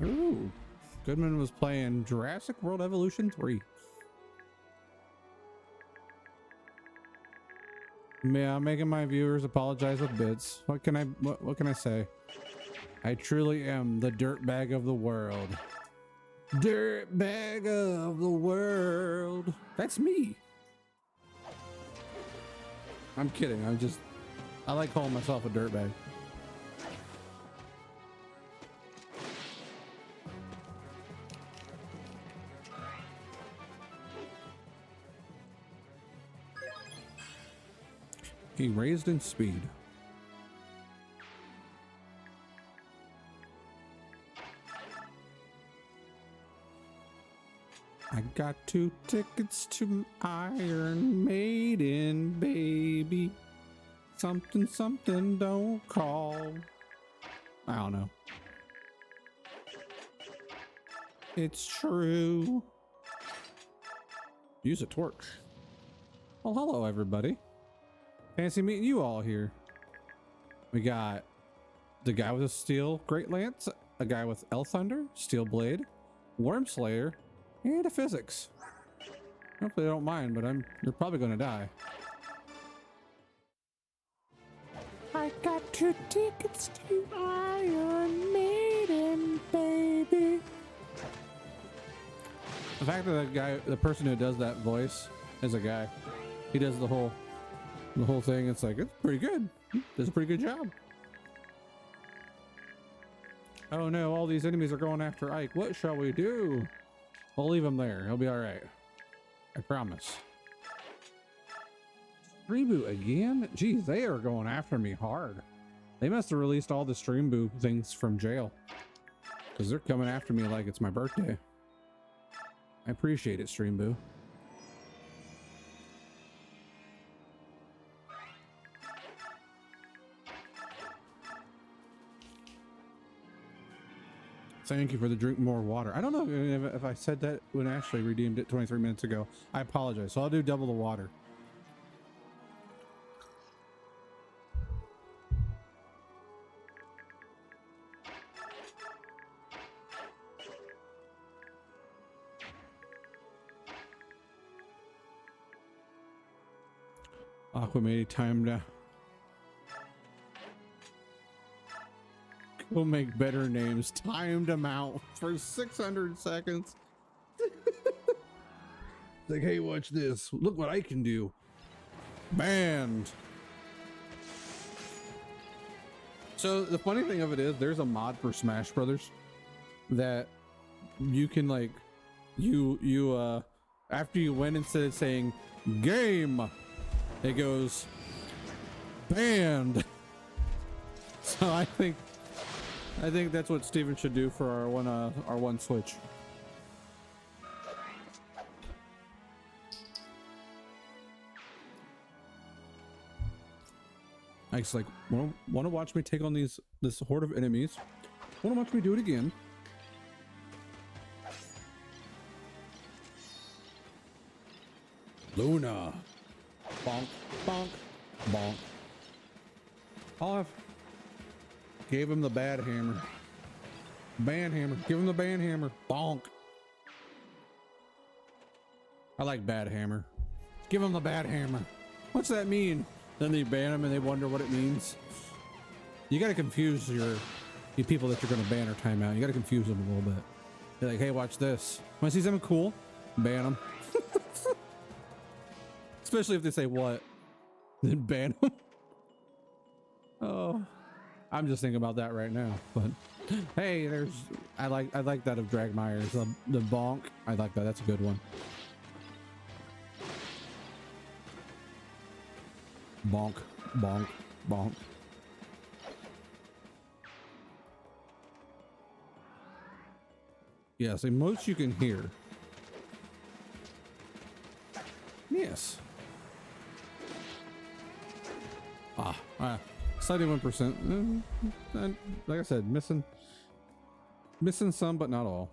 Ooh, Goodman was playing Jurassic World Evolution 3. Yeah, I'm making my viewers apologize with bits. What can I say? I truly am the dirtbag of the world. Dirtbag of the world. That's me. I'm kidding. I like calling myself a dirtbag. He raised in speed. I got 2 tickets to Iron Maiden, baby. Something don't call. I don't know. It's true. Use a torch. Well, hello everybody. Fancy meeting you all here. We got the guy with a steel great lance, a guy with L Thunder, steel blade, Worm Slayer, and a physics. Hopefully they don't mind, but you're probably gonna die. I got 2 tickets to Iron Maiden, baby. The fact that the person who does that voice is a guy. He does the whole thing. It's like, it's pretty good. Does a pretty good job. Oh no, all these enemies are going after Ike. What shall we do? We'll leave him there. He'll be all right. I promise. Reboot again? Geez, they are going after me hard. They must have released all the Stream Boo things from jail, because they're coming after me like it's my birthday. I appreciate it, Stream Boo. Thank you for the drink more water. I don't know if I said that when Ashley redeemed it 23 minutes ago. I apologize. So I'll do double the water. Aquamate timed. We'll make better names. Timed them out for 600 seconds. Like, hey, watch this. Look what I can do. Banned. So the funny thing of it is, there's a mod for Smash Brothers that you can like, after you win, instead of saying game, it goes banned. So I think that's what Steven should do for our one Switch. Ike's like, want to watch me take on this horde of enemies? Want to watch me do it again? Luna. Bonk, bonk, bonk. Olive gave him the bad hammer. Ban hammer. Give him the ban hammer. Bonk. I like bad hammer. Give him the bad hammer. What's that mean? Then they ban him and they wonder what it means. You got to confuse your people that you're going to ban or time out. You got to confuse them a little bit. You're like, hey, watch this. Want to see something cool? Ban them. Especially if they say what, then ban them. Oh, I'm just thinking about that right now. But hey, I like that of Dragmeyer's. The bonk. I like that. That's a good one. Bonk, bonk, bonk. Yes, and most you can hear. Yes. 71%. Like I said, missing some, but not all.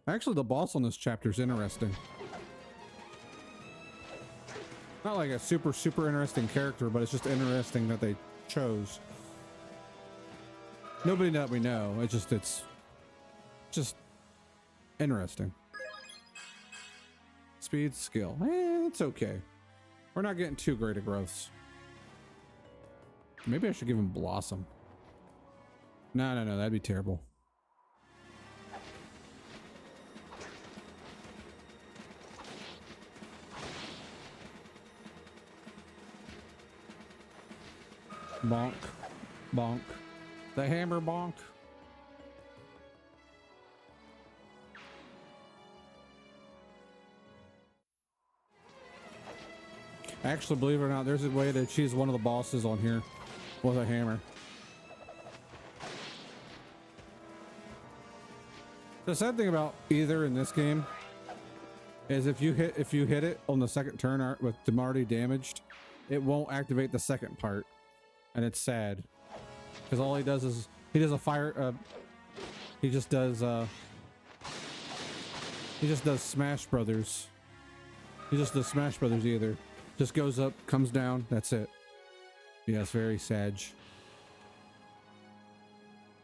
Actually, the boss on this chapter is interesting. Not like a super interesting character, but it's just interesting that they chose. Nobody that we know. It's just interesting. Speed, skill. It's okay. We're not getting too great at growths. Maybe I should give him Blossom. No, that'd be terrible. Bonk, bonk. The hammer bonk. Actually, believe it or not, there's a way that she's one of the bosses on here with a hammer. The sad thing about either in this game is if you hit it on the second turn with them already damaged, it won't activate the second part. And it's sad because all he does is he does a fire. He just does Smash Brothers. He just does Smash Brothers either. Just goes up, comes down. That's it. Yes, very sad.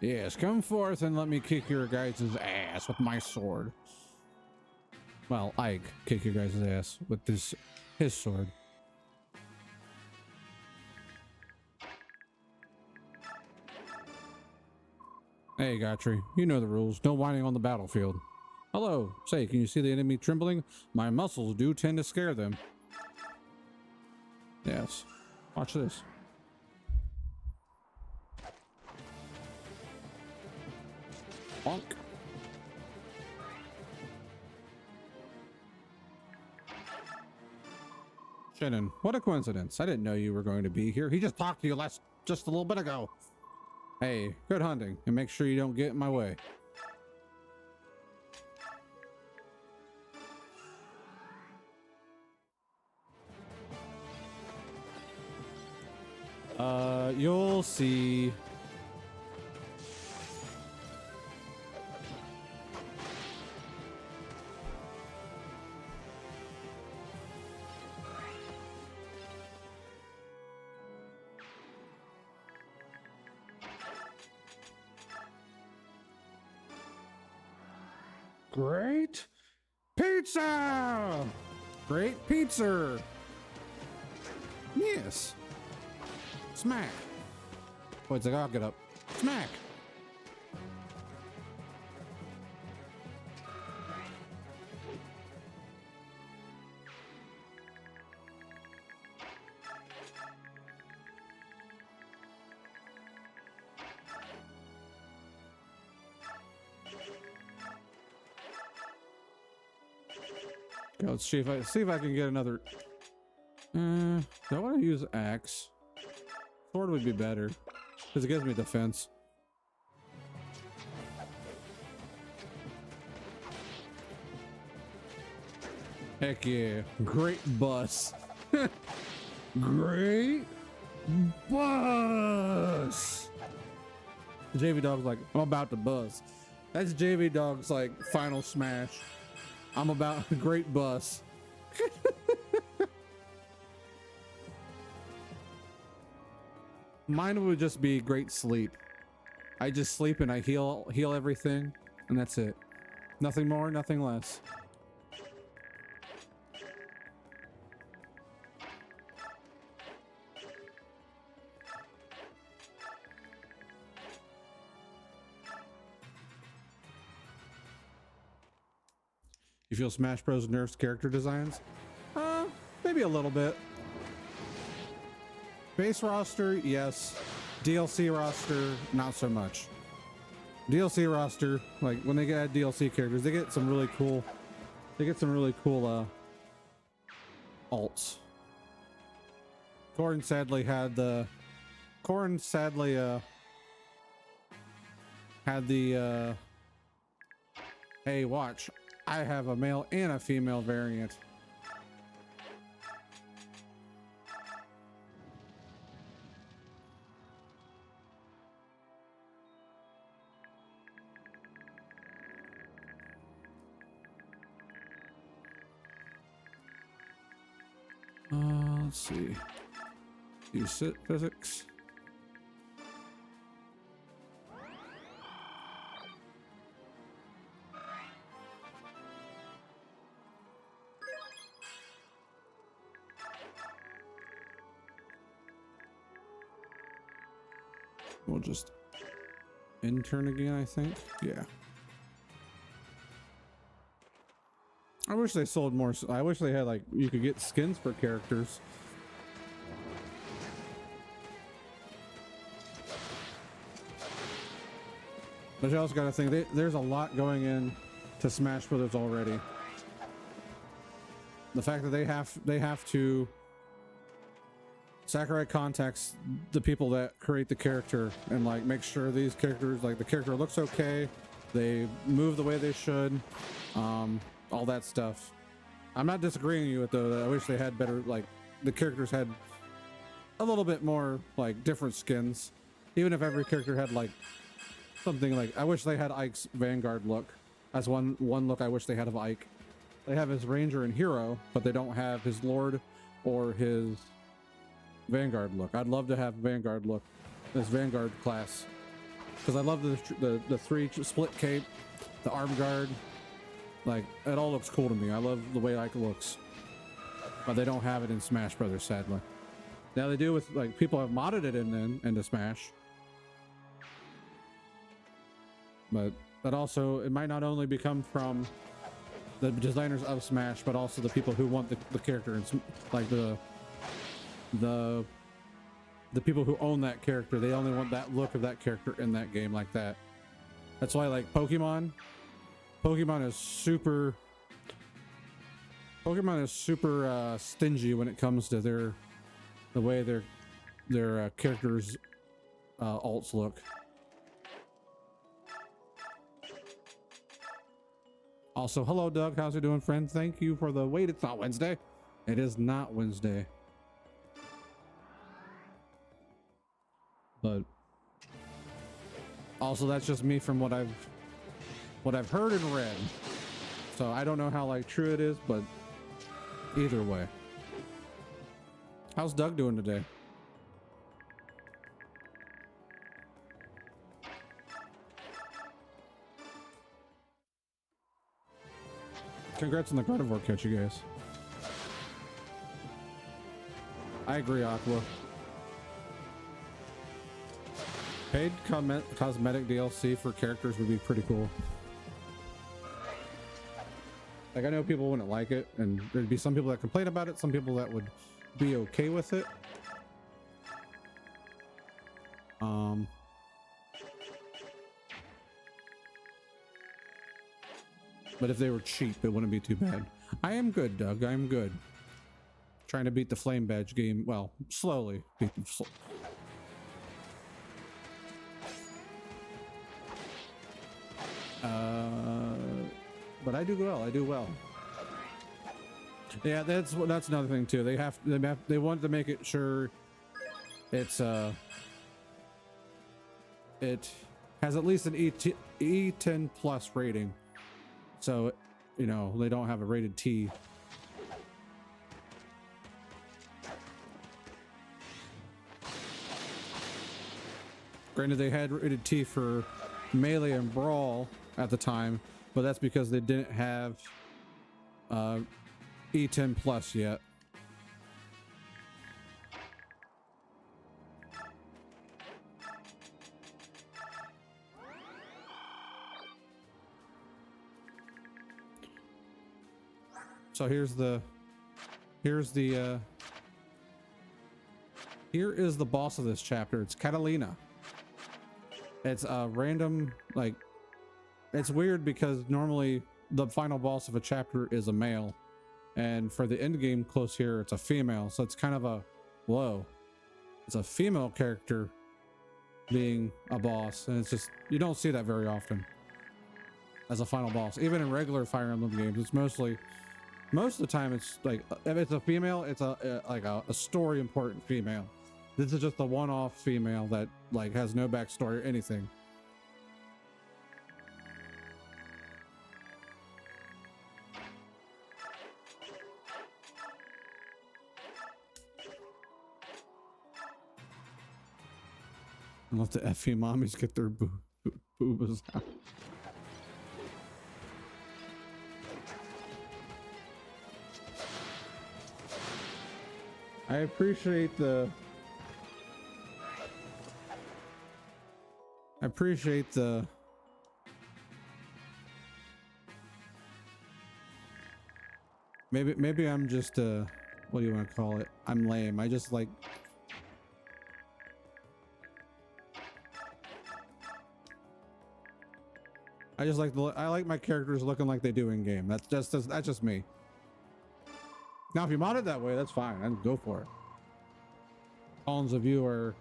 Yes, come forth and let me kick your guys' ass with my sword. Well, Ike kick your guys' ass with his sword. Hey, Gotri, you know the rules. No whining on the battlefield. Hello. Say, can you see the enemy trembling? My muscles do tend to scare them. Yes. Watch this. Bonk. Shannon, what a coincidence. I didn't know you were going to be here. He just talked to you just a little bit ago. Hey, good hunting, and make sure you don't get in my way. You'll see. Great pizza! Great pizza! Yes. Smack. Oh, it's like, I'll get up. Smack. Okay, let's see if I can get another. Do I want to use axe? Sword would be better because it gives me defense. Heck yeah! Great bus. Great bus. JV Dog's like, I'm about to bust. That's JV Dog's like final smash. I'm about a great bus. Mine would just be great sleep. I just sleep and I heal everything, and that's it. Nothing more, nothing less. You feel Smash Bros. Nerfs character designs? Maybe a little bit. Base roster, yes. DLC roster, not so much. DLC roster, like when they add DLC characters, they get some really cool. They get some really cool alts. Corrin sadly had the. Corrin sadly had the. Hey, watch. I have a male and a female variant. Let's see. Use physics. We'll just intern again, I think. Yeah. I wish they sold more. I wish they had, like, you could get skins for characters. But you also got to think, there's a lot going in to Smash Brothers already. The fact that they have to. Sakurai contacts the people that create the character and like make sure these characters, like the character looks okay, they move the way they should, all that stuff. I'm not disagreeing with you though. I wish they had better, like the characters had a little bit more like different skins. Even if every character had like something like, I wish they had Ike's Vanguard look. That's one look I wish they had of Ike. They have his Ranger and Hero, but they don't have his Lord or his Vanguard look. I'd love to have Vanguard look, this Vanguard class, because I love the three split cape, the arm guard. Like, it all looks cool to me. I love the way Ike looks, but they don't have it in Smash Brothers, sadly. Now they do with, like, people have modded it into Smash. but also it might not only become from the designers of Smash, but also the people who want the character, and like the people who own that character. They only want that look of that character in that game like that. That's why, like, Pokemon is super stingy when it comes to the way their characters alts look. Also, hello Doug, how's it doing, friend? Thank you for the wait. It's not Wednesday. It is not Wednesday. But also, that's just me from what I've heard and read. So I don't know how like true it is, but either way. How's Doug doing today? Congrats on the carnivore catch, you guys. I agree, Aqua. Paid cosmetic DLC for characters would be pretty cool. Like, I know people wouldn't like it, and there'd be some people that complain about it, some people that would be okay with it. But if they were cheap, it wouldn't be too bad. I am good, Doug. I am good. Trying to beat the flame badge game. Well, slowly. But I do well. I do well. Yeah, that's another thing too. They want to make it sure it's it has at least an E10 plus rating. So, you know, they don't have a rated T. Granted, they had rated T for Melee and Brawl at the time, but that's because they didn't have E10 plus yet. So here is the boss of this chapter. It's Catalina. It's a random, like, it's weird because normally the final boss of a chapter is a male, and for the end game close here, it's a female. So it's kind of a, whoa, it's a female character being a boss, and it's just, you don't see that very often as a final boss. Even in regular Fire Emblem games, it's most of the time it's like, if it's a female, it's like a story important female. This is just a one-off female that like has no backstory or anything. I'll let the FE mommies get their boobas out. I appreciate the maybe I'm just what do you want to call it? I'm lame. I just like I like my characters looking like they do in game. That's just me. Now if you mod it that way, that's fine. I'd go for it. Columns of you are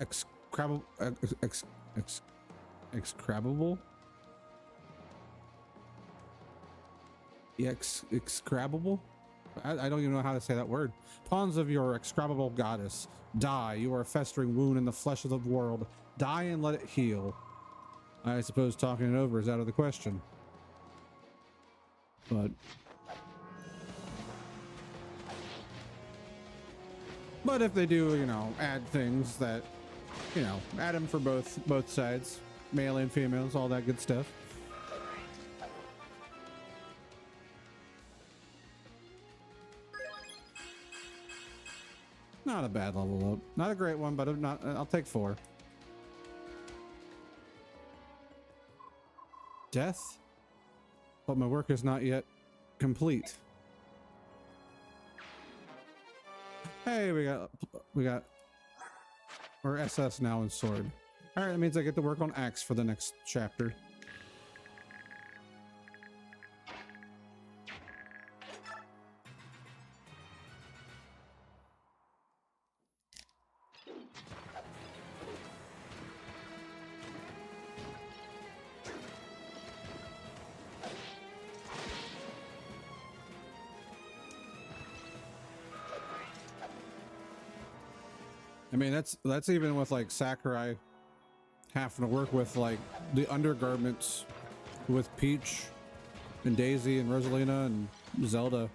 excrabable. Excrabable? I don't even know how to say that word. Pawns of your excrabable goddess. Die. You are a festering wound in the flesh of the world. Die and let it heal. I suppose talking it over is out of the question. But if they do, you know, add things that, you know, add them for both sides, male and females, all that good stuff. Not a bad level up. Not a great one, but I'll take 4. death, but my work is not yet complete. Hey, we got our SS now in sword. All right, that means I get to work on axe for the next chapter. I mean, that's even with like Sakurai having to work with like the undergarments with Peach and Daisy and Rosalina and Zelda,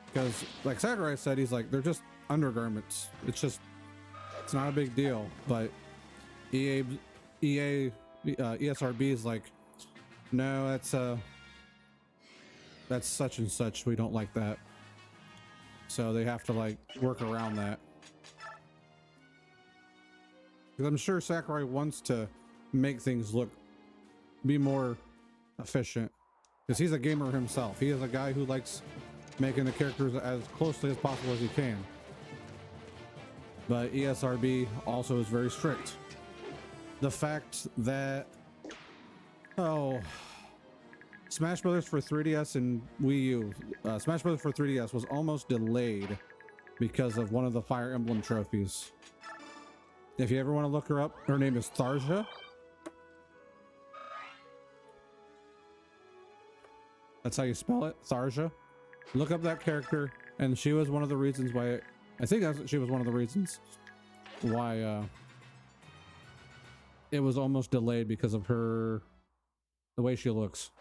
because like Sakurai said, he's like, they're just undergarments. It's not a big deal. But ESRB is like, no, that's such and such. We don't like that. So they have to like work around that. Because I'm sure Sakurai wants to make things be more efficient. Because he's a gamer himself. He is a guy who likes making the characters as closely as possible as he can. But ESRB also is very strict. The fact that, Smash Brothers for 3DS and Wii U, Smash Brothers for 3DS was almost delayed because of one of the Fire Emblem trophies. If you ever want to look her up, her name is Tharja. That's how you spell it, Tharja. Look up that character, and she was one of the reasons why, she was one of the reasons why it was almost delayed, because of the way she looks.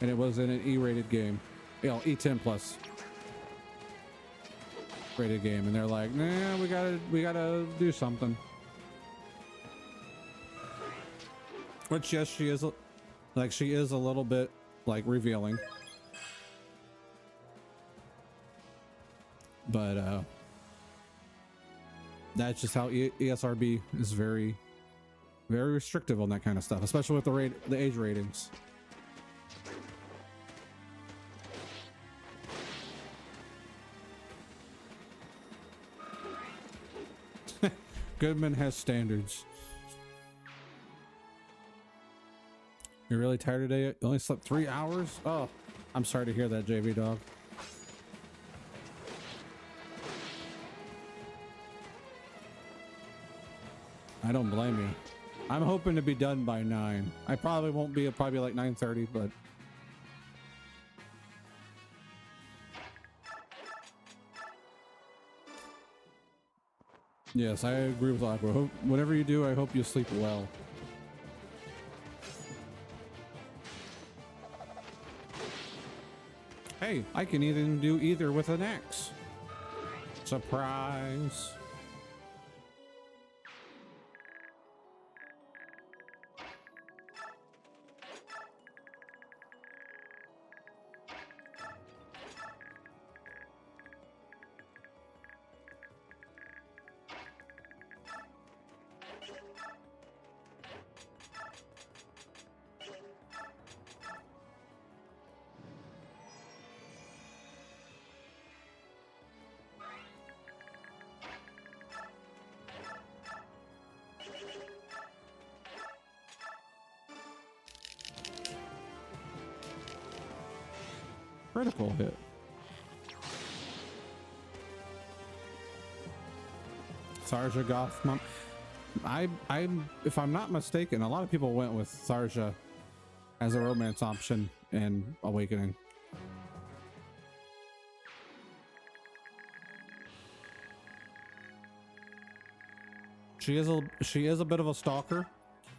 And it was in an E-rated game, E10 plus rated game, and they're like, nah, we gotta do something. Which, yes, she is a little bit like revealing, but that's just how ESRB is very, very restrictive on that kind of stuff, especially with the age ratings. Goodman has standards. You're really tired today? You only slept 3 hours? Oh, I'm sorry to hear that, JV dog. I don't blame you. I'm hoping to be done by 9. I probably won't be. It'll probably be like 9:30, but yes, I agree with Aqua. Whatever you do, I hope you sleep well. Hey, I can even do either with an axe. Surprise. Critical hit. Tharja Gothmom. If I'm not mistaken, a lot of people went with Tharja as a romance option in Awakening. She is a bit of a stalker.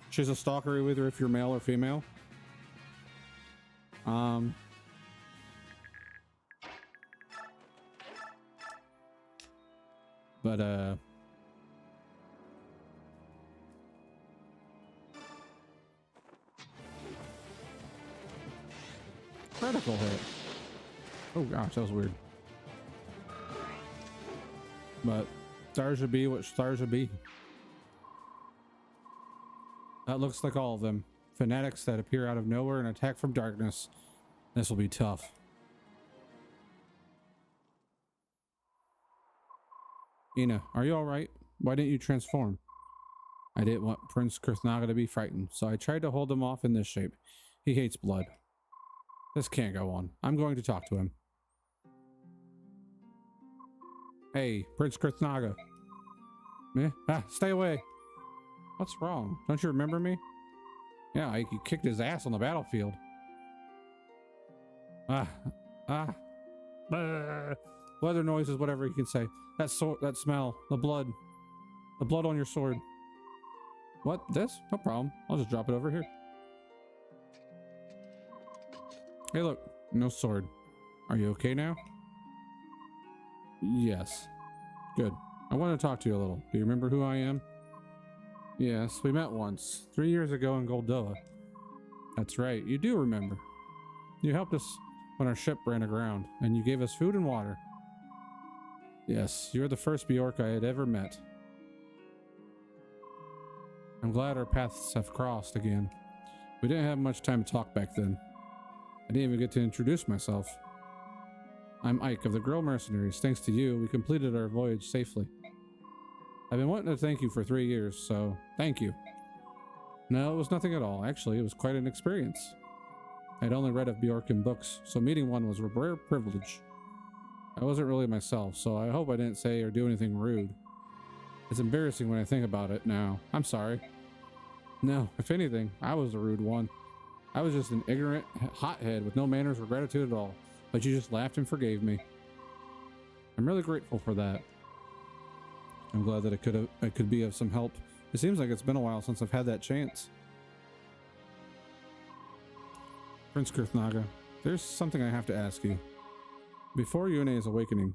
She's a stalker either if you're male or female. But critical hit. Oh gosh, that was weird. But Tharja be what Tharja be. That looks like all of them. fanatics that appear out of nowhere and attack from darkness. This will be tough. Ina, are you alright? Why didn't you transform? I didn't want Prince Kurthnaga to be frightened, so I tried to hold him off in this shape. He hates blood. This can't go on. I'm going to talk to him. Hey, Prince Kurthnaga. Stay away. What's wrong? Don't you remember me? Yeah, you kicked his ass on the battlefield. Weather noises, whatever you can say. That smell, the blood on your sword. What? This? No problem. I'll just drop it over here. Hey, look, no sword. Are you okay now? Yes. Good. I want to talk to you a little. Do you remember who I am? Yes, we met once, 3 years ago in Goldoa. That's right, you do remember. You helped us when our ship ran aground, and you gave us food and water. Yes, you're the first Bjork I had ever met. I'm glad our paths have crossed again. We didn't have much time to talk back then. I didn't even get to introduce myself. I'm Ike of the Grill Mercenaries. Thanks to you, we completed our voyage safely. I've been wanting to thank you for 3 years, so thank you. No, it was nothing at all. Actually, it was quite an experience. I'd only read of Bjork in books, so meeting one was a rare privilege. I wasn't really myself, so I hope I didn't say or do anything rude. It's embarrassing when I think about it now. I'm sorry. No, if anything, I was the rude one. I was just an ignorant hothead with no manners or gratitude at all, but you just laughed and forgave me. I'm really grateful for that. I'm glad that I could be of some help. It seems like it's been a while since I've had that chance. Prince Kurthnaga, there's something I have to ask you. Before Yune's awakening,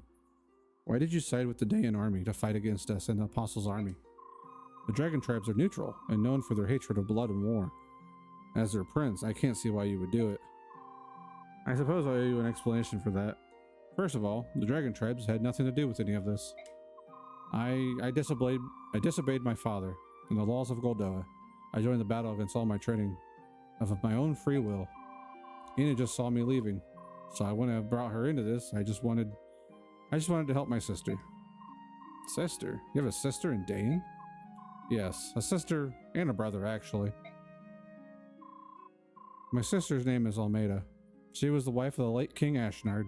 why did you side with the Dayan army to fight against us and the Apostles' army? The dragon tribes are neutral and known for their hatred of blood and war. As their prince, I can't see why you would do it. I suppose I owe you an explanation for that. First of all, the dragon tribes had nothing to do with any of this. I disobeyed my father and the laws of Goldoa. I joined the battle against all my training of my own free will. Ina just saw me leaving, so I wouldn't have brought her into this. I just wanted to help my sister. Sister? You have a sister in Dayan? Yes, a sister and a brother, actually. My sister's name is Almeida. She was the wife of the late King Ashnard.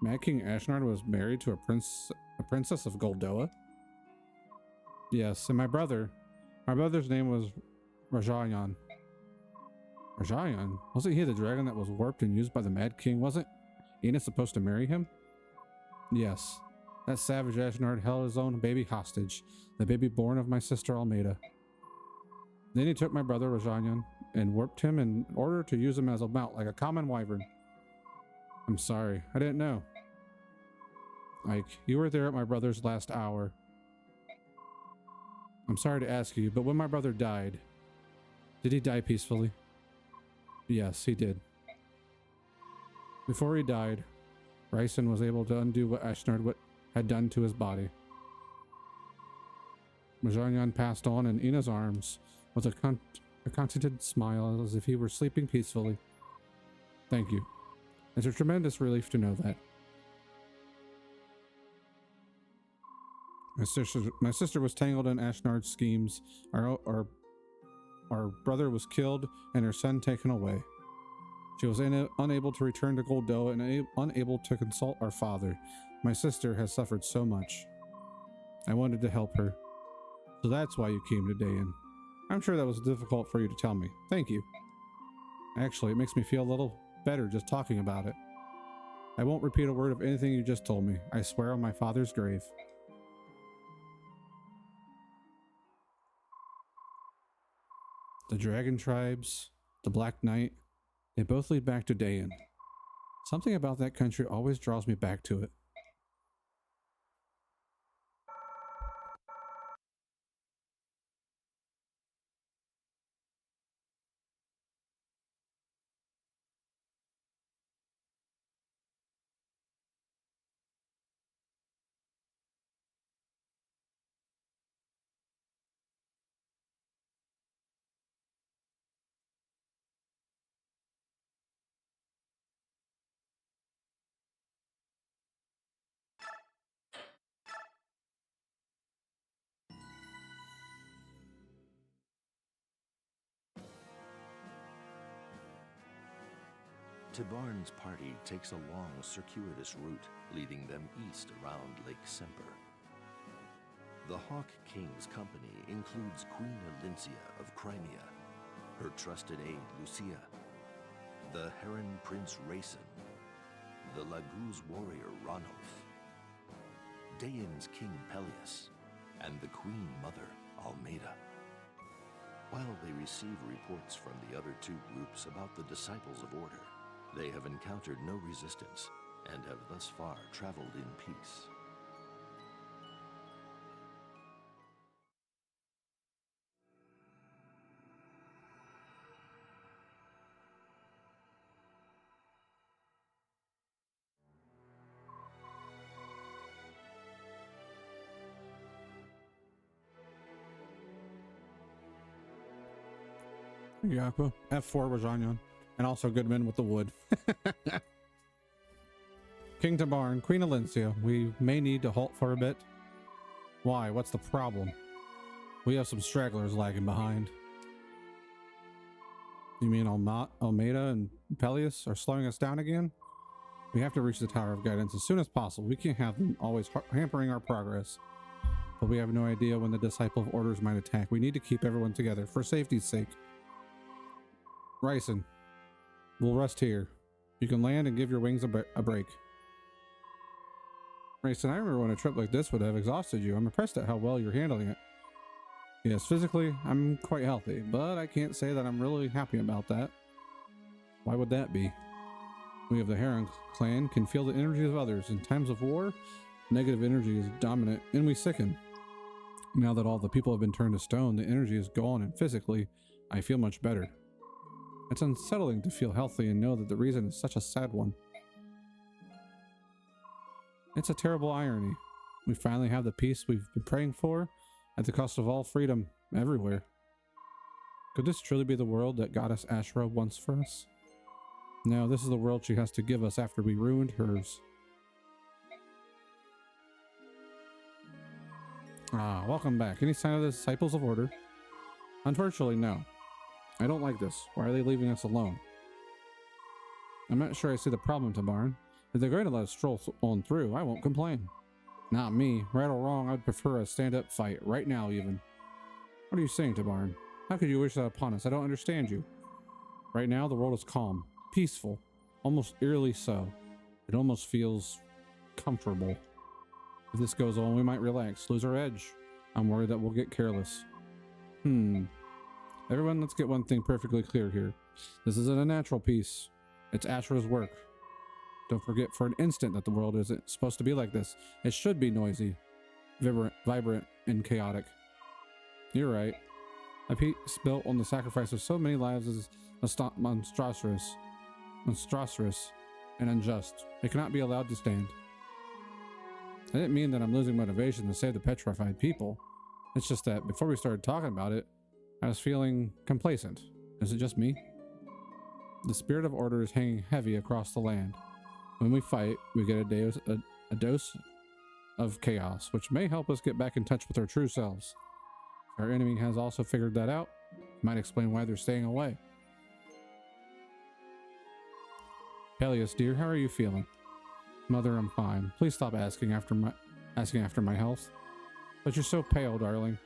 Mad King Ashnard was married to a princess of Goldoa? Yes, and my brother's name was Rajayan. Rajayan? Wasn't he the dragon that was warped and used by the Mad King? Wasn't Ina supposed to marry him? Yes. That savage Ashnard held his own baby hostage, the baby born of my sister Almeida. Then he took my brother Rajayan and warped him in order to use him as a mount like a common wyvern. I'm sorry, I didn't know. Ike, you were there at my brother's last hour. I'm sorry to ask you, but when my brother died, did he die peacefully? Yes, he did. Before he died, Ryson was able to undo what Ashnard had done to his body. Rajanyan passed on in Ina's arms with a contented smile as if he were sleeping peacefully. Thank you. It's a tremendous relief to know that. My sister was tangled in Ashnard's schemes. Our brother was killed and her son taken away. She was unable to return to Goldoa and unable to consult our father. My sister has suffered so much. I wanted to help her. So that's why you came to Dayan. I'm sure that was difficult for you to tell me. Thank you. Actually, it makes me feel a little better just talking about it. I won't repeat a word of anything you just told me. I swear on my father's grave. The Dragon Tribes, the Black Knight, they both lead back to Dayan. Something about that country always draws me back to it. Tibarn's party takes a long, circuitous route, leading them east around Lake Semper. The Hawk King's company includes Queen Elincia of Crimea, her trusted aide Lucia, the Heron Prince Racin, the Laguz warrior Ranulf, Dayan's King Peleus, and the Queen Mother Almeida. While they receive reports from the other two groups about the Disciples of Order, they have encountered no resistance and have thus far traveled in peace. Yakko. F4 Rajanyan. And also Goodman with the wood. King Tibarn, Queen Elincia, we may need to halt for a bit. Why? What's the problem? We have some stragglers lagging behind. You mean Almeida and Peleus are slowing us down again? We have to reach the Tower of Guidance as soon as possible. We can't have them always hampering our progress. But we have no idea when the Disciple of Orders might attack. We need to keep everyone together for safety's sake. Ryson, we'll rest here. You can land and give your wings a break. Ryson, I remember when a trip like this would have exhausted you. I'm impressed at how well you're handling it. Yes, physically, I'm quite healthy, but I can't say that I'm really happy about that. Why would that be? We of the Heron clan can feel the energies of others. In times of war, negative energy is dominant, and we sicken. Now that all the people have been turned to stone, the energy is gone, and physically, I feel much better. It's unsettling to feel healthy and know that the reason is such a sad one. It's a terrible irony. We finally have the peace we've been praying for, at the cost of all freedom everywhere. Could this truly be the world that Goddess Ashra wants for us? No, this is the world she has to give us after we ruined hers. Ah, welcome back. Any sign of the Disciples of Order? Unfortunately, no. I don't like this. Why are they leaving us alone? I'm not sure I see the problem, Tibarn. If they're going to let us stroll on through, I won't complain. Not me. Right or wrong, I'd prefer a stand-up fight, right now even. What are you saying, Tibarn? How could you wish that upon us? I don't understand you. Right now, the world is calm, peaceful, almost eerily so. It almost feels comfortable. If this goes on, we might relax, lose our edge. I'm worried that we'll get careless. Everyone, let's get one thing perfectly clear here. This isn't a natural peace. It's Ashra's work. Don't forget for an instant that the world isn't supposed to be like this. It should be noisy, vibrant, and chaotic. You're right. A peace built on the sacrifice of so many lives is monstrous and unjust. It cannot be allowed to stand. I didn't mean that I'm losing motivation to save the petrified people. It's just that before we started talking about it, I was feeling complacent. Is it just me? The spirit of order is hanging heavy across the land. When we fight, we get a dose of chaos, which may help us get back in touch with our true selves. Our enemy has also figured that out. Might explain why they're staying away. Peleus, dear, how are you feeling? Mother, I'm fine. Please stop asking after my health. But you're so pale, darling.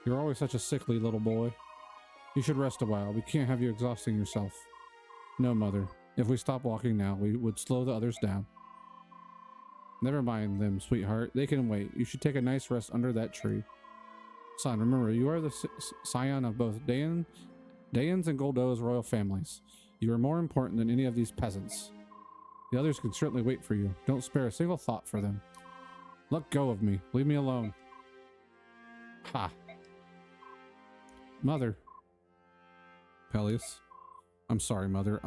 You're always such a sickly little boy. You should rest a while. We can't have you exhausting yourself. No, Mother. If we stop walking now, we would slow the others down. Never mind them, sweetheart. They can wait. You should take a nice rest under that tree. Son, remember, you are the scion of both Dayan's and Goldo's royal families. You are more important than any of these peasants. The others can certainly wait for you. Don't spare a single thought for them. Let go of me. Leave me alone. Ha! Mother. Peleus. I'm sorry, Mother.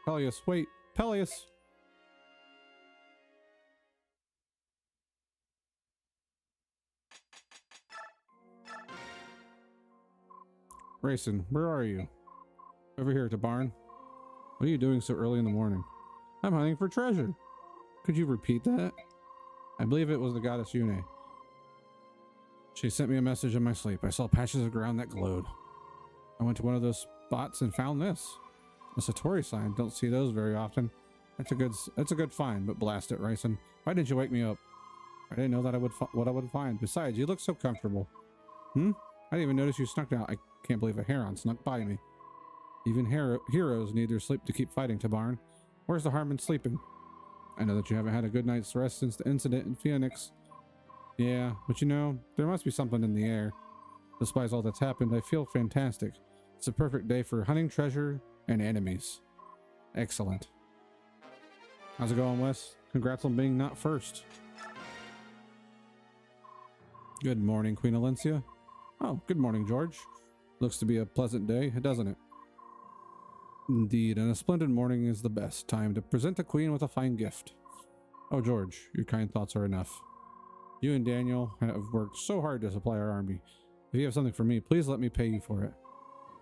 Peleus, wait. Peleus! Racin, where are you? Over here, Tibarn. What are you doing so early in the morning? I'm hunting for treasure. Could you repeat that? I believe it was the goddess Yune. She sent me a message in my sleep. I saw patches of ground that glowed. I went to one of those spots and found this. A Satori sign. Don't see those very often. That's a good find, but blast it, Ryson. Why didn't you wake me up? I didn't know that what I would find. Besides, you look so comfortable. I didn't even notice you snuck out. I can't believe a heron snuck by me. Even heroes need their sleep to keep fighting, Tabarn. Where's the harm in sleeping? I know that you haven't had a good night's rest since the incident in Phoenix. Yeah, but you know, there must be something in the air. Despite all that's happened, I feel fantastic. It's a perfect day for hunting treasure and enemies. Excellent. How's it going, Wes? Congrats on being not first. Good morning, Queen Alencia. Oh, good morning, George. Looks to be a pleasant day, doesn't it? Indeed, and a splendid morning is the best time to present the Queen with a fine gift. Oh, George, your kind thoughts are enough. You and Daniel have worked so hard to supply our army. If you have something for me, please let me pay you for it.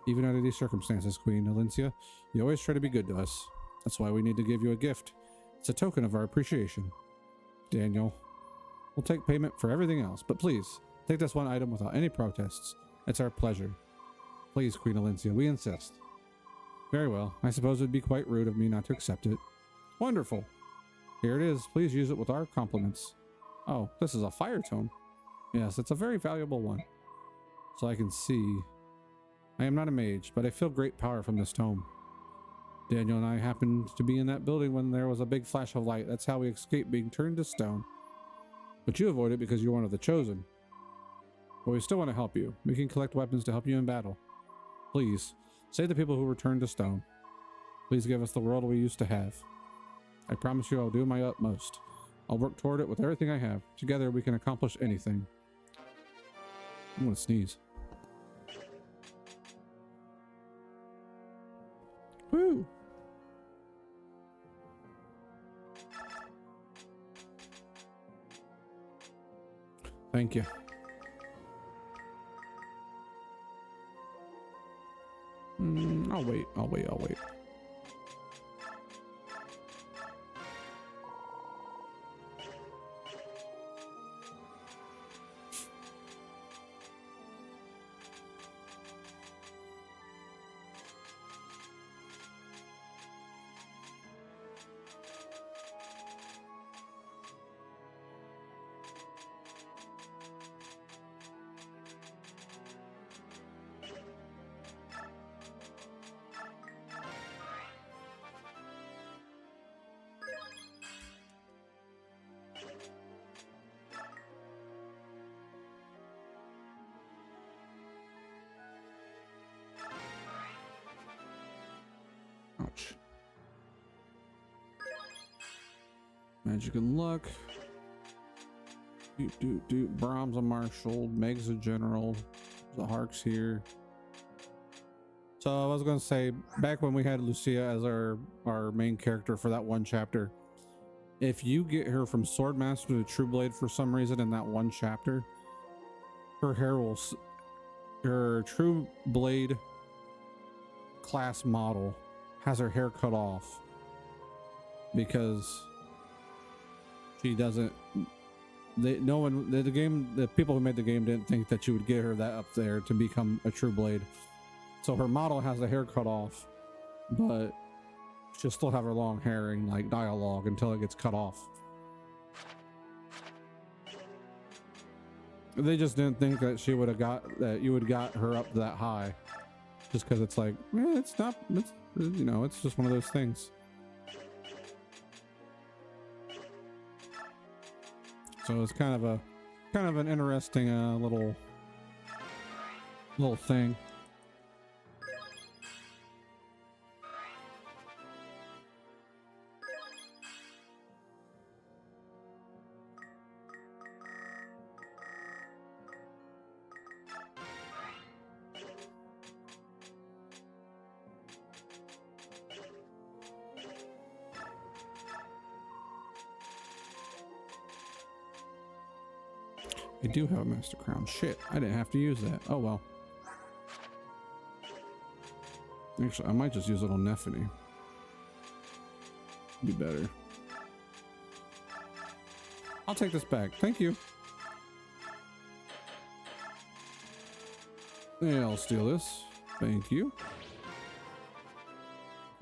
Even under these circumstances, Queen Alencia, you always try to be good to us. That's why we need to give you a gift. It's a token of our appreciation. Daniel, we'll take payment for everything else, but please, take this one item without any protests. It's our pleasure. Please, Queen Alencia, we insist. Very well. I suppose it would be quite rude of me not to accept it. Wonderful. Here it is. Please use it with our compliments. Oh, this is a fire tome. Yes, it's a very valuable one. So I can see. I am not a mage, but I feel great power from this tome. Daniel and I happened to be in that building when there was a big flash of light. That's how we escaped being turned to stone. But you avoided because you're one of the chosen. But we still want to help you. We can collect weapons to help you in battle. Please, save the people who were turned to stone. Please give us the world we used to have. I promise you I'll do my utmost. I'll work toward it with everything I have. Together we can accomplish anything. I'm gonna sneeze. Woo! Thank you. I'll wait. Ouch. Magic and luck. Brahm's a marshal. Meg's a general. The Hark's here. So I was gonna say, back when we had Lucia as our main character for that one chapter, if you get her from Swordmaster to True Blade for some reason in that one chapter, her hair will, her True Blade class model has her hair cut off because she doesn't. The people who made the game didn't think that you would get her that up there to become a True Blade. So her model has the hair cut off, but she'll still have her long hair and like dialogue until it gets cut off. They just didn't think that she would have you would got her up that high, just because it's like, it's not, it's, you know, it's just one of those things. So it's kind of an interesting little thing. I do have a Master Crown. Shit, I didn't have to use that. Oh well. Actually, I might just use it on Nephany. Be better. I'll take this back. Thank you. Yeah, I'll steal this. Thank you.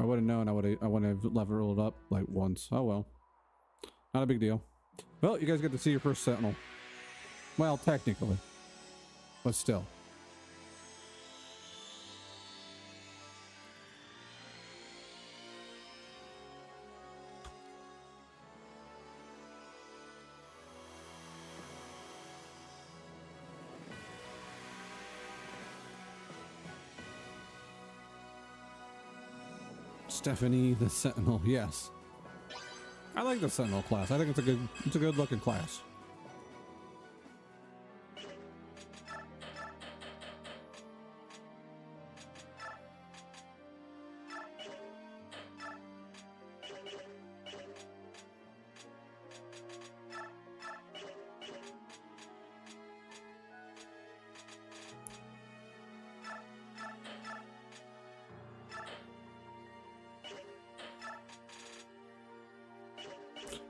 I would have known, I would have leveled up like once. Oh well. Not a big deal. Well, you guys get to see your first Sentinel. Well, technically. But still. Stephanie the Sentinel, yes. I like the Sentinel class. I think it's a good looking class.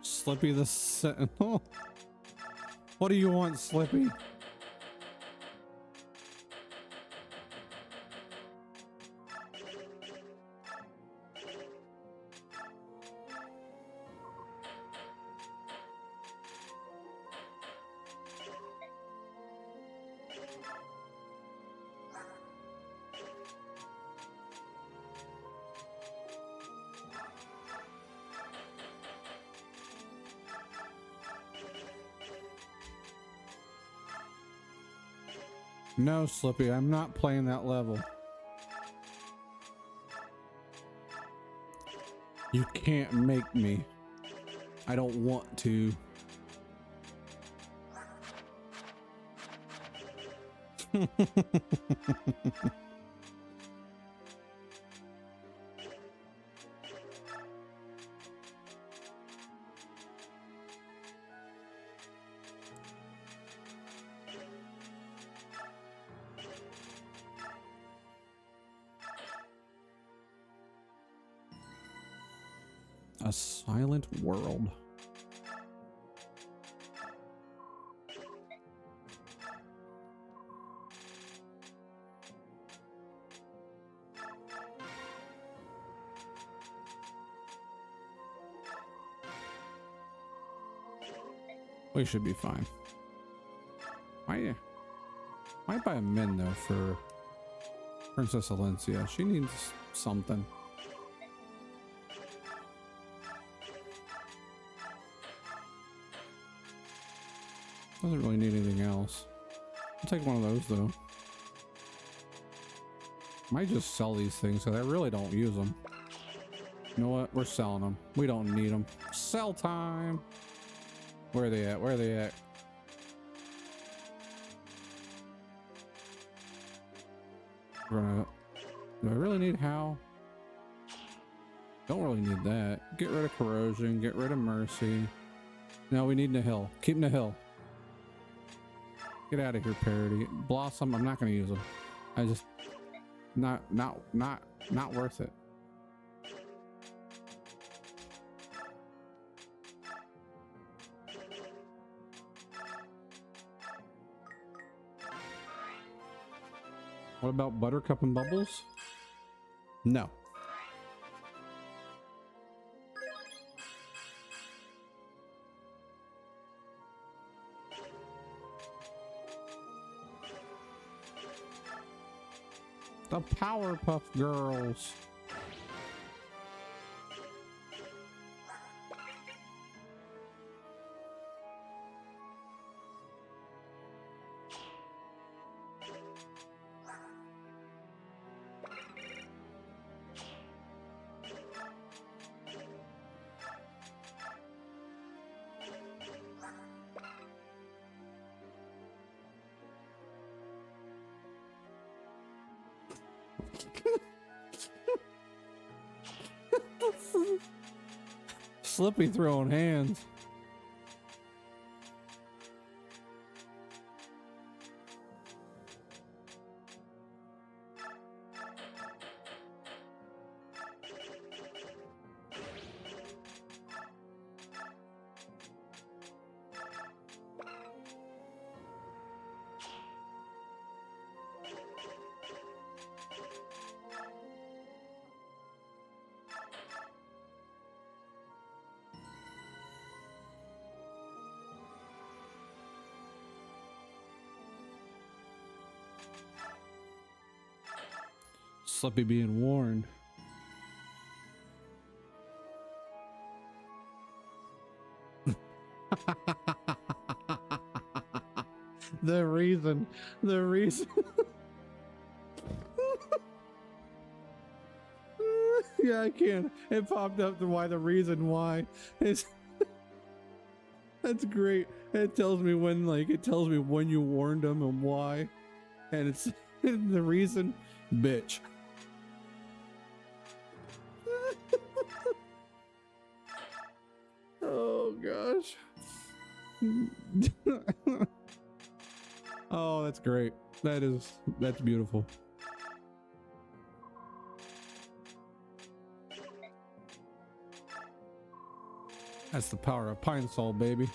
Slippy the Sentinel. What do you want, Slippy? No, Slippy, I'm not playing that level. You can't make me. I don't want to. A silent world. We should be fine. Why buy a min though for Princess Alencia? She needs something. Doesn't really need anything else. I'll take one of those though. Might just sell these things because I really don't use them. You know what? We're selling them. We don't need them. Sell time. Where are they at? Where are they at? We're gonna. Do I really need Hal? Don't really need that. Get rid of corrosion. Get rid of mercy. No, we need Nihil. Keep Nihil. Get out of here, Parody. Blossom, I'm not gonna use them. I just not worth it. What about Buttercup and Bubbles? No. The Powerpuff Girls. Slippy throwing hands. Slippy being warned. The reason. Yeah, I can't. It popped up to why the reason why. It's that's great. It tells me when, like, it tells me when you warned them and why. And it's the reason, bitch. Oh gosh. Oh, that's great. That's beautiful. That's the power of Pine Sol, baby.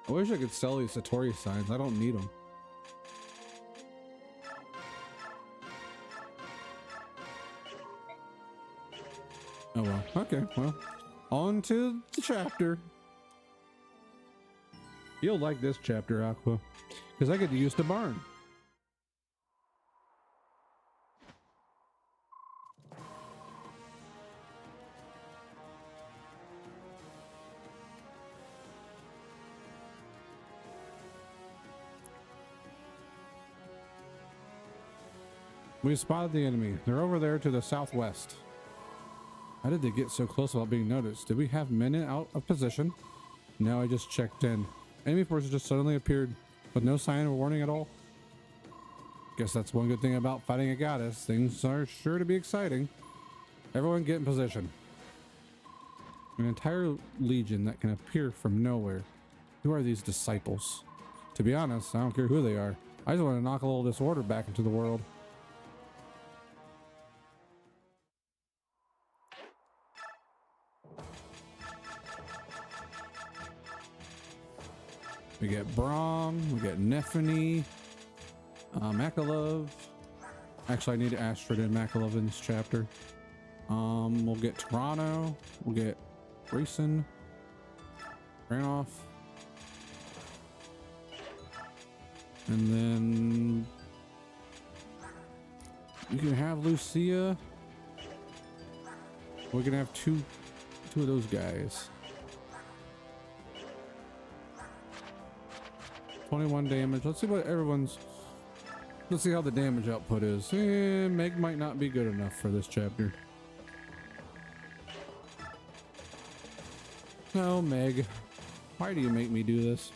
I wish I could sell these Satori signs. I don't need them. Oh well. Okay, well. On to the chapter. You'll like this chapter, Aqua, because I get to use the barn. We spotted the enemy. They're over there to the southwest. How did they get so close without being noticed? Did we have men out of position? No, I just checked in. Enemy forces just suddenly appeared with no sign of warning at all. Guess that's one good thing about fighting a goddess. Things are sure to be exciting. Everyone get in position. An entire legion that can appear from nowhere. Who are these disciples? To be honest, I don't care who they are. I just want to knock a little disorder back into the world. We get Braum, we get Nephany, Makalov. Actually, I need Astrid and Makalov in this chapter. We'll get Toronto, we'll get Grayson, Ranoff, and then you can have Lucia. We can have two of those guys. 21 damage. Let's see what everyone's. Let's see how the damage output is. Meg might not be good enough for this chapter. No, Meg. Why do you make me do this?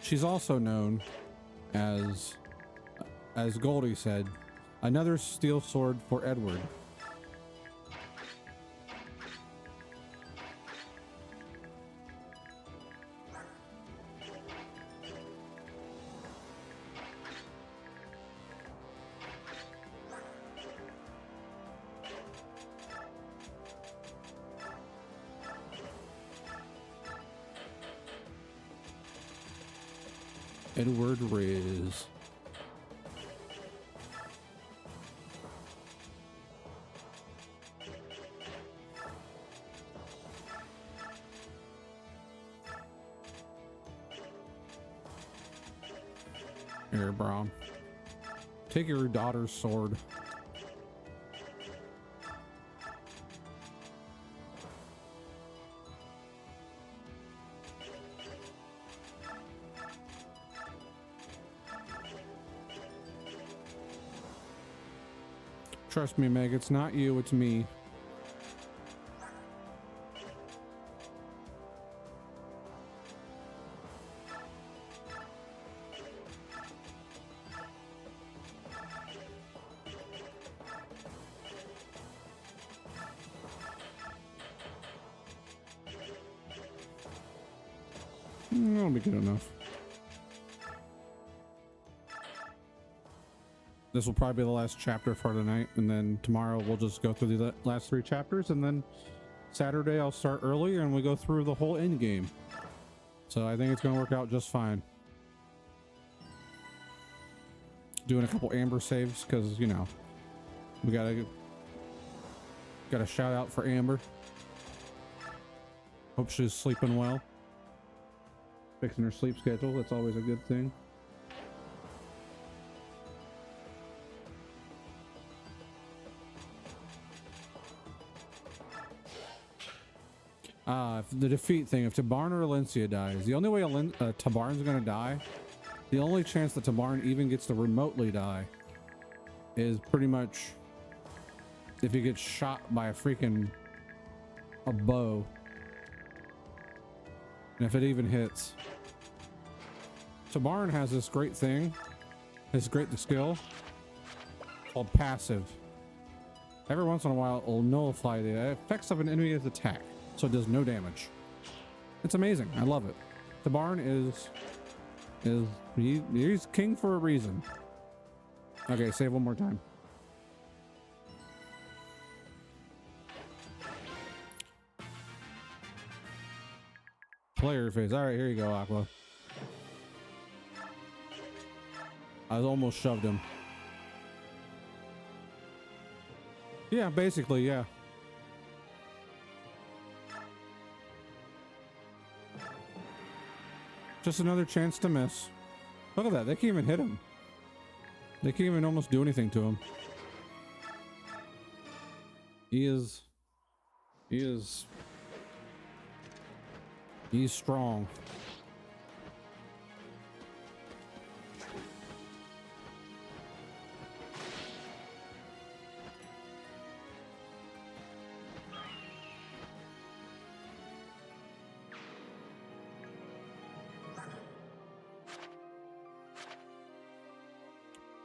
She's also known as Goldie said, another steel sword for Edward. Edward Riz. Here, Brown. Take your daughter's sword. Trust me, Meg, it's not you, it's me. That'll be good enough. This will probably be the last chapter for tonight, and then tomorrow we'll just go through the last 3 chapters, and then Saturday I'll start earlier and we go through the whole end game. So I think it's going to work out just fine. Doing a couple Amber saves because, you know, we got a shout out for Amber. Hope she's sleeping well. Fixing her sleep schedule, that's always a good thing. The defeat thing, if Tabarn or Alencia dies, the only way Tabarn's gonna die, the only chance that Tabarn even gets to remotely die is pretty much if he gets shot by a bow. And if it even hits. Tabarn has this great thing, this great skill called passive. Every once in a while, it will nullify the effects of an enemy's attack, so it does no damage. It's amazing. I love it. Tabarn he's king for a reason. Okay, save one more time. Player phase. All right, here you go, Aqua. I almost shoved him. Yeah, basically, yeah. Just another chance to miss. Look at that. They can't even hit him. They can't even almost do anything to him. He's strong.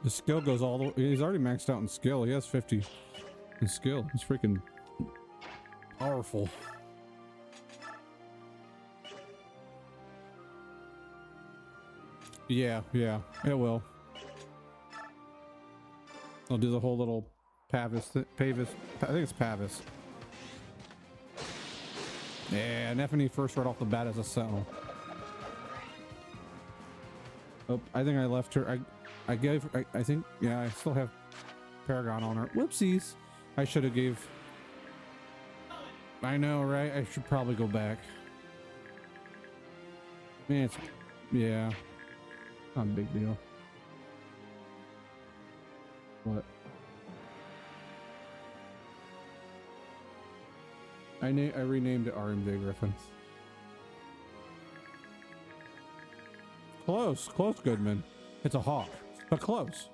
His skill goes all the way. He's already maxed out in skill. He has 50 in skill. He's freaking powerful. Yeah, it will. I'll do the whole little Pavis. I think it's Pavis. Yeah, Nephany first right off the bat as a Sentinel. Oh, I think I left her. I think, yeah, I still have Paragon on her. Whoopsies. I should have gave. I know, right? I should probably go back. Man, it's, yeah. Not a big deal. What? I renamed it RMJ Griffin. Close, Goodman. It's a hawk, but close.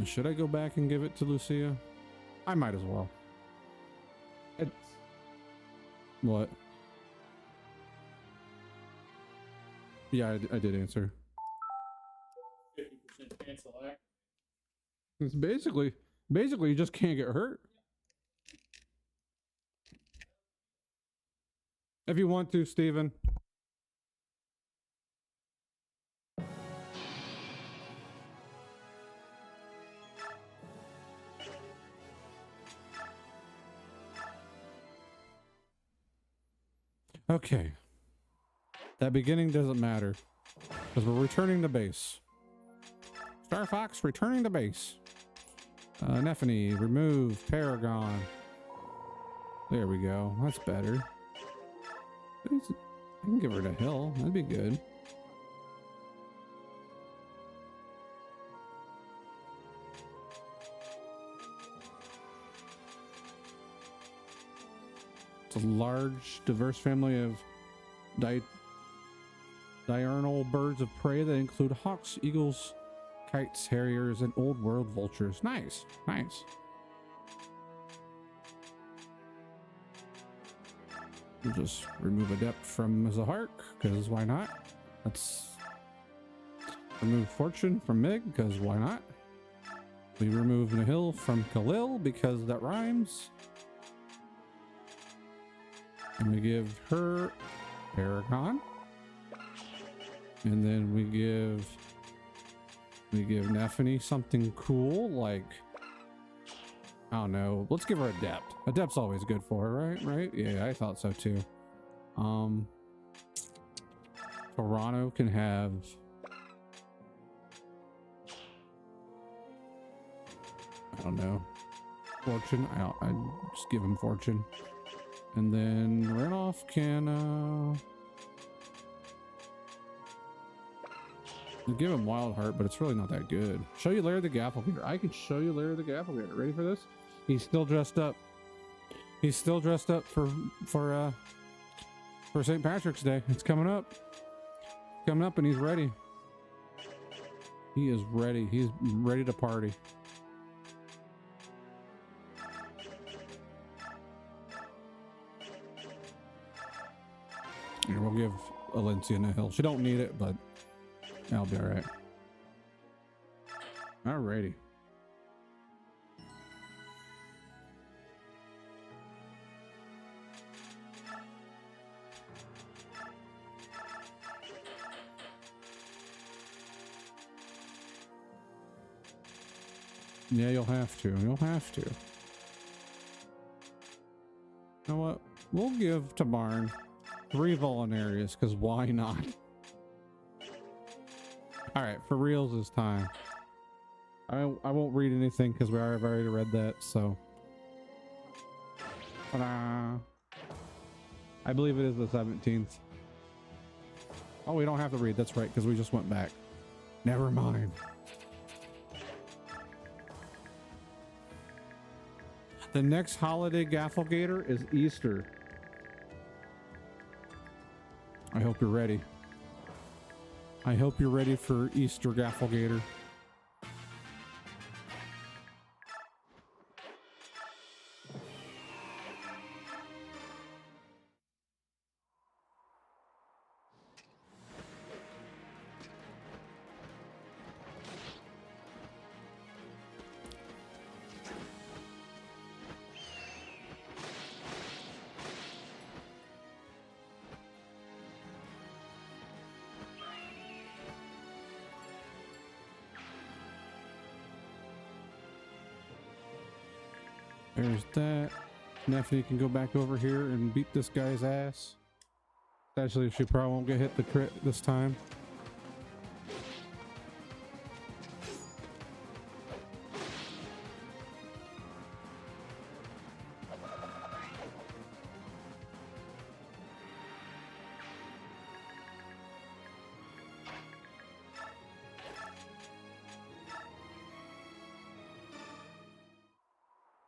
Should I go back and give it to Lucia? I might as well. It's... What? Yeah, I did answer. 50% chance of lack. It's basically you just can't get hurt. If you want to, Steven. Okay. That beginning doesn't matter. Because we're returning to base. Star Fox returning to base. Nephany, remove Paragon. There we go. That's better. I can give her the hill. That'd be good. It's a large, diverse family of diurnal birds of prey that include hawks, eagles, kites, harriers, and old world vultures. Nice, nice. We'll just remove Adept from Zahark, because why not? Let's remove Fortune from Mig, because why not? We remove Nihil from Khalil, because that rhymes. And we give her Paragon. And then we give Nephany something cool, like, I don't know. Let's give her Adept. Adept's always good for her, right? Yeah, I thought so too. Toronto can have I don't know. Fortune. I just give him fortune. And then Renoff can give him Wild Heart, but it's really not that good. Show you Lair the Gafflegator. I can show you Lair the Gafflegator. Ready for this? He's still dressed up. He's still dressed up for St. Patrick's Day. It's coming up. Coming up, and he's ready. He is ready. He's ready to party. Here, we'll give Alencia a hill. She don't need it, but that'll be all right. Alrighty. Yeah, you'll have to. You'll have to. You know what? We'll give to Barn 3 Vulnarius, because why not? Alright, for reals this time. I won't read anything because I've already read that, so. Ta-da! I believe it is the 17th. Oh, we don't have to read. That's right, because we just went back. Never mind. The next holiday Gafflegator is Easter. I hope you're ready. I hope you're ready for Easter Gafflegator. There's that. Neffy can go back over here and beat this guy's ass. Actually, she probably won't get hit the crit this time.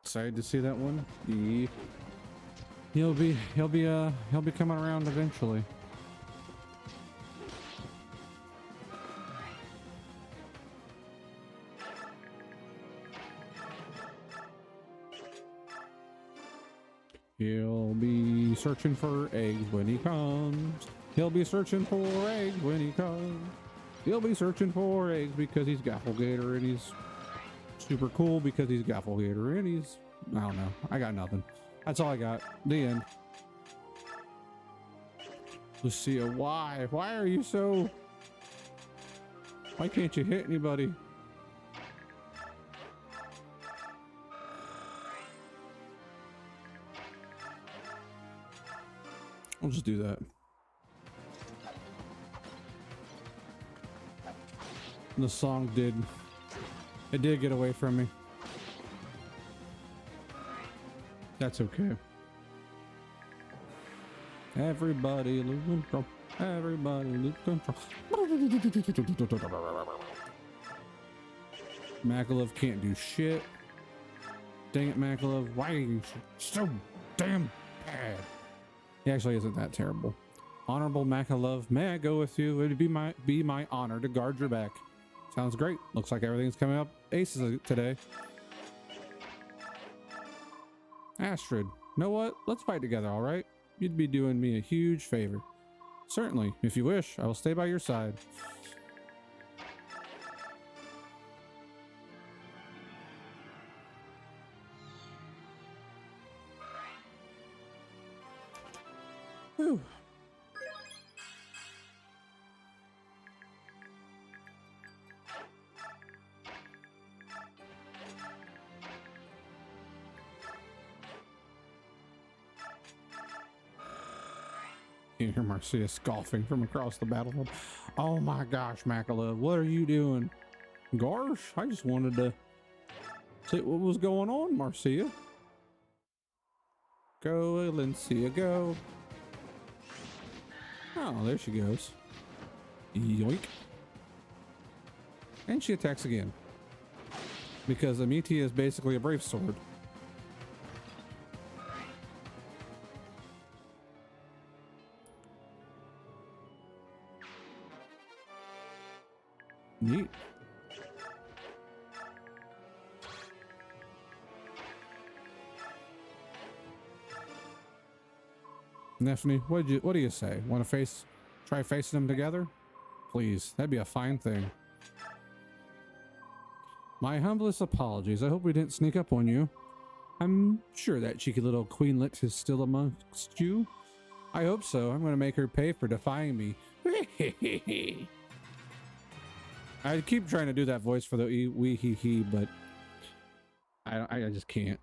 Excited to see that one. He'll be coming around eventually. He'll be searching for eggs when he comes. He'll be searching for eggs when he comes. He'll be searching for eggs because he's Gafflegator and he's super cool because he's Gafflegator and he's, I don't know. I got nothing. That's all I got. The end. Lucia, why? Why are you so... Why can't you hit anybody? I'll just do that. The song did... It did get away from me. That's okay. Everybody lose control. Everybody lose control. Makalov can't do shit. Dang it, Makalov. Why are you so damn bad? He actually isn't that terrible. Honorable Makalov, may I go with you? It would be my honor to guard your back. Sounds great. Looks like everything's coming up aces today. Astrid, you know what? Let's fight together, all right? You'd be doing me a huge favor. Certainly, if you wish, I will stay by your side. Whew. You hear Marcia scoffing from across the battlefield. Oh my gosh, Makalov, what are you doing? Gosh, I just wanted to See what was going on, Marcia. Go, Valencia, go. Oh, there she goes. Yoink. And she attacks again. Because Amiti is basically a brave sword. Neat. Nephany, what do you say? Want to try facing them together? Please, that'd be a fine thing. My humblest apologies. I hope we didn't sneak up on you. I'm sure that cheeky little queenlet is still amongst you. I hope so. I'm going to make her pay for defying me. I keep trying to do that voice for the wee hee hee, but I just can't.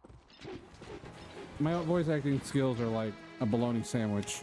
My voice acting skills are like a bologna sandwich.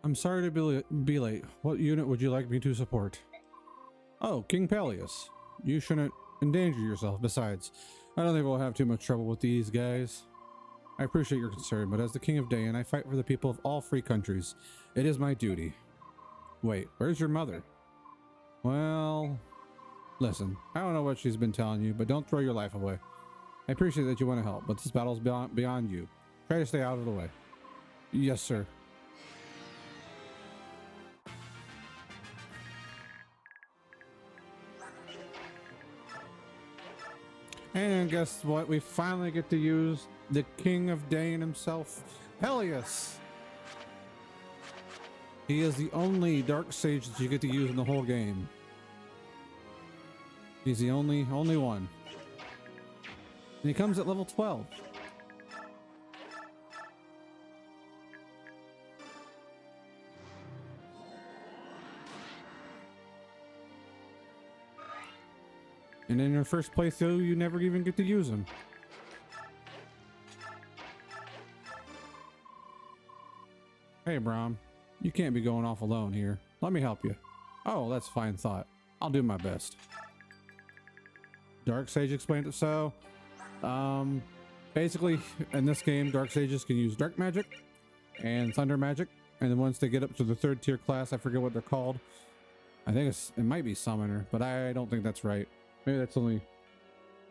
I'm sorry to be late. What unit would you like me to support? Oh, King Peleus. You shouldn't endanger yourself. Besides, I don't think we'll have too much trouble with these guys. I appreciate your concern, but as the King of Dayan, I fight for the people of all free countries. It is my duty. Wait, where's your mother? Well, listen, I don't know what she's been telling you, but don't throw your life away. I appreciate that you want to help, but this battle's beyond you. Try to stay out of the way. Yes, sir. And guess what? We finally get to use the King of Dayan himself, Peleus. He is the only dark sage that you get to use in the whole game. He's the only one. And he comes at level 12. And in your first playthrough, you never even get to use him. Hey, Braum. You can't be going off alone here. Let me help you. Oh, that's a fine thought. I'll do my best. Dark Sage explained it so. Basically, in this game, Dark Sages can use dark magic and thunder magic. And then once they get up to the 3rd tier class, I forget what they're called. I think it might be Summoner, but I don't think that's right. Maybe that's only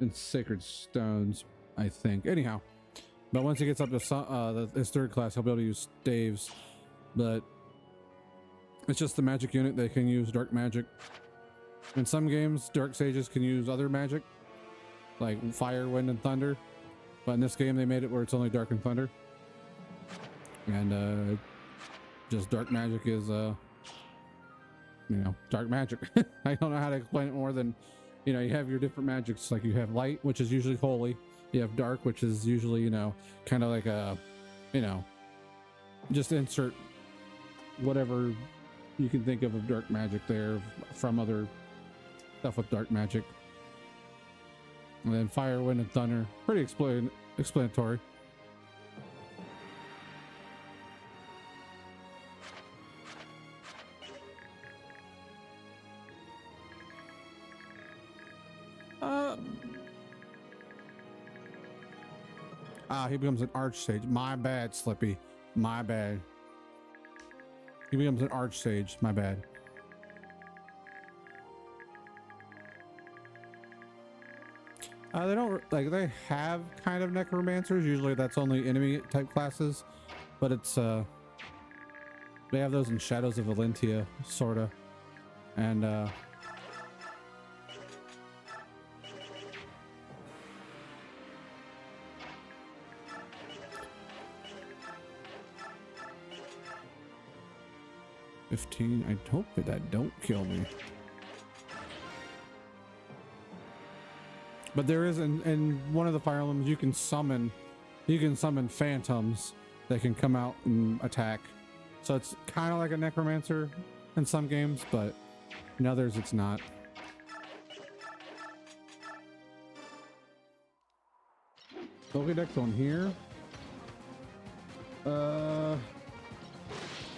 in Sacred Stones, I think. Anyhow, but once he gets up to his 3rd class, he'll be able to use staves. But it's just the magic unit that can use dark magic. In some games, Dark Sages can use other magic, like fire, wind, and thunder. But in this game, they made it where it's only dark and thunder. And just dark magic is, dark magic. I don't know how to explain it more than... You have your different magics, like you have light, which is usually holy. You have dark, which is usually, kind of like a, just insert whatever you can think of dark magic there from other stuff with dark magic. And then fire, wind, and thunder. Pretty explanatory. He becomes an Archsage. My bad, Slippy. My bad. He becomes an Archsage. My bad. They don't like, they have kind of necromancers. Usually that's only enemy type classes, but it's they have those in Shadows of Valentia, sorta. And 15. I hope that don't kill me. But there is in one of the Fire Emblems you can summon phantoms that can come out and attack. So it's kind of like a necromancer in some games, but in others it's not. Pokédex on here.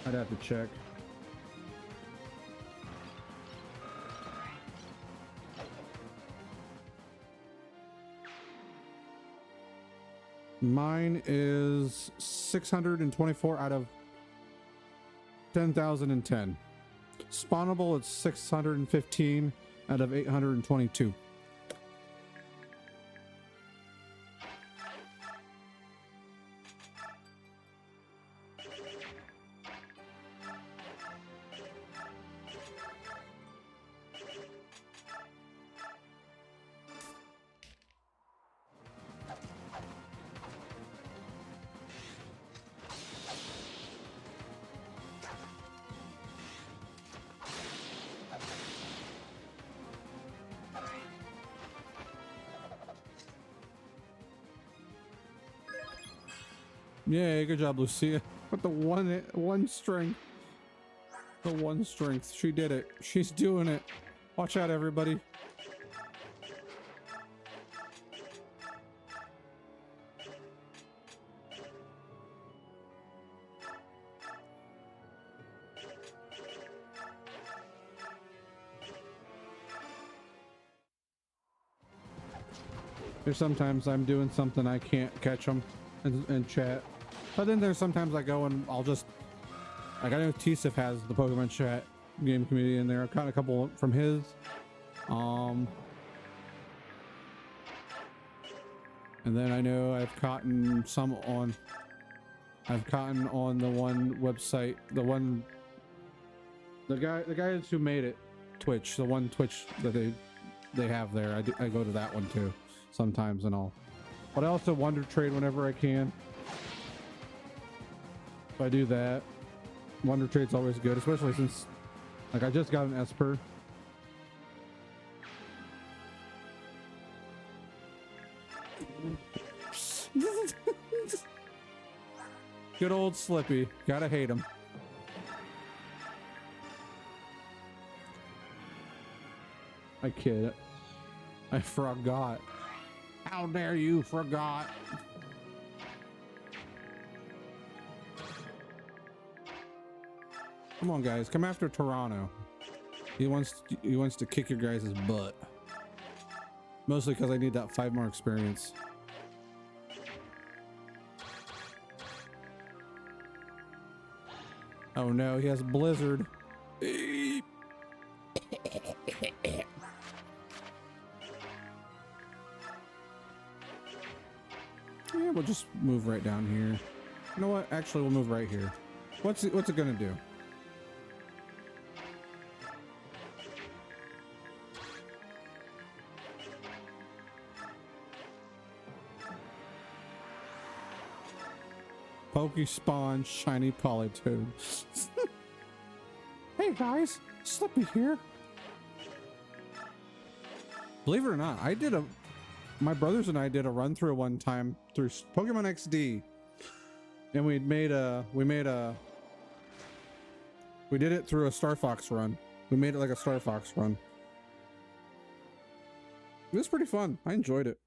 I'd have to check. Mine is 624 out of 10,010. Spawnable, it's 615 out of 822. Yay, good job, Lucia. With the one strength. The one strength. She did it. She's doing it. Watch out, everybody. There's sometimes I'm doing something I can't catch them in chat. But then there's sometimes I go and I'll just, like, I know Tsif has the Pokemon chat game community in there. I've caught a couple from his. And then I know I've caught some on, the one website, the guys who made it, Twitch, the one Twitch that they have there. I go to that one too sometimes and all. But I also Wonder Trade whenever I can. If I do that, Wonder Trade's always good, especially since, like, I just got an Esper. Good old Slippy. Gotta hate him. I kid. I forgot. How dare you forgot? Come on, guys, come after Toronto. He wants to kick your guys' butt. Mostly because I need that 5 more experience. Oh no, he has Blizzard. Yeah, we'll just move right down here. You know what? Actually, we'll move right here. What's it gonna do? Pokespawn shiny Politoed. Hey guys, Slippy here. Believe it or not, my brothers and I did a run through one time through Pokemon XD, and we did it through a Star Fox run. We made it like a Star Fox run. It was pretty fun. I enjoyed it.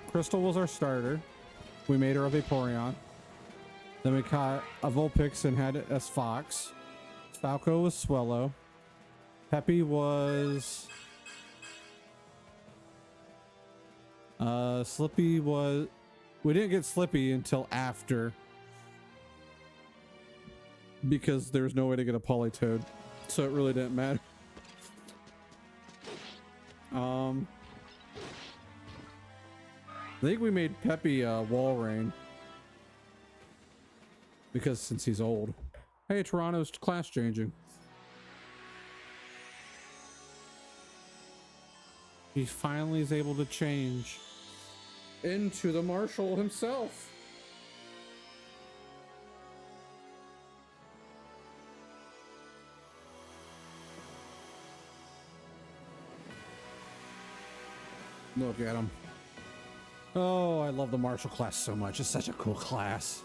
Crystal was our starter. We made her a Vaporeon. Then we caught a Vulpix and had it as Fox. Falco was Swellow. Peppy was... Slippy was... We didn't get Slippy until after. Because there was no way to get a Politoed. So it really didn't matter. I think we made Peppy wall rain because since he's old. Hey, Toronto's class changing. He finally is able to change into the marshal himself. Look at him. Oh, I love the martial class so much. It's such a cool class.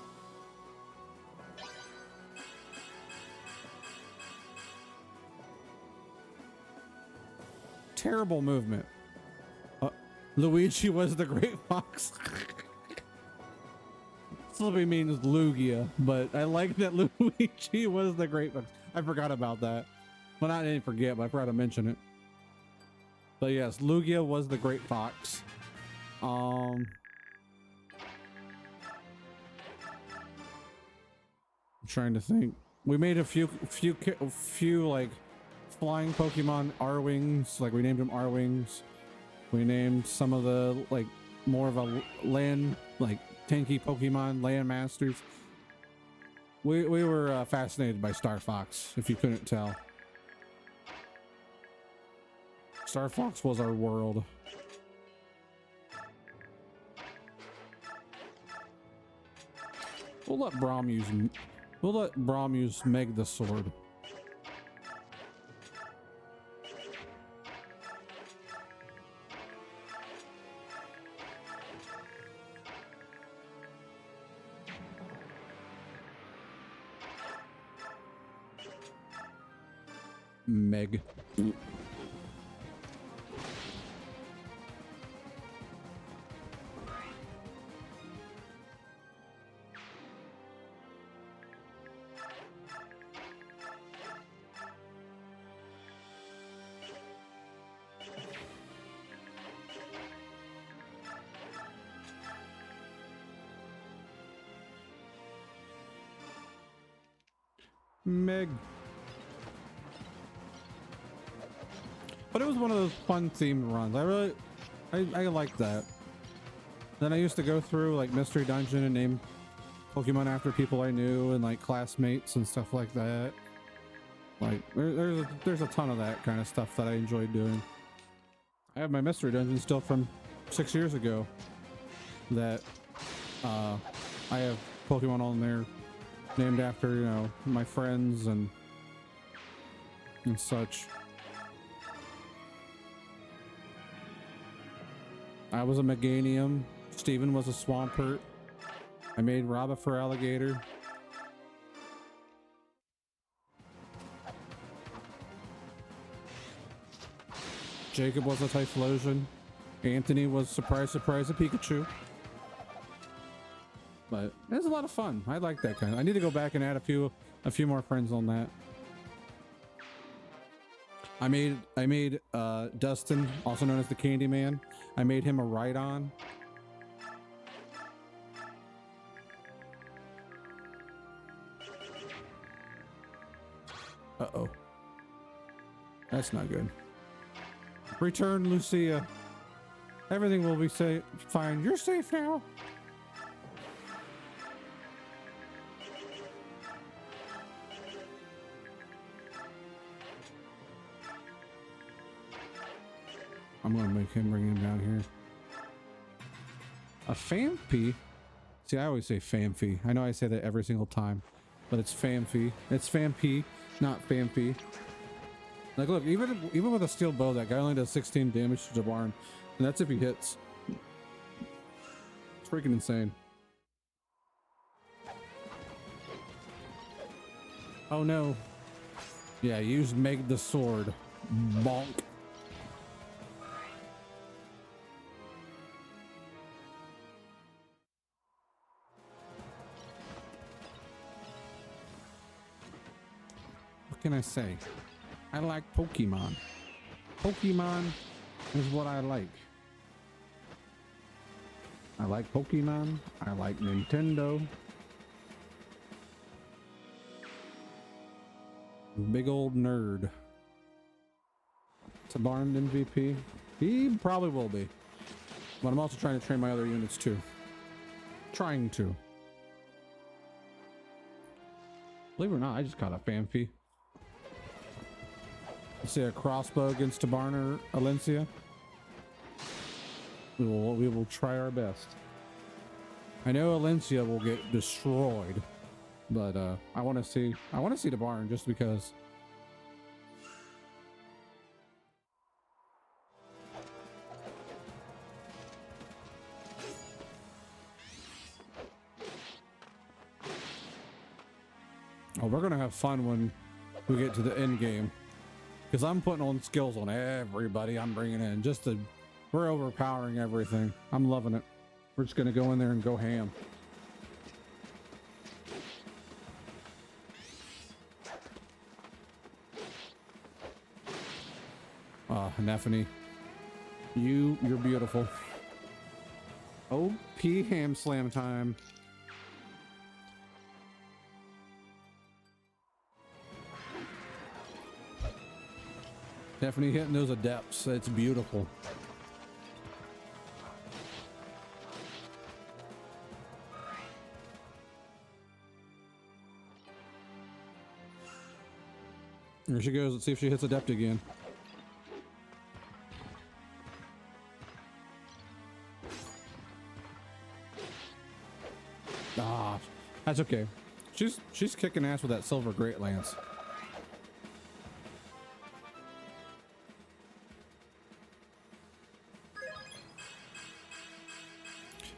Terrible movement. Luigi was the great fox. Slippy means Lugia, but I like that Luigi was the great fox. I forgot about that. Well, I didn't forget, but I forgot to mention it. But yes, Lugia was the great fox. I'm trying to think. We made a few like flying Pokemon R-Wings. Like we named them R-Wings. We named some of the like more of a land like tanky Pokemon land masters. We were fascinated by Star Fox, if you couldn't tell. Star Fox was our world. We'll let Braum use Meg the Sword. Meg. Meg. But it was one of those fun themed runs. I like that. Then I used to go through like Mystery Dungeon and name Pokemon after people I knew and like classmates and stuff like that. Like there's a ton of that kind of stuff that I enjoyed doing. I have my Mystery Dungeon still from 6 years ago that I have Pokemon on there named after, you know, my friends and such. I was a Meganium. Steven was a Swampert. I made Robba for Alligator. Jacob was a Typhlosion. Anthony was surprise a Pikachu. But it was a lot of fun. I like that kind of. I need to go back and add a few more friends on that. I made Dustin, also known as the Candyman. I made him a Rhydon. Uh-oh. That's not good. Return, Lucia. Everything will be safe. Fine. You're safe now. I'm gonna make him bring him down here. A Phanpy? See, I always say Phanpy. I know I say that every single time, but it's Phanpy. It's Phanpy, not Phanpy. Like, look, even with a steel bow, that guy only does 16 damage to the barn, and that's if he hits. It's freaking insane. Oh no. Yeah, use Meg the Sword. Bonk. What can I say? I like Pokemon. Pokemon is what I like. I like Pokemon. I like Nintendo. Big old nerd. It's a Barn MVP. He probably will be. But I'm also trying to train my other units too. Trying to. Believe it or not, I just caught a Famfi. Let's see a crossbow against Tabarn or Alencia. We will try our best. I know Alencia will get destroyed, but I want to see Tabarn just because. Oh, we're gonna have fun when we get to the end game, because I'm putting on skills on everybody I'm bringing in. We're overpowering everything. I'm loving it. We're just gonna go in there and go ham. Neffany, you're beautiful. OP ham slam time. Definitely hitting those adepts. It's beautiful. There she goes. Let's see if she hits adept again. Ah, that's okay. She's kicking ass with that silver great lance.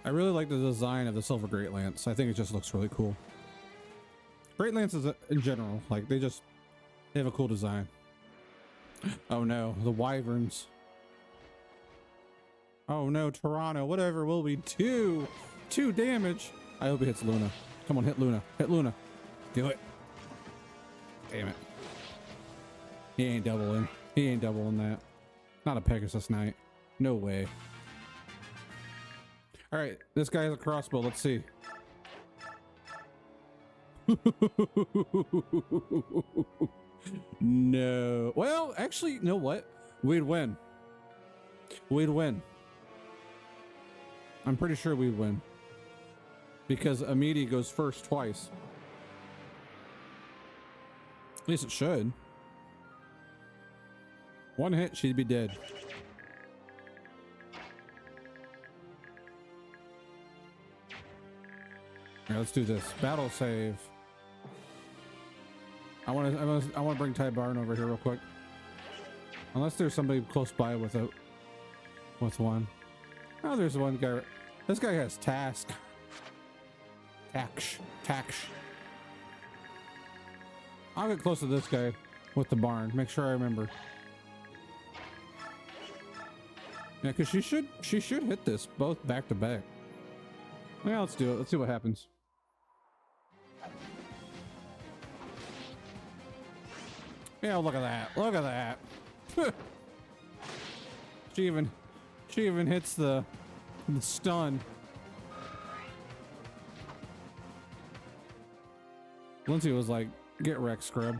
I really like the design of the silver great lance. I think it just looks really cool. Great lances in general, like they have a cool design. Oh no, the wyverns. Oh no, Toronto, whatever will be two damage. I hope he hits Luna. Come on, hit Luna. Hit Luna. Do it. Damn it. He ain't doubling. He ain't doubling that. Not a Pegasus Knight. No way. All right, this guy has a crossbow. Let's see. No. Well, actually, you know what? We'd win. We'd win. I'm pretty sure we'd win. Because Amidi goes first twice. At least it should. One hit, she'd be dead. All right, let's do this. Battle save. I want to bring Tabarn over here real quick. Unless there's somebody close by with one. Oh, there's one guy. This guy has task. Tax. I'll get close to this guy with the barn. Make sure I remember. Yeah, because she should hit this both back to back. Yeah, let's do it. Let's see what happens. Yeah, look at that. Look at that. She even hits the stun. Lindsay was like, get wrecked, scrub.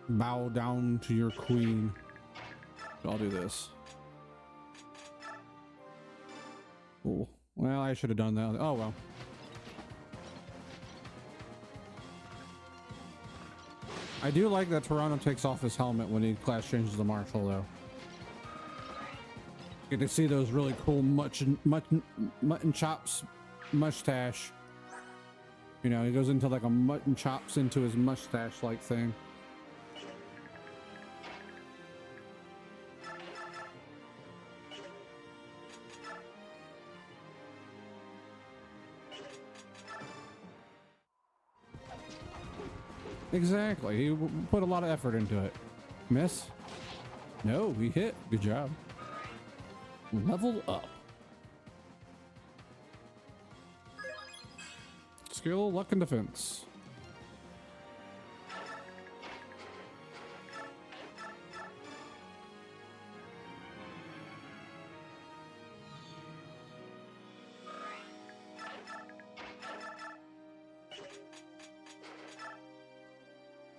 Bow down to your queen. I'll do this. Oh, well, I should have done that. Oh, well. I do like that Toronto takes off his helmet when he class changes the martial, though. You get to see those really cool mutton chops mustache. You know, he goes into like a mutton chops into his mustache like thing. Exactly. He put a lot of effort into it. Miss? No, we hit. Good job. Level up. Skill, luck, and defense.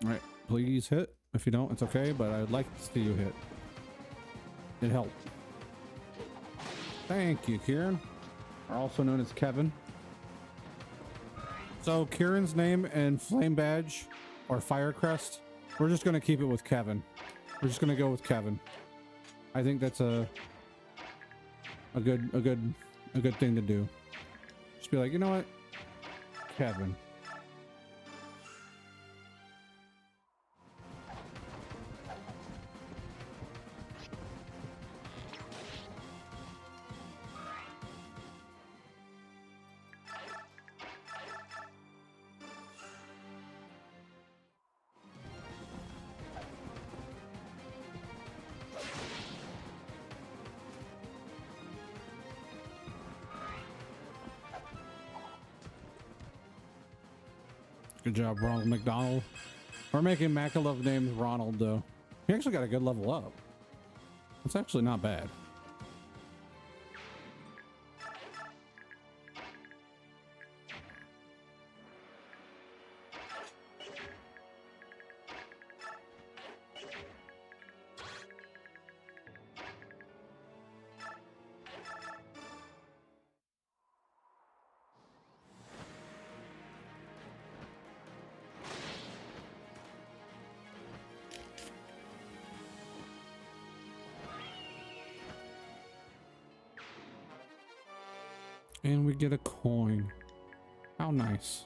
All right, please hit. If you don't, it's okay, but I'd like to see you hit. It helped. Thank you, Kieran. Also known as Kevin. So Kieran's name and flame badge or fire crest, we're just gonna keep it with Kevin. We're just gonna go with Kevin. I think that's a good thing to do. Just be like, you know what, Kevin. Good job, Ronald McDonald. We're making Makalov named Ronald, though. He actually got a good level up. That's actually not bad. And we get a coin. How nice.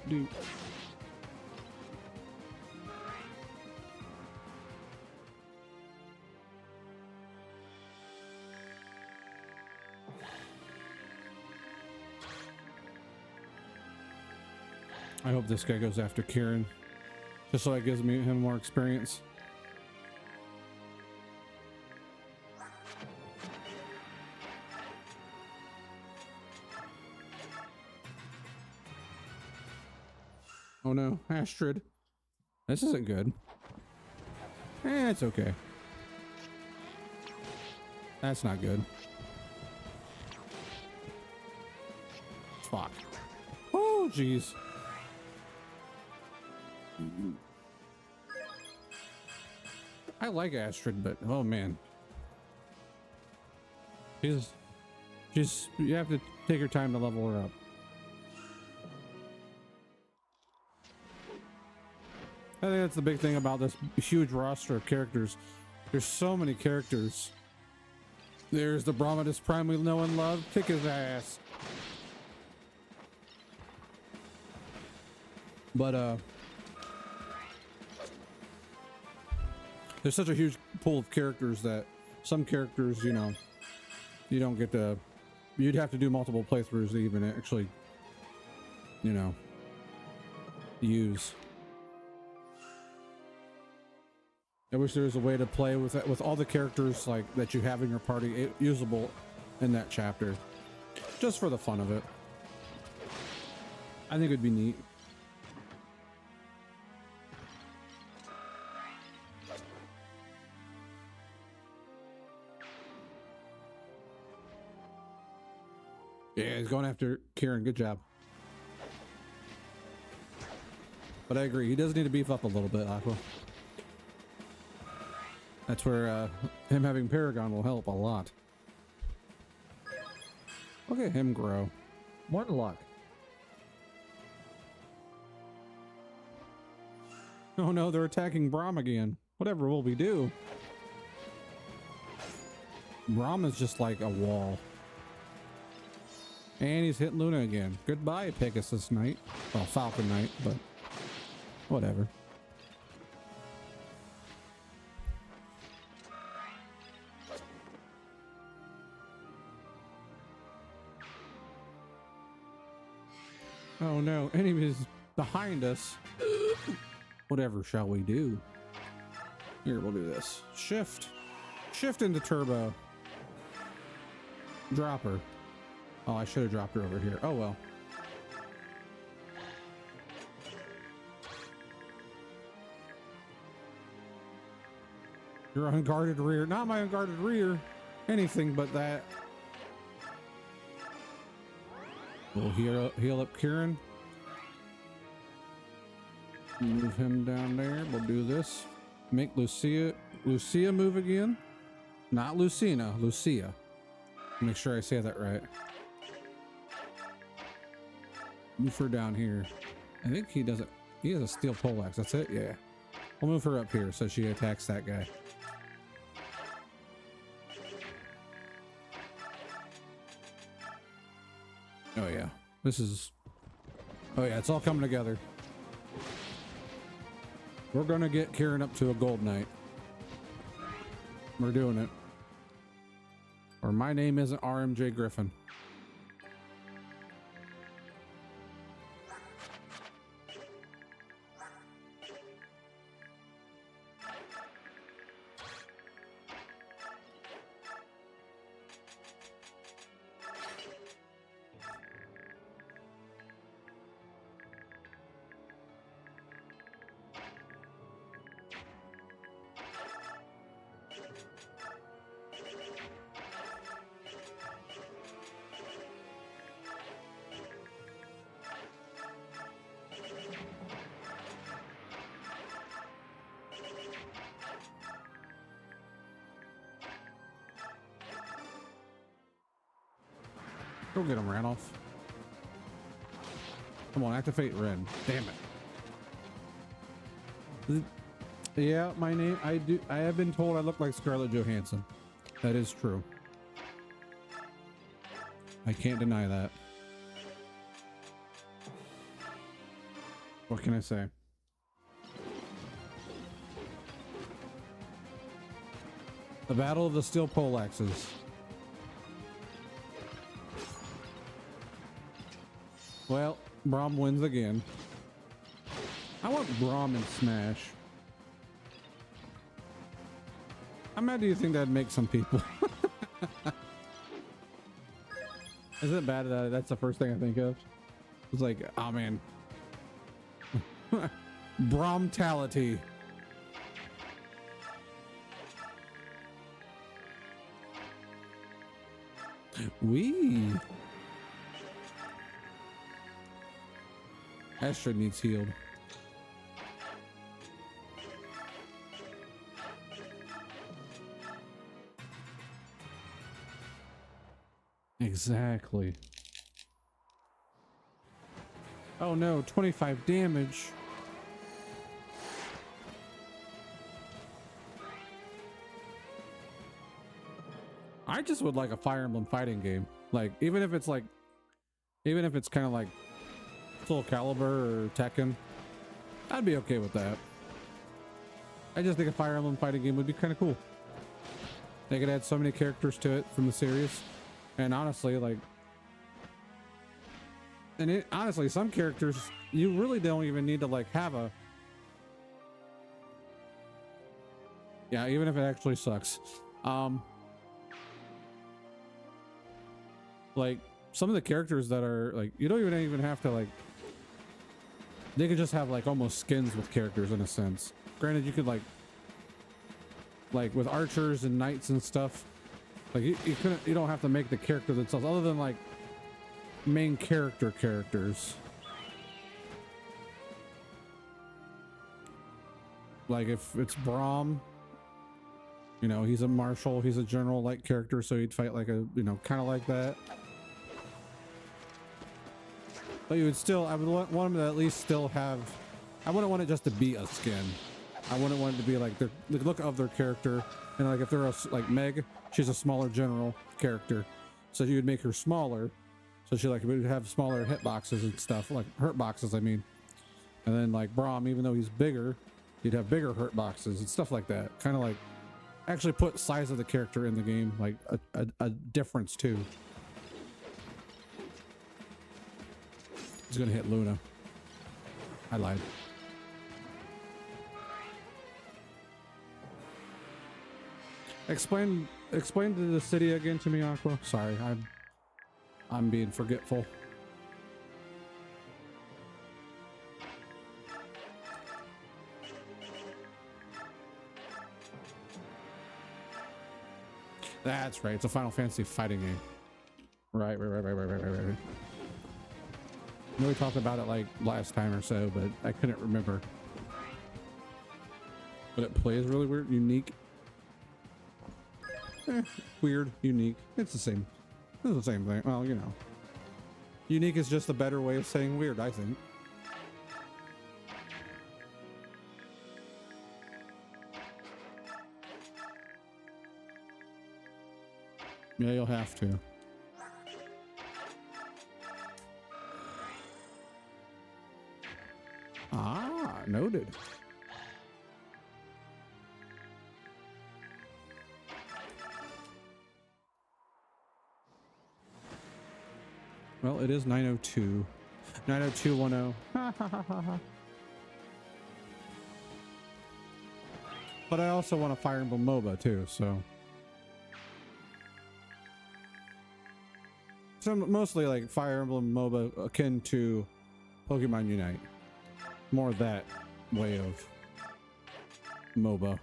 Do. I hope this guy goes after Kieran, just so it gives him more experience. Oh no, Astrid. This isn't good. It's okay. That's not good. Fuck. Oh, jeez. I like Astrid, but oh man. You have to take your time to level her up. I think that's the big thing about this huge roster of characters. There's so many characters. There's the Brahmadus Prime we know and love. Kick his ass. But there's such a huge pool of characters that some characters, you know, you don't get to, you'd have to do multiple playthroughs to even actually, you know, use. I wish there was a way to play with that, with all the characters like that you have in your party usable in that chapter, just for the fun of it. I think it'd be neat. Yeah, he's going after Kieran. Good job. But I agree, he does need to beef up a little bit, Aqua. That's where him having Paragon will help a lot. Look at him grow. What luck. Oh no, they're attacking Braum again. Whatever will we do? Braum is just like a wall. And he's hitting Luna again. Goodbye, Pegasus Knight. Well, Falcon Knight, but whatever. Oh no, enemies behind us. Whatever shall we do? Here, we'll do this. Shift. Shift into turbo. Drop her. Oh, I should have dropped her over here. Oh well. Your unguarded rear. Not my unguarded rear. Anything but that. We'll heal up Kieran. Move him down there. We'll do this. Make Lucia move again. Not Lucina, Lucia. Make sure I say that right. Move her down here. I think he doesn't. He has a steel poleaxe. That's it. Yeah. We'll move her up here so she attacks that guy. Oh yeah. This is. Oh yeah. It's all coming together. We're gonna get Kieran up to a gold knight. We're doing it. Or my name isn't RMJ Griffin. Go get him, Randolph. Come on, activate Ren. Damn it. Yeah, my name. I have been told I look like Scarlett Johansson. That is true. I can't deny that. What can I say? The Battle of the Steel Poleaxes. Well, Braum wins again. I want Braum in Smash. How mad do you think that'd make some people? Isn't it bad that that's the first thing I think of? It's like, oh man. Braumtality. Wee. Astra needs healed. Exactly. Oh no, 25 damage. I just would like a Fire Emblem fighting game. Like, even if it's kind of like Soul Calibur or Tekken, I'd be okay with that. I just think a Fire Emblem fighting game would be kind of cool. They could add so many characters to it from the series, and honestly, like, honestly, some characters you really don't even need to like have a. Yeah, even if it actually sucks. Like some of the characters that are like, you don't even have to like. They could just have like almost skins with characters in a sense. Granted, you could like with archers and knights and stuff. Like you don't have to make the character themselves, other than like main characters. Like if it's Braum, you know, he's a marshal, he's a general like character, so he'd fight like a, you know, kind of like that. But you would still, I would want him to at least still have, I wouldn't want it just to be a skin. I wouldn't want it to be like the look of their character. And like if they're like Meg, she's a smaller general character. So you would make her smaller. So she like would have smaller hitboxes and stuff, like hurt boxes, I mean. And then like Braum, even though he's bigger, you'd have bigger hurt boxes and stuff like that. Kind of like actually put size of the character in the game, like a difference too. He's gonna hit Luna. I lied. Explain the city again to me, Aqua. Sorry, I'm being forgetful. That's right. It's a Final Fantasy fighting game. Right. I know we talked about it like last time or so, but I couldn't remember. But it plays really weird, unique. Weird, unique. It's the same. It's the same thing. Well, you know. Unique is just a better way of saying weird, I think. Yeah, you'll have to. Ah, noted. Well, it is 902. 90210. But I also want a Fire Emblem MOBA too, so. So mostly like Fire Emblem MOBA akin to Pokemon Unite. More that way of MOBA.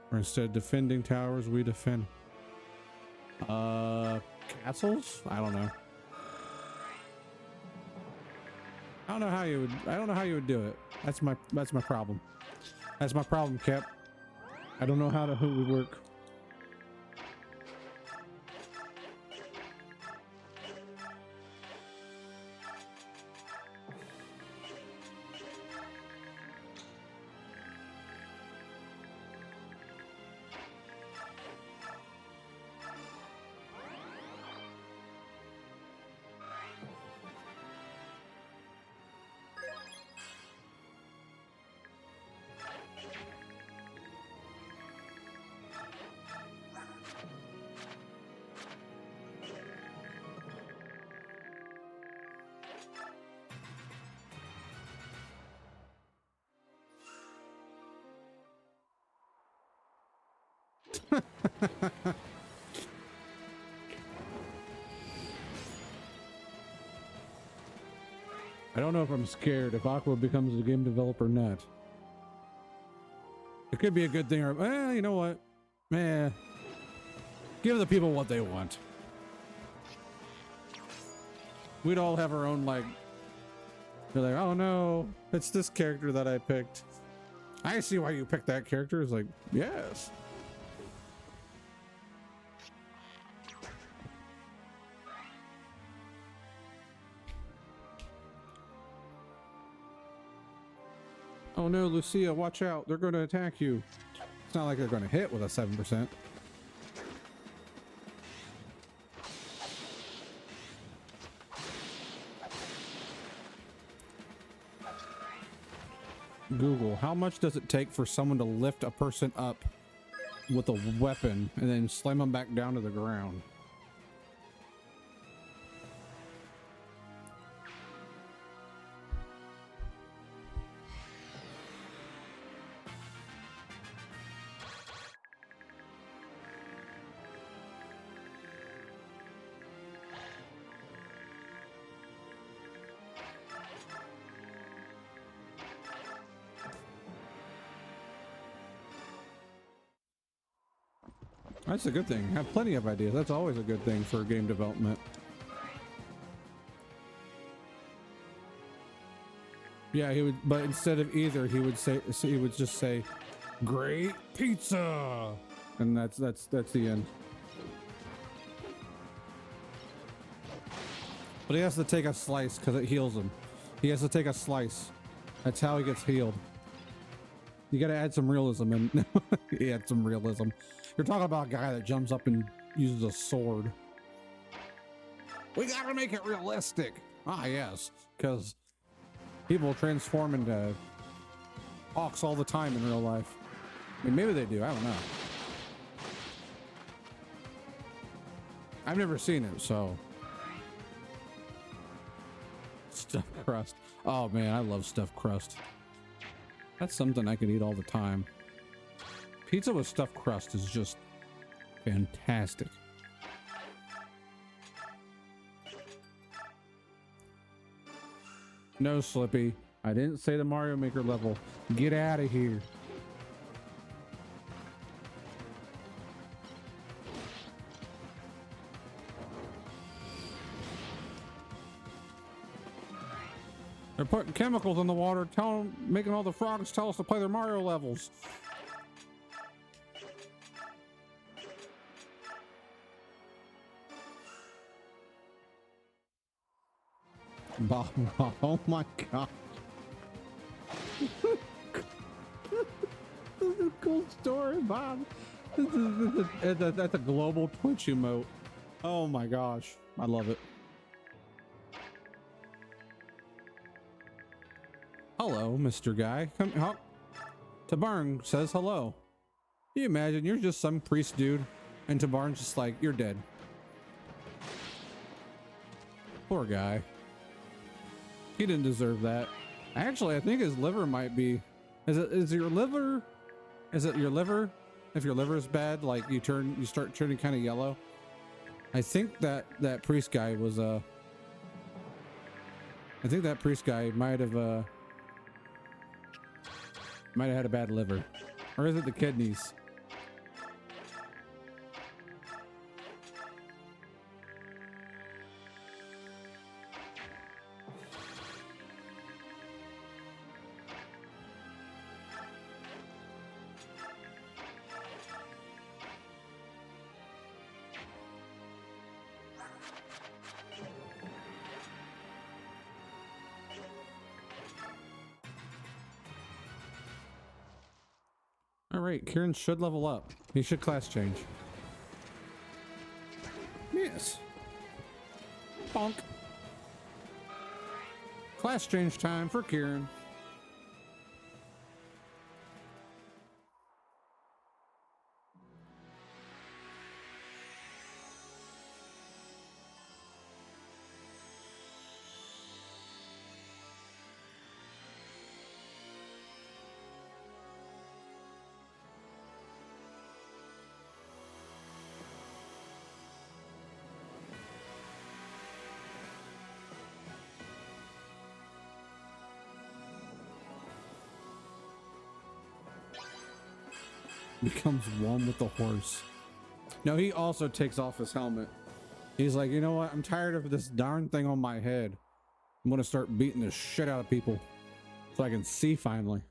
Or instead of defending towers, we defend castles? I don't know. I don't know how you would do it. That's my problem. That's my problem, Cap. I don't know how it would work. I don't know if I'm scared if Aqua becomes a game developer or not. It could be a good thing, or you know what? Give the people what they want. We'd all have our own, like, they're like, oh no, it's this character that I picked. I see why you picked that character. It's like, yes. Oh no, Lucia, watch out. They're going to attack you. It's not like they're going to hit with a 7%. Google, how much does it take for someone to lift a person up with a weapon and then slam them back down to the ground? That's a good thing. Have plenty of ideas. That's always a good thing for game development. Yeah, he would, but instead of either, he would just say, "Great pizza," and that's the end. But he has to take a slice because it heals him. He has to take a slice. That's how he gets healed. You got to add some realism in. He had some realism. You're talking about a guy that jumps up and uses a sword. We got to make it realistic. Ah, yes, because People transform into hawks all the time in real life. I mean, maybe they do. I don't know. I've never seen it, so. Stuffed crust. Oh man, I love stuffed crust. That's something I could eat all the time. Pizza with stuffed crust is just fantastic. No, Slippy. I didn't say the Mario Maker level. Get out of here. They're putting chemicals in the water, making all the frogs tell us to play their Mario levels. Bob, oh my god. This is a cool story, Bob. That's a global Twitch emote. Oh my gosh. I love it. Hello, Mr. Guy. Come up. Tabarn says hello. Can you imagine you're just some priest dude and Tabarn's just like, you're dead. Poor guy. He didn't deserve that. Actually, I think his liver might be. Is it your liver? Is it your liver? If your liver is bad, like you start turning kind of yellow. I think that priest guy was I think that priest guy might have had a bad liver, or is it the kidneys? All right, Kieran should level up. He should class change. Yes. Bonk. Class change time for Kieran. Becomes one with the horse. No, he also takes off his helmet. He's like, you know what? I'm tired of this darn thing on my head. I'm gonna start beating the shit out of people so I can see finally.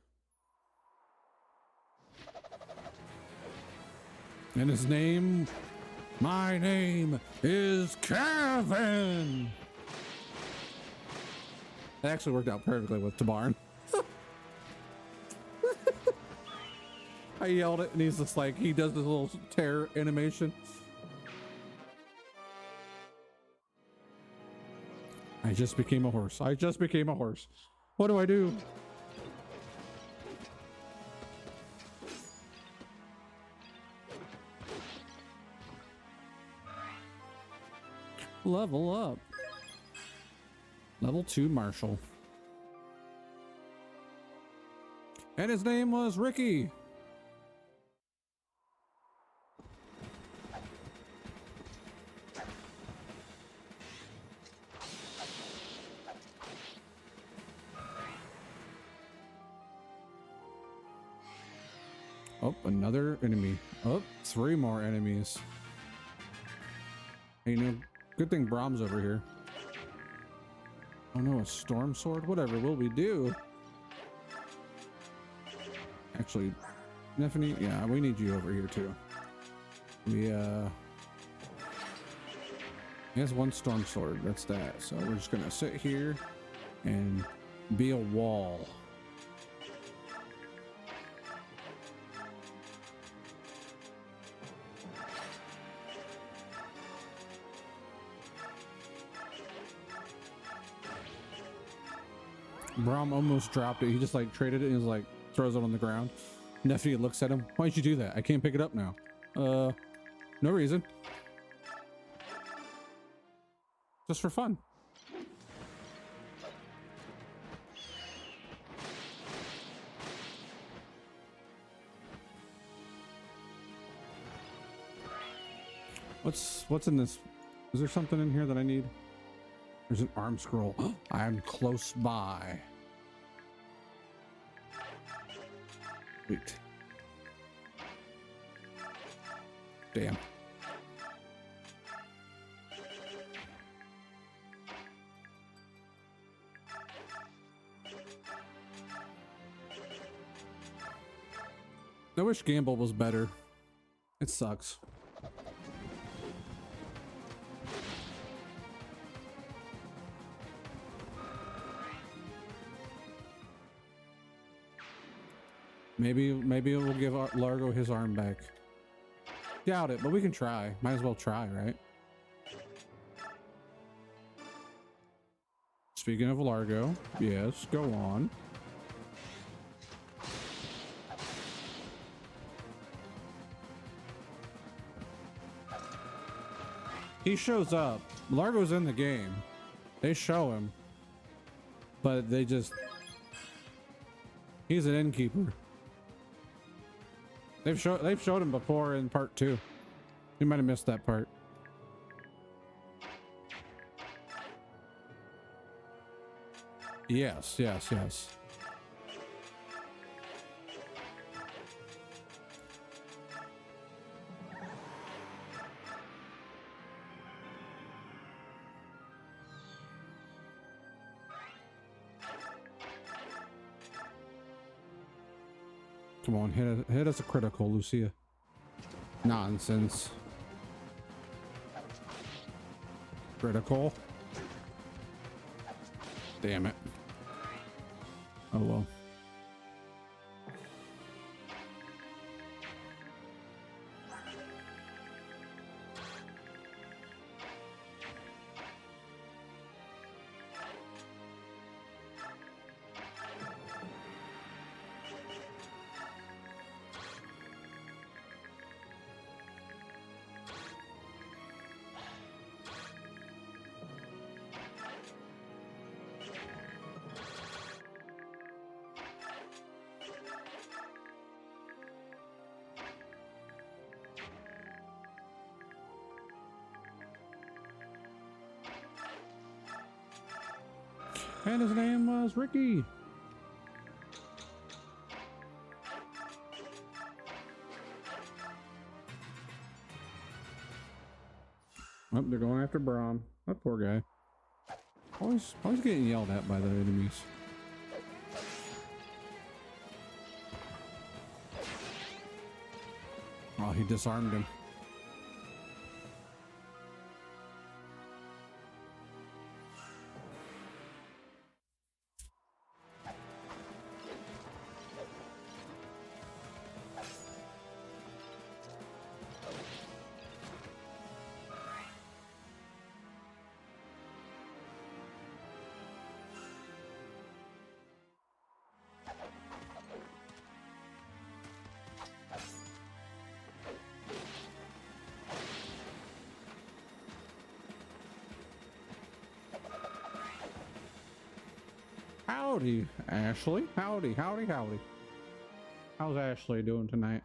And his name, my name is Kevin. That actually worked out perfectly with Tabarn. I yelled it and he's just like, he does this little terror animation. I just became a horse. I just became a horse. What do I do? Level up. Level 2 Marshall. And his name was Ricky. Oh, another enemy. Oh, 3 more enemies. Hey, no, good thing Brahm's over here. Oh no, a storm sword? Whatever will we do? Actually, Neffany, yeah, we need you over here too. We, he has 1 storm sword, that's that. So we're just gonna sit here and be a wall. Braum almost dropped it. He just like traded it and he's like throws it on the ground. Nephew looks at him. Why'd you do that? I can't pick it up now. No reason. Just for fun. What's in this? Is there something in here that I need? There's an arm scroll. I'm close by. Wait. Damn. I wish Gamble was better. It sucks. Maybe we'll give Largo his arm back. Doubt it, but we can try. Might as well try, right? Speaking of Largo, yes, go on. He shows up. Largo's in the game. They show him. But they just... He's an innkeeper. They've showed him before in part 2. You might have missed that part. Yes. Come on, hit us a critical, Lucia. Nonsense. Critical. Damn it. Oh well. And his name was Ricky. Oh, they're going after Braum. That poor guy. Always getting yelled at by the enemies. Oh, he disarmed him. Howdy, Ashley. Howdy. How's Ashley doing tonight?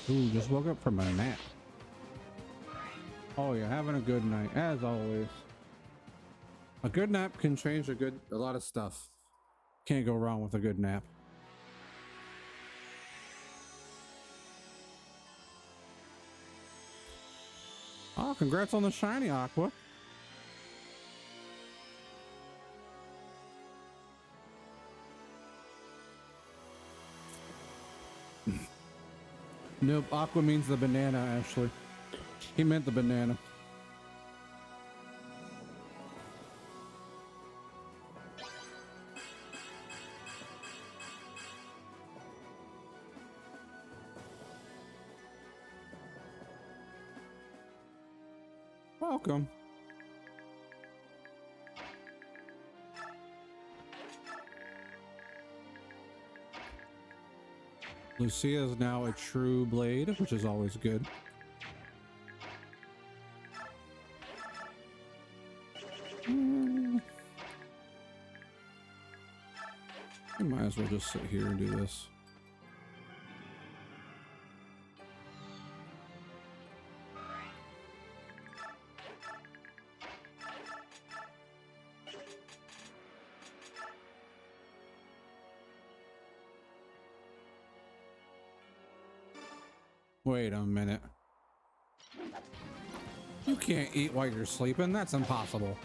Ooh, just woke up from a nap. Oh yeah, having a good night, as always. A good nap can change a lot of stuff. Can't go wrong with a good nap. congrats on the shiny, Aqua. Nope, Aqua means the banana, Ashley. He meant the banana. Welcome. Lucia is now a true blade, which is always good. We might as well just sit here and do this. Wait a minute. You can't eat while you're sleeping. That's impossible.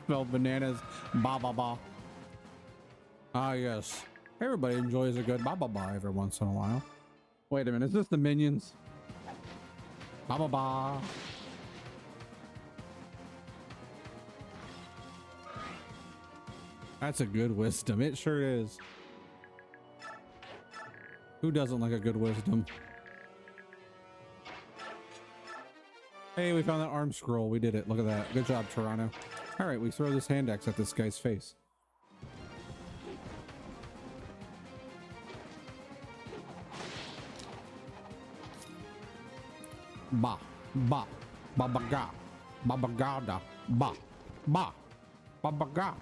Spelled bananas. Ba ba ba. Ah, yes. Everybody enjoys a good ba ba ba every once in a while. Wait a minute. Is this the minions? Ba ba ba. That's a good wisdom. It sure is. Who doesn't like a good wisdom? Hey, we found that arm scroll. We did it. Look at that. Good job, Toronto. All right, we throw this hand axe at this guy's face. Ba, ba, ba ba ga, ba ba ga da, ba, ba, ba ba ga.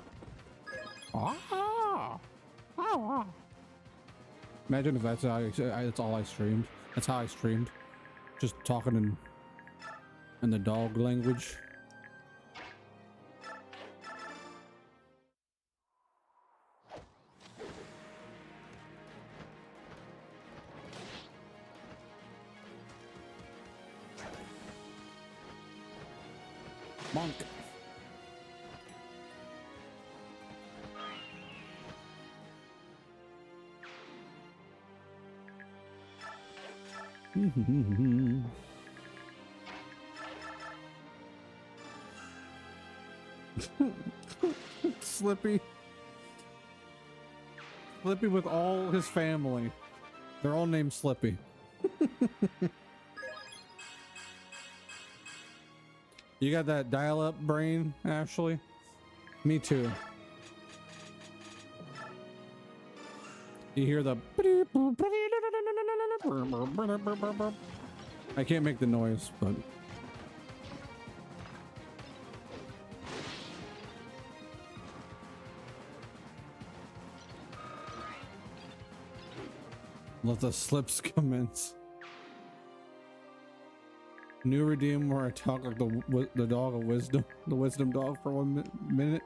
Ah, ah. Imagine if that's all I streamed. That's how I streamed. Just talking in the dog language. Monk. Slippy. Slippy with all his family. They're all named Slippy. You got that dial-up brain, Ashley? Me too. You hear the... I can't make the noise, but... Let the slips commence. New redeem where I talk like the dog of wisdom, the wisdom dog for 1 minute.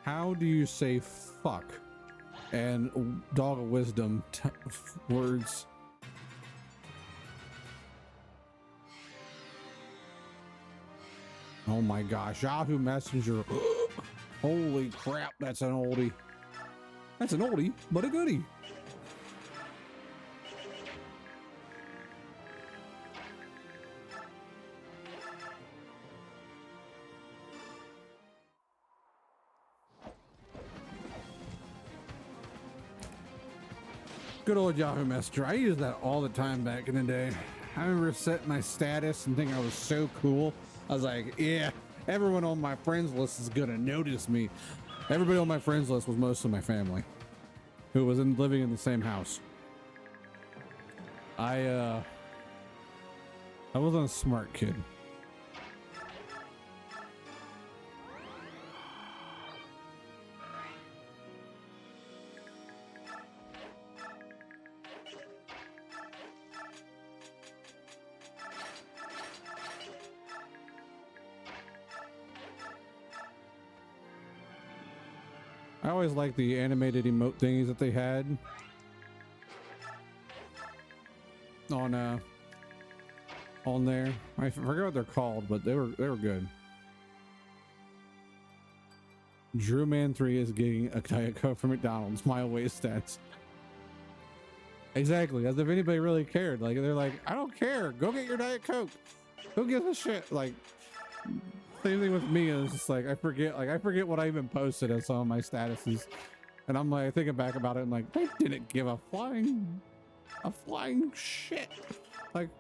How do you say fuck and dog of wisdom words? Oh my gosh, Yahoo Messenger. Holy crap, that's an oldie. That's an oldie, but a goodie. Good old Yahoo Messenger. I used that all the time back in the day. I remember setting my status and thinking I was so cool. I was like, yeah, everyone on my friends list is gonna notice me. Everybody on my friends list was most of my family who was living in the same house. I wasn't a smart kid. I always like the animated emote thingies that they had on there. I forget what they're called, but they were good. Drew Man 3 is getting a Diet Coke from McDonald's. My away stats. Exactly, as if anybody really cared. Like they're like, I don't care. Go get your Diet Coke. Who gives a shit? Like same thing with me. It's just like I forget what I even posted as some of my statuses, and I'm like thinking back about it. I'm like, they didn't give a flying shit. Like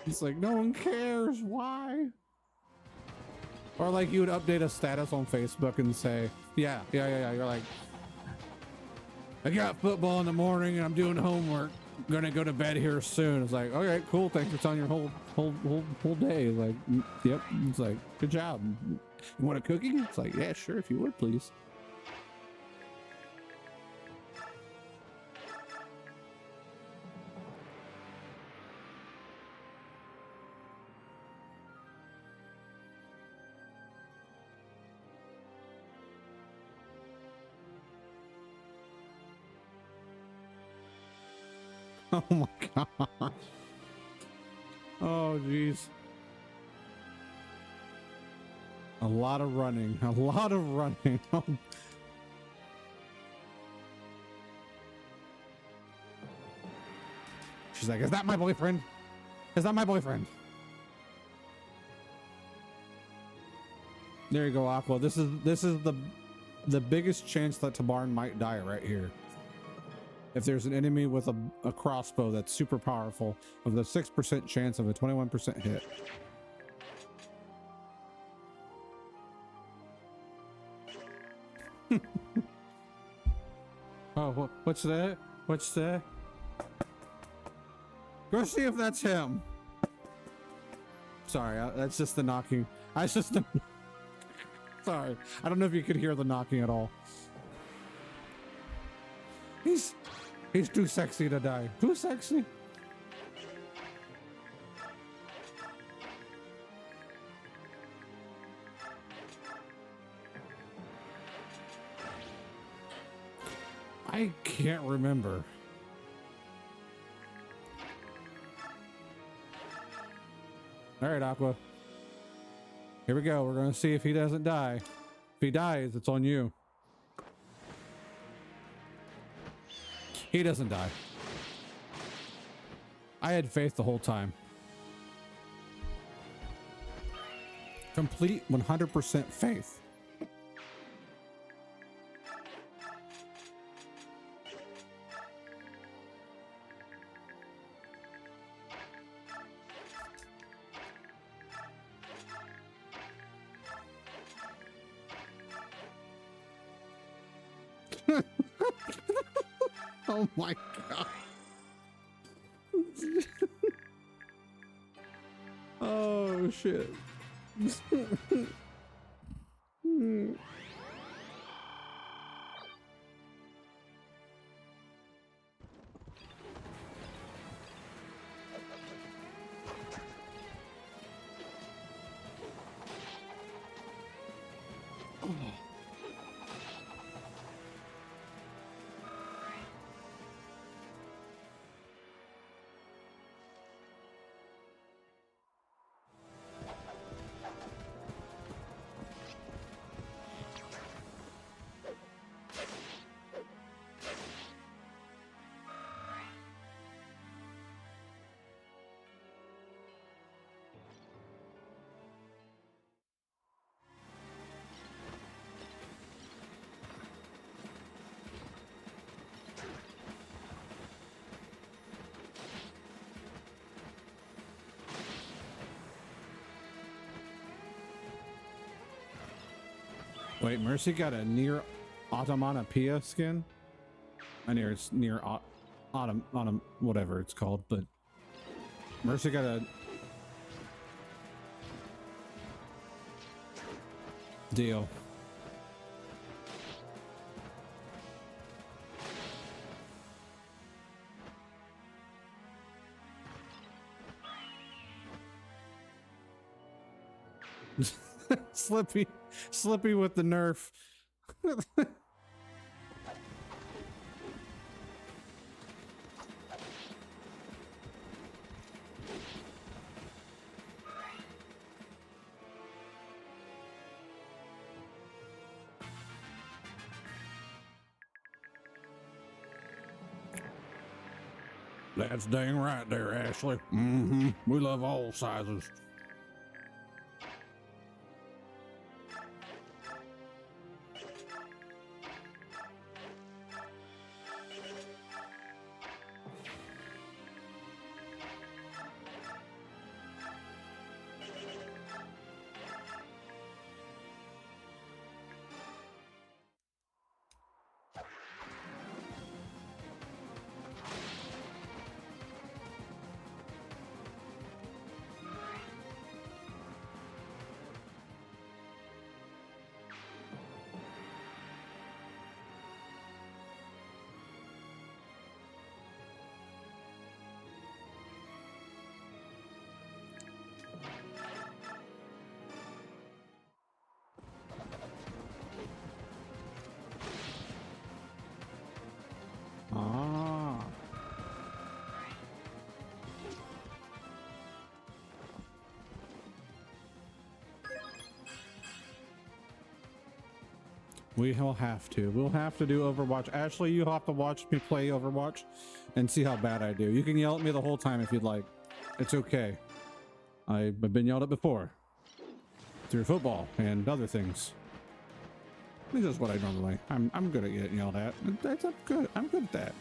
it's like no one cares. Why? Or like you would update a status on Facebook and say, yeah. You're like, I got football in the morning and I'm doing homework. I'm gonna go to bed here soon. It's like, okay, cool. Thanks for telling your whole day. It's like, yep. It's like, good job. You want a cookie? It's like, yeah, sure. If you would, please. Oh my gosh. Oh jeez. A lot of running. She's like, is that my boyfriend? Is that my boyfriend? There you go, Aqua. This is the biggest chance that Tabarn might die right here. If there's an enemy with a crossbow that's super powerful, with a 6% chance of a 21% hit. Oh, what's that? What's that? Go see if that's him. Sorry, that's just the knocking. Sorry, I don't know if you could hear the knocking at all. He's too sexy to die. Too sexy. I can't remember. All right, Aqua. Here we go. We're going to see if he doesn't die. If he dies, it's on you. He doesn't die. I had faith the whole time. Complete 100% faith. Oh my god. Oh shit. Wait, Mercy got a near Automatopoeia skin? I near it's near autumn whatever it's called, but Mercy got a deal. Slippy with the nerf. That's dang right there, Ashley. Mm-hmm. We love all sizes. Ah. We'll have to. We'll have to do Overwatch. Ashley, you have to watch me play Overwatch and see how bad I do. You can yell at me the whole time if you'd like. It's okay. I've been yelled at before. Through football and other things. This is what I normally. I'm good at getting yelled at. I'm good. I'm good at that.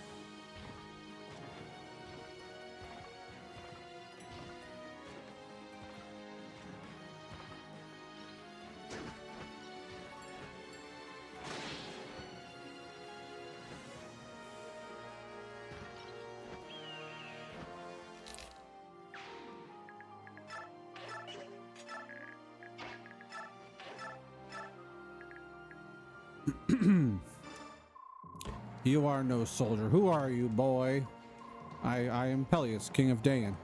You are no soldier. Who are you, boy? I am Peleus, King of Dayan.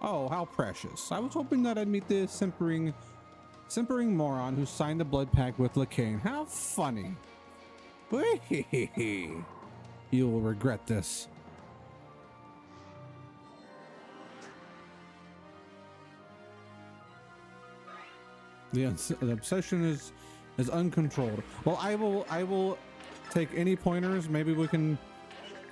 Oh, how precious. I was hoping that I'd meet the simpering moron who signed the blood pact with Lacane. How funny. You will regret this. The obsession is uncontrolled. Well, I will take any pointers. Maybe we can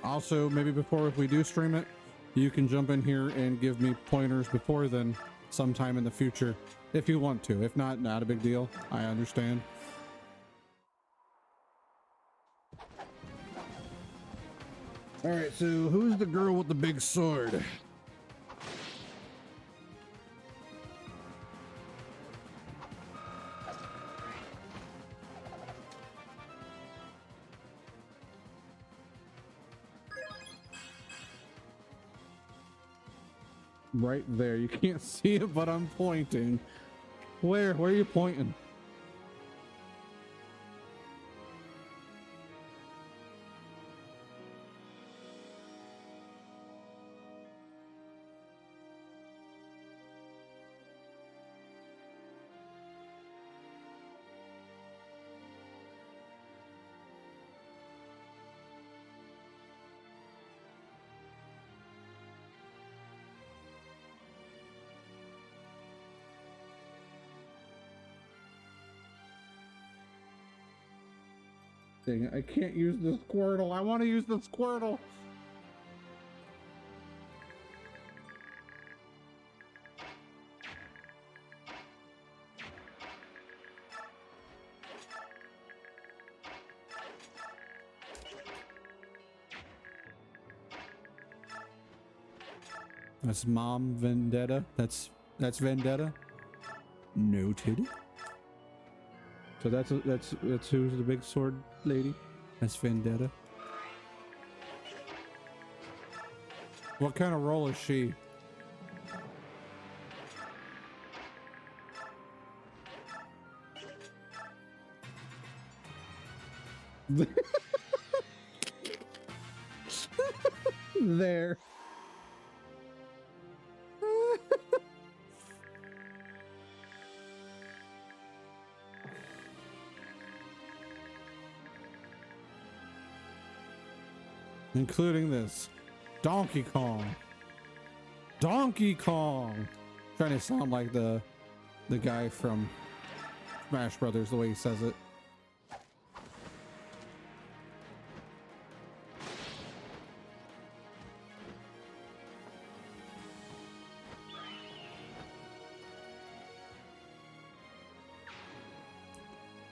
also, maybe before, if we do stream it, you can jump in here and give me pointers before then, sometime in the future, if you want to. If not, not a big deal. I understand. All right, so who's the girl with the big sword? Right there. You can't see it, but I'm pointing. Where are you pointing? Dang it, I can't use the Squirtle. I want to use the Squirtle. That's Mom Vendetta. That's Vendetta. Noted. So that's who's the big sword lady? That's Vendetta. What kind of role is she? There. including this Donkey Kong. Donkey Kong. Trying to sound like the guy from Smash Brothers, the way he says it.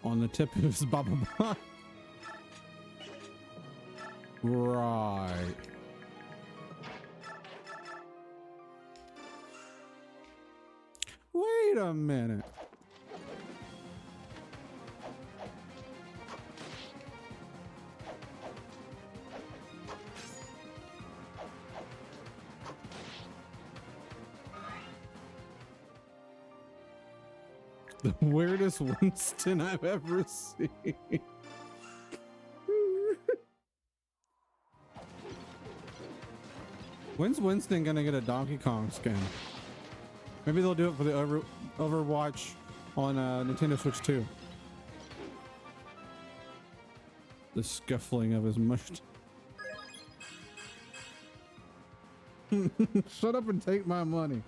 On the tip of his baba. Right. Wait a minute. The weirdest Winston I've ever seen. When's Winston gonna get a Donkey Kong skin? Maybe they'll do it for the Overwatch on Nintendo Switch 2. The scuffling of his mush. Shut up and take my money.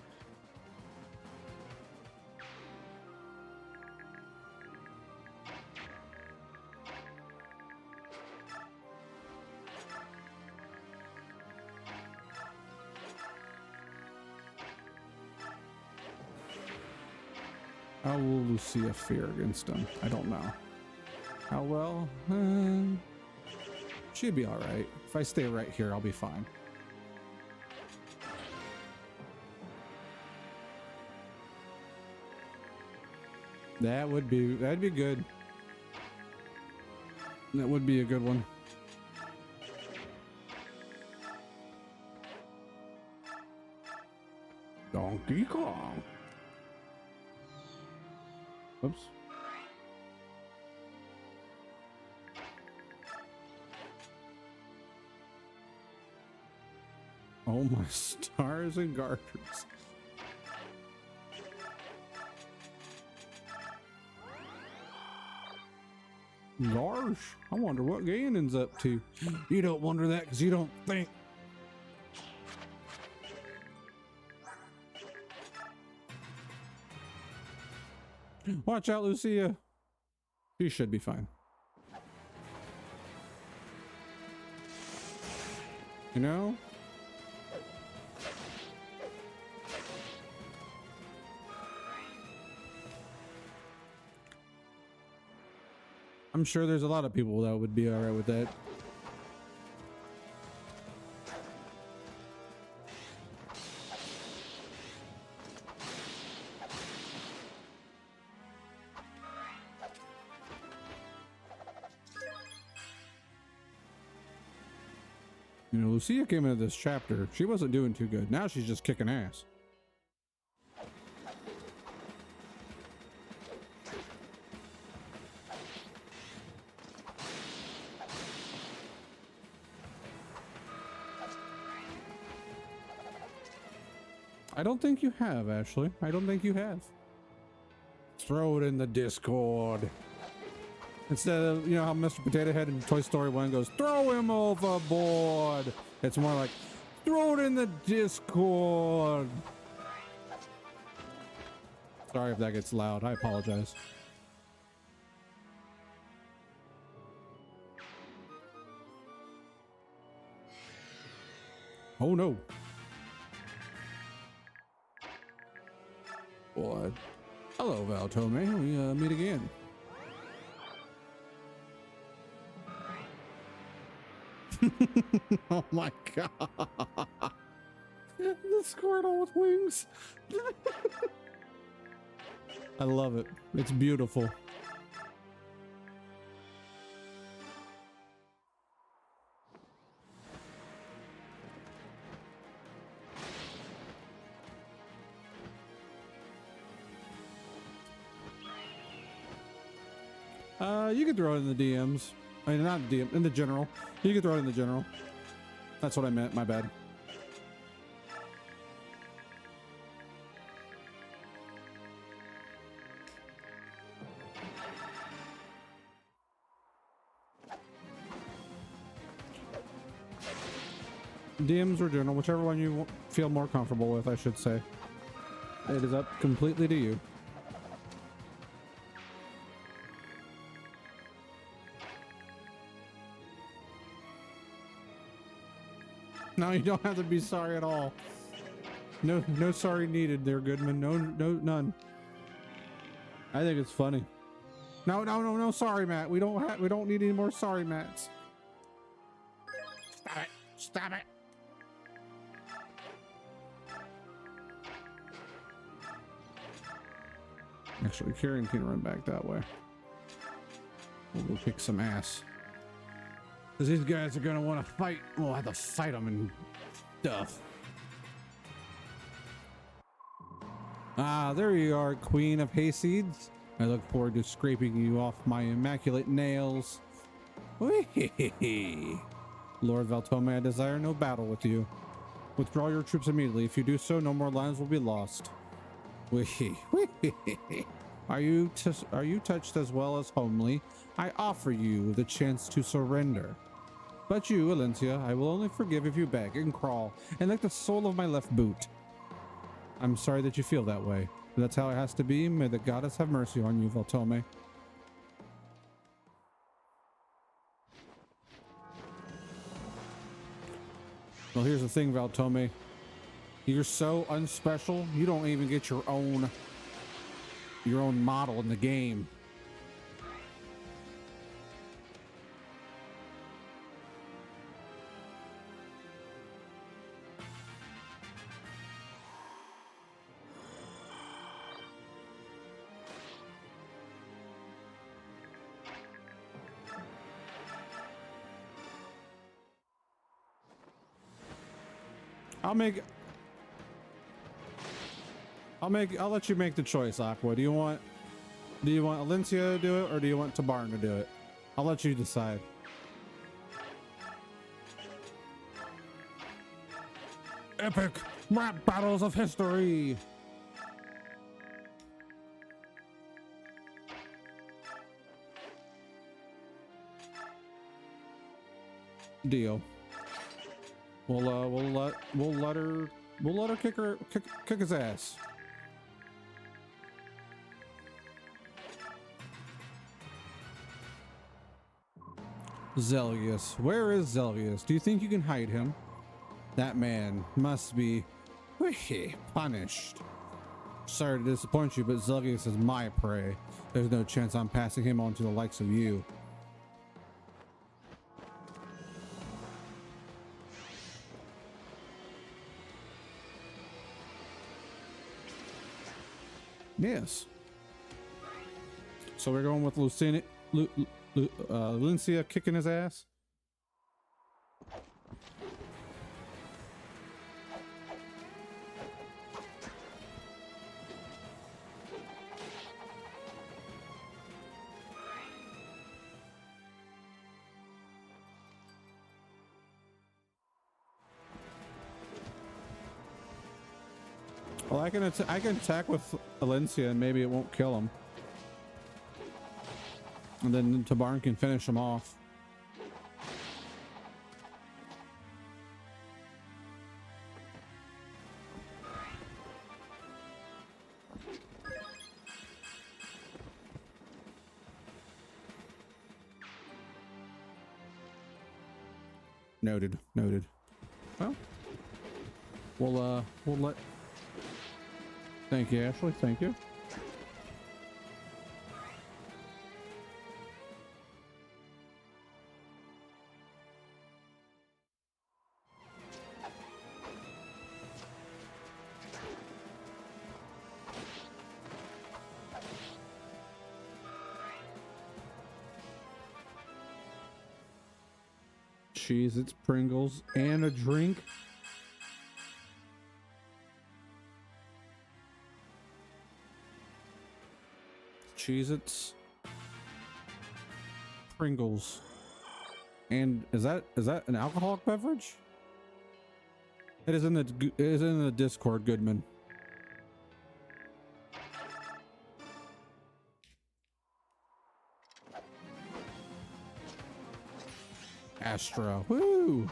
How will Lucia fare against him? I don't know. How well? She'd be all right. If I stay right here, I'll be fine. That'd be good. That would be a good one. Donkey Kong. Oops. Oh my stars and garters. Gosh, I wonder what Ganon's up to. You don't wonder that because you don't think. Watch out, Lucia. She should be fine. You know? I'm sure there's a lot of people that would be all right with that. You know, Lucia came into this chapter. She wasn't doing too good. Now she's just kicking ass. I don't think you have, Ashley. I don't think you have. Throw it in the Discord. Instead of, you know, how Mr. Potato Head in Toy Story 1 goes, throw him overboard. It's more like, throw it in the Discord. Sorry if that gets loud. I apologize. Oh no. Boy. Hello, Val Tome. We meet again. Oh my god. The Squirtle with wings. I love it. It's beautiful. You can throw it in the DMs. I mean, not DM, in the general. You can throw it in the general. That's what I meant. My bad. DMs or journal, whichever one you feel more comfortable with, I should say. It is up completely to you. No, you don't have to be sorry at all. No sorry needed there, Goodman. None. I think it's funny. No, sorry, Matt. We don't need any more sorry Matts. Stop it. Actually, Kieran can run back that way. We'll go kick some ass. Because these guys are gonna want to fight. We'll have to fight them and stuff. Ah, there you are, Queen of Hayseeds. I look forward to scraping you off my immaculate nails. Whee-hee-hee-hee. Lord Valtome, I desire no battle with you. Withdraw your troops immediately. If you do so, no more lives will be lost. Whee-hee-hee-hee. Are you touched as well as homely? I offer you the chance to surrender. But you, Valencia, I will only forgive if you beg and crawl and lick the sole of my left boot. I'm sorry that you feel that way. But that's how it has to be. May the goddess have mercy on you, Valtome. Well, here's the thing, Valtome. You're so unspecial, you don't even get your own model in the game. I'll let you make the choice, Aqua. Do you want Alencia to do it, or do you want Tabarn to do it? I'll let you decide. Epic rap battles of history. Deal. We'll let her kick his ass. Zelgius. Where is Zelgius? Do you think you can hide him? That man must be punished. Sorry to disappoint you, but Zelgius is my prey. There's no chance I'm passing him on to the likes of you. Yes. So we're going with Valencia kicking his ass. Well, I can attack with Valencia and maybe it won't kill him. And then Tabarn can finish him off. Noted. Well, we'll let. Thank you, Ashley. Thank you. Cheese, it's Pringles and a drink. Cheez-Its, Pringles, and is that an alcoholic beverage? It is in the Discord, Goodman. Astra, woo!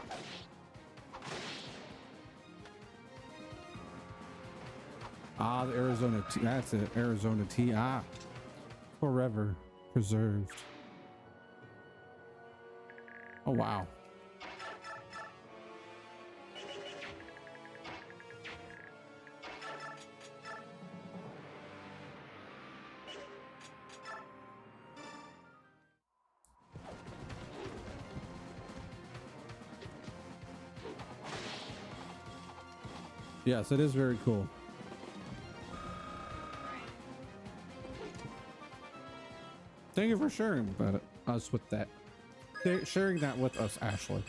Ah, the Arizona tea. That's it. Arizona tea. Ah, forever preserved. Oh, wow. Yes, it is very cool. Thank you for sharing about it, us with that. Sharing that with us, Ashley.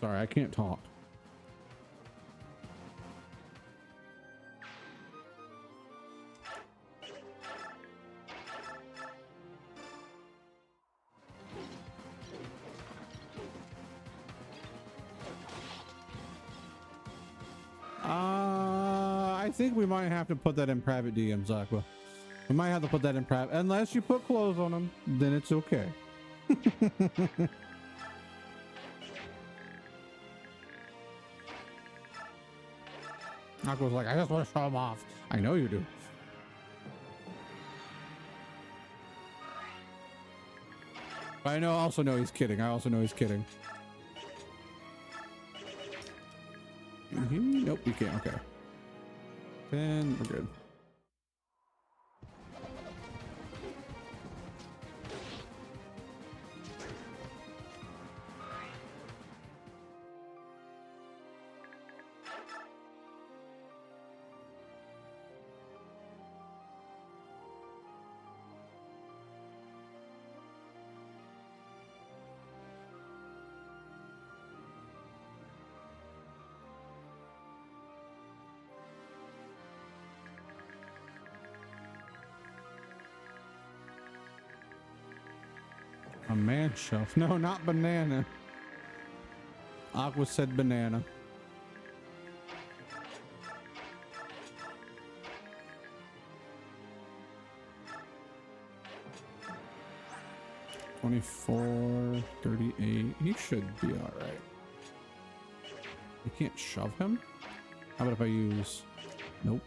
Sorry, I can't talk. I think we might have to put that in private DMs, Aqua. We might have to put that in private, unless you put clothes on them, then it's okay. Aqua's like, I just want to show them off. I know you do. But I also know he's kidding. I also know he's kidding. Nope, you can't. Okay. Then we're good. A man shelf. No, not banana. Aqua said banana. $24, $38. He should be all right. You can't shove him? How about if I use... Nope.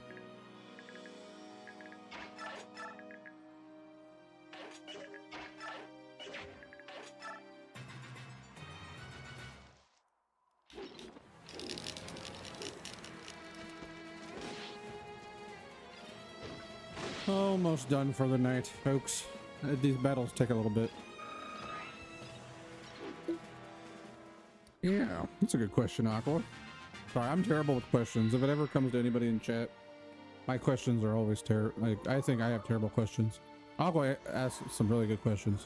Almost done for the night, folks. These battles take a little bit. Yeah, that's a good question, Aqua. Sorry, I'm terrible with questions. If it ever comes to anybody in chat, my questions are always terrible. Like, I think I have terrible questions. Aqua asks some really good questions.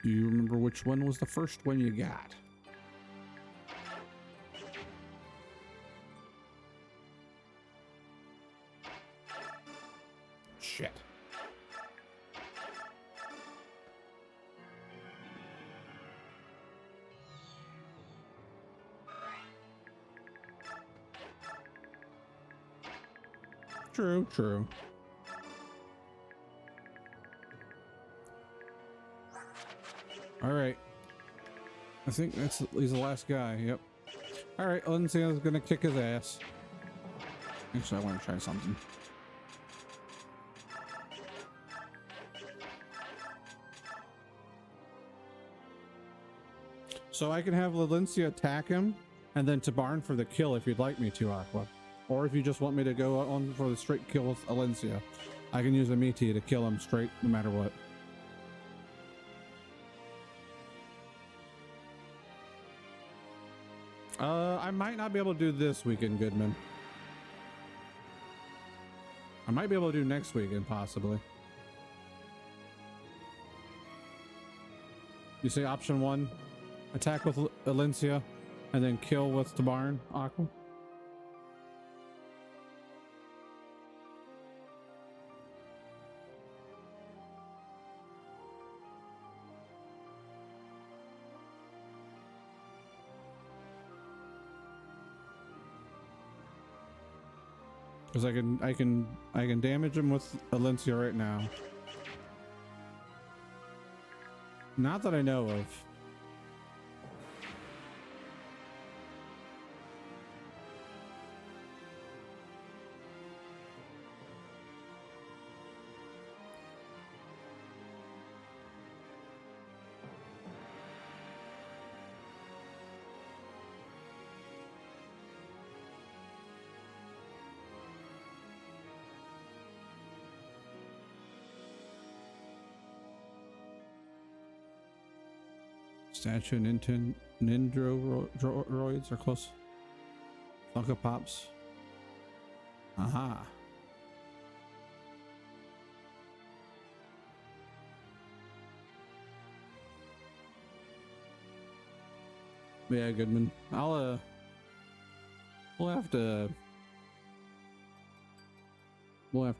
Do you remember which one was the first one you got? Shit. True, true. All right. I think he's the last guy. Yep. All right, Lencia's gonna kick his ass. Actually, I want to try something. So I can have Valencia attack him, and then Tabarn for the kill if you'd like me to, Aqua. Or if you just want me to go on for the straight kill with Valencia, I can use a Meaty to kill him straight no matter what. I might not be able to do this weekend, Goodman. I might be able to do next weekend, possibly. You say option 1, attack with Valencia, and then kill with Tabarn, Aqua? Because I can damage him with Valencia right now. Not that I know of. Statue and Nindroids are close. Funko Pops. Aha. Yeah, Goodman. We'll have to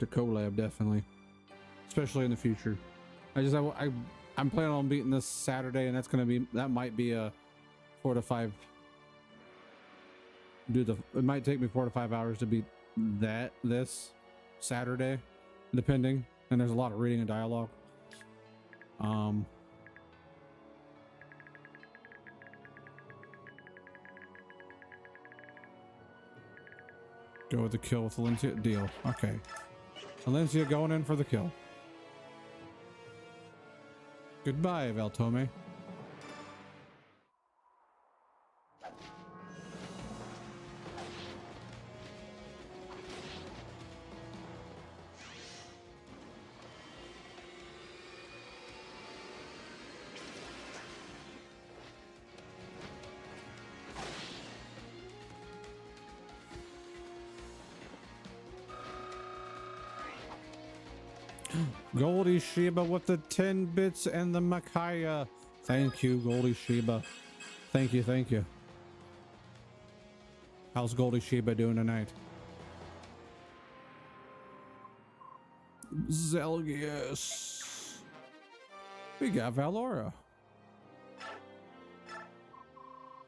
collab definitely, especially in the future. I'm planning on beating this Saturday, and that might be a 4 to 5. It might take me 4 to 5 hours to beat this Saturday, depending. And there's a lot of reading and dialogue. Go with the kill with Valencia. Deal. Okay. Valencia going in for the kill. Goodbye, Valtome. Goldie Sheba with the 10 bits and the Makaya. Thank you, Goldie Sheba. Thank you, thank you. How's Goldie Sheba doing tonight? Zelgius. We got Valora.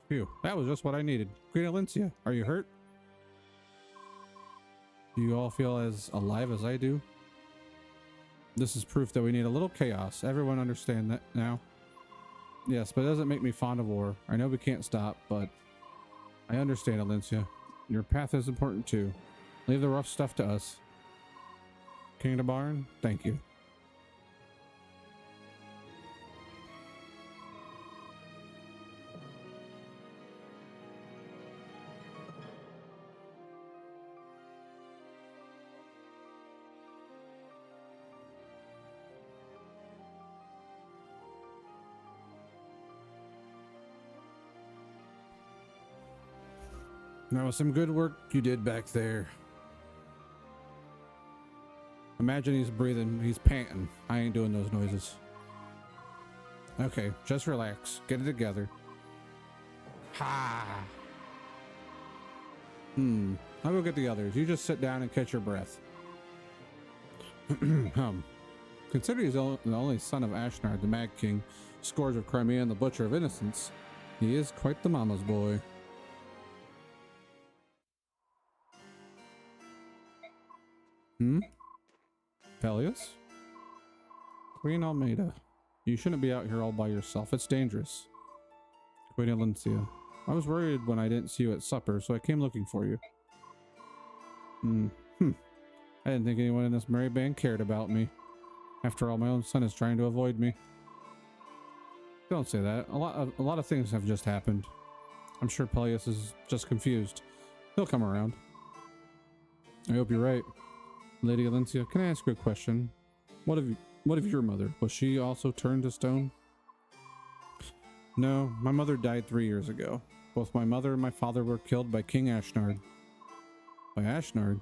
Phew, that was just what I needed. Queen Alencia, are you hurt? Do you all feel as alive as I do? This is proof that we need a little chaos. Everyone understand that now? Yes, but it doesn't make me fond of war. I know we can't stop, but I understand, Alencia. Your path is important too. Leave the rough stuff to us. King of the Barn, thank you. That was some good work you did back there. Imagine he's breathing, he's panting. I ain't doing those noises. Okay, just relax. Get it together. Ha! I'll go get the others. You just sit down and catch your breath. Considering he's the only son of Ashnard, the Mad King, Scourge of Crimea, and the Butcher of Innocence, he is quite the mama's boy. Peleus? Queen Almeida. You shouldn't be out here all by yourself. It's dangerous. Queen Alencia. I was worried when I didn't see you at supper, so I came looking for you. I didn't think anyone in this merry band cared about me. After all, my own son is trying to avoid me. Don't say that. A lot of things have just happened. I'm sure Peleus is just confused. He'll come around. I hope you're right. Lady Alencia, can I ask you a question? What of your mother? Was she also turned to stone? No, my mother died 3 years ago. Both my mother and my father were killed by King Ashnard. By Ashnard?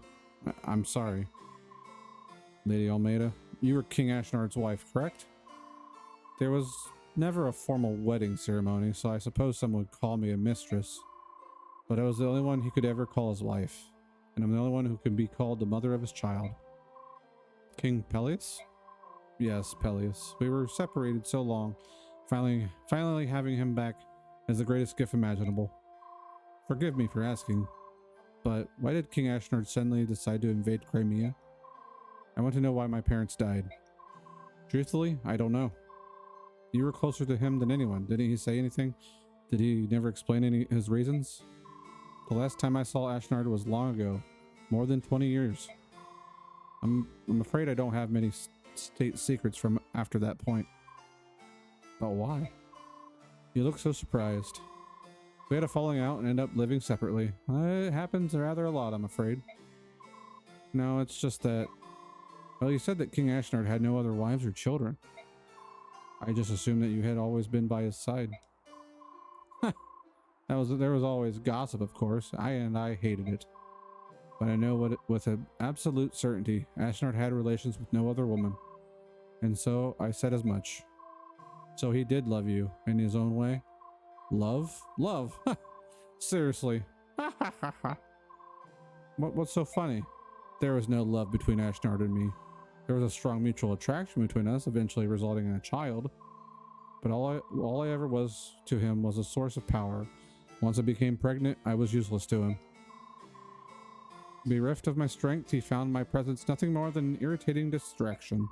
I'm sorry. Lady Almeida, you were King Ashnard's wife, correct? There was never a formal wedding ceremony, so I suppose someone would call me a mistress. But I was the only one he could ever call his wife. And I'm the only one who can be called the mother of his child. King Peleus? Yes, Peleus. We were separated so long. Finally having him back is the greatest gift imaginable. Forgive me for asking, but why did King Ashnard suddenly decide to invade Crimea? I want to know why my parents died. Truthfully, I don't know. You were closer to him than anyone. Didn't he say anything? Did he never explain any his reasons? The last time I saw Ashnard was long ago, more than 20 years. I'm afraid I don't have many state secrets from after that point. But why? You look so surprised. We had a falling out and ended up living separately. It happens rather a lot, I'm afraid. No, it's just that... Well, you said that King Ashnard had no other wives or children. I just assumed that you had always been by his side. There was always gossip, of course. I hated it. But I know with an absolute certainty, Ashnard had relations with no other woman. And so I said as much. So he did love you in his own way. Love? Love? Seriously. What's so funny? There was no love between Ashnard and me. There was a strong mutual attraction between us, eventually resulting in a child. But all I ever was to him was a source of power. Once I became pregnant, I was useless to him. Bereft of my strength, he found my presence nothing more than an irritating distraction.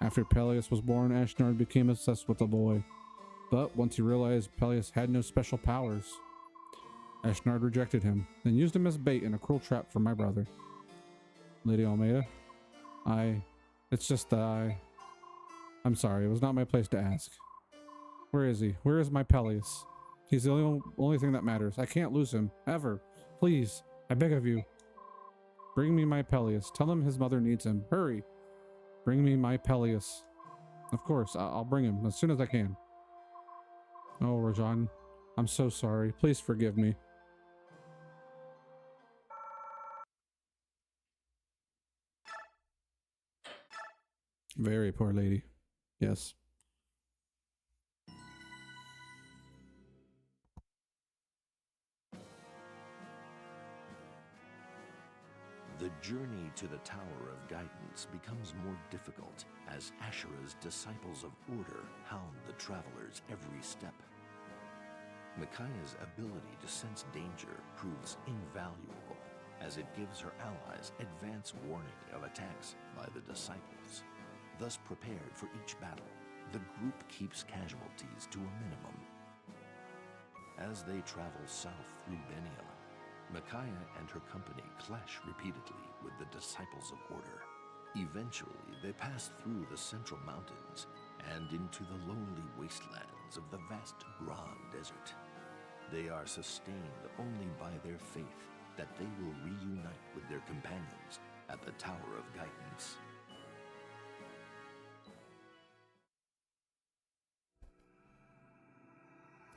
After Peleus was born, Ashnard became obsessed with the boy. But once he realized Peleus had no special powers, Ashnard rejected him, then used him as bait in a cruel trap for my brother. Lady Almeida, it's just that I'm sorry, it was not my place to ask. Where is he? Where is my Peleus? He's the only thing that matters. I can't lose him, ever. Please, I beg of you. Bring me my Peleus. Tell him his mother needs him. Hurry. Bring me my Peleus. Of course, I'll bring him as soon as I can. Oh, Rajan, I'm so sorry. Please forgive me. Very poor lady. Yes. The journey to the Tower of Guidance becomes more difficult as Ashura's disciples of order hound the travelers every step. Micaiah's ability to sense danger proves invaluable as it gives her allies advance warning of attacks by the disciples. Thus prepared for each battle, the group keeps casualties to a minimum. As they travel south through Benion, Micaiah and her company clash repeatedly with the Disciples of Order. Eventually, they pass through the Central Mountains and into the lonely wastelands of the vast Grand Desert. They are sustained only by their faith that they will reunite with their companions at the Tower of Guidance.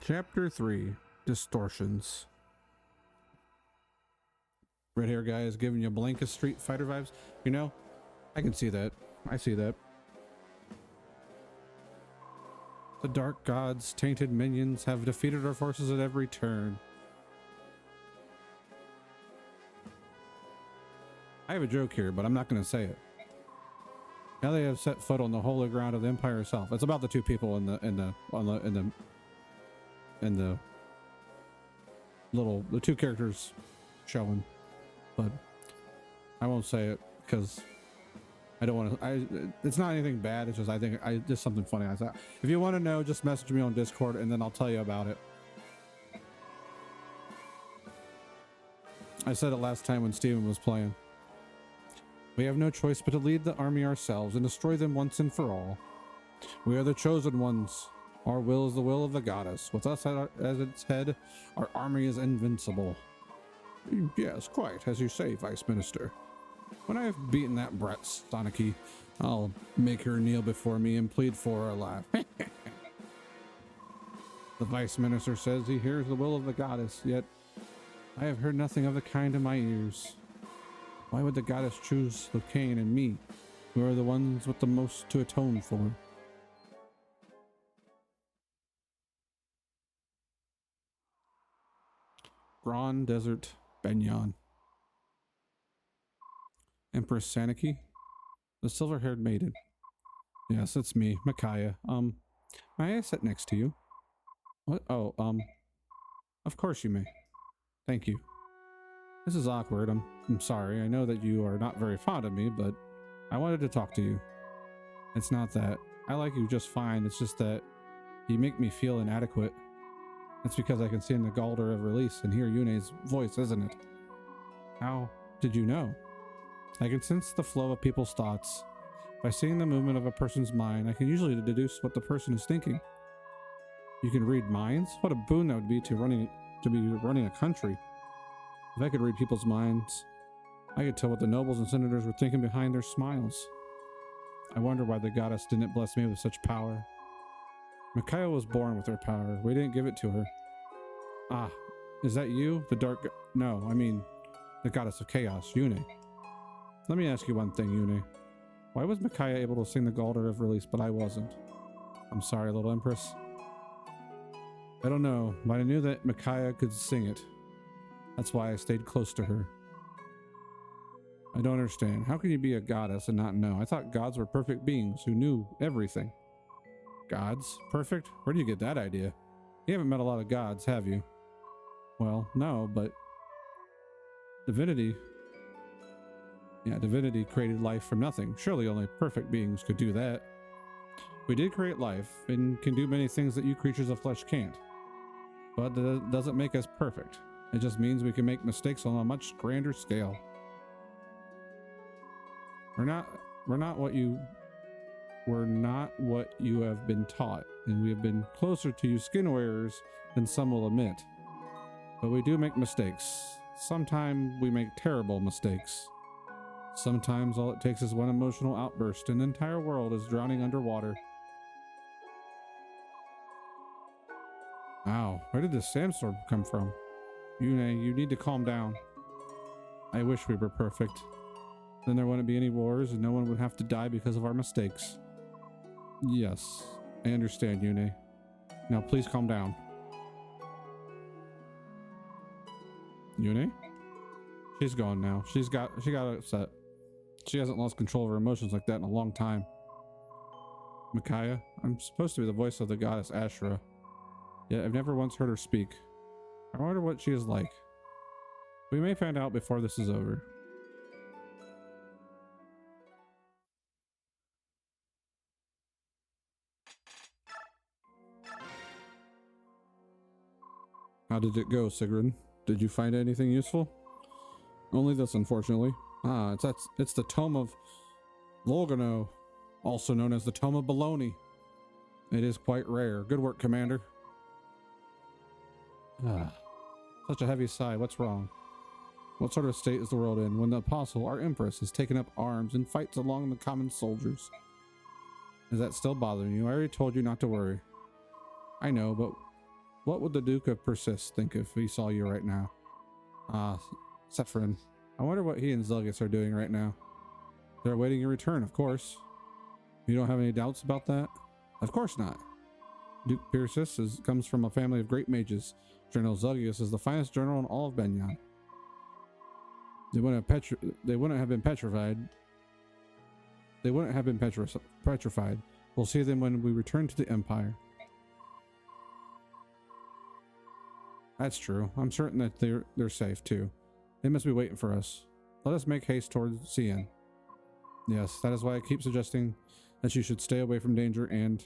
Chapter 3, Distortions. Red hair guy is giving you Blanka Street Fighter vibes. You know, I can see that. I see that. The dark gods, tainted minions, have defeated our forces at every turn. I have a joke here, but I'm not going to say it. Now they have set foot on the holy ground of the Empire itself. It's about the two people in the two characters showing, but I won't say it because I don't want to. It's not anything bad. It's just just something funny. I thought if you want to know, just message me on Discord and then I'll tell you about it. I said it last time when Steven was playing. We have no choice but to lead the army ourselves and destroy them once and for all. We are the chosen ones. Our will is the will of the goddess. With us as its head, our army is invincible. Yes, quite, as you say, Vice Minister. When I have beaten that brat Stoniki, I'll make her kneel before me and plead for her life. The Vice Minister says he hears the will of the goddess, yet I have heard nothing of the kind in my ears. Why would the goddess choose Lucane and me, who are the ones with the most to atone for? Grand Desert, Benyon. Empress Saniki? The silver-haired maiden. Yes, it's me, Micaiah. May I sit next to you? What? Oh, of course you may. Thank you. This is awkward. I'm sorry. I know that you are not very fond of me, but I wanted to talk to you. It's not that. I like you just fine. It's just that You make me feel inadequate. That's because I can see in the Galder of Release and hear Yune's voice, isn't it? How did you know? I can sense the flow of people's thoughts. By seeing the movement of a person's mind, I can usually deduce what the person is thinking. You can read minds? What a boon that would be to be running a country. If I could read people's minds, I could tell what the nobles and senators were thinking behind their smiles. I wonder why the goddess didn't bless me with such power. Micaiah was born with her power. We didn't give it to her. Ah, is that you? The dark... No, I mean, the goddess of chaos, Yune. Let me ask you one thing, Yune. Why was Micaiah able to sing the Galder of Release, but I wasn't? I'm sorry, little Empress. I don't know, but I knew that Micaiah could sing it. That's why I stayed close to her. I don't understand. How can you be a goddess and not know? I thought gods were perfect beings who knew everything. Gods? Perfect? Where do you get that idea? You haven't met a lot of gods, have you? Well, no, but divinity... Yeah, divinity created life from nothing. Surely only perfect beings could do that. We did create life and can do many things that you creatures of flesh can't. But that doesn't make us perfect. It just means we can make mistakes on a much grander scale. We're not what you have been taught, and we have been closer to you skin wearers than some will admit. But we do make mistakes. Sometimes we make terrible mistakes. Sometimes all it takes is one emotional outburst and the entire world is drowning underwater. Wow, where did this sandstorm come from? Yune, you need to calm down. I wish we were perfect. Then there wouldn't be any wars and no one would have to die because of our mistakes. Yes, I understand, Yune. Now please calm down. Yune? She's gone now. She got upset. She hasn't lost control of her emotions like that in a long time. Micaiah, I'm supposed to be the voice of the goddess Ashura, yet I've never once heard her speak. I wonder what she is like. We may find out before this is over. How did it go, Sigrun? Did you find anything useful? Only this, unfortunately. Ah, it's the Tome of Volgano, also known as the Tome of Baloney. It is quite rare. Good work, Commander. Ah, such a heavy sigh. What's wrong? What sort of state is the world in when the Apostle, our Empress, has taken up arms and fights along the common soldiers? Is that still bothering you? I already told you not to worry. I know, but what would the Duke of Persist think if he saw you right now? Ah, Sephirin. I wonder what he and Zelgus are doing right now. They're awaiting your return, of course. You don't have any doubts about that? Of course not. Duke Persis comes from a family of great mages. General Zelgus is the finest general in all of Benyan. They wouldn't have been petrified. They wouldn't have been petrified. We'll see them when we return to the Empire. That's true. I'm certain that they're safe too. They must be waiting for us. Let us make haste towards Cien. Yes, that is why I keep suggesting that you should stay away from danger and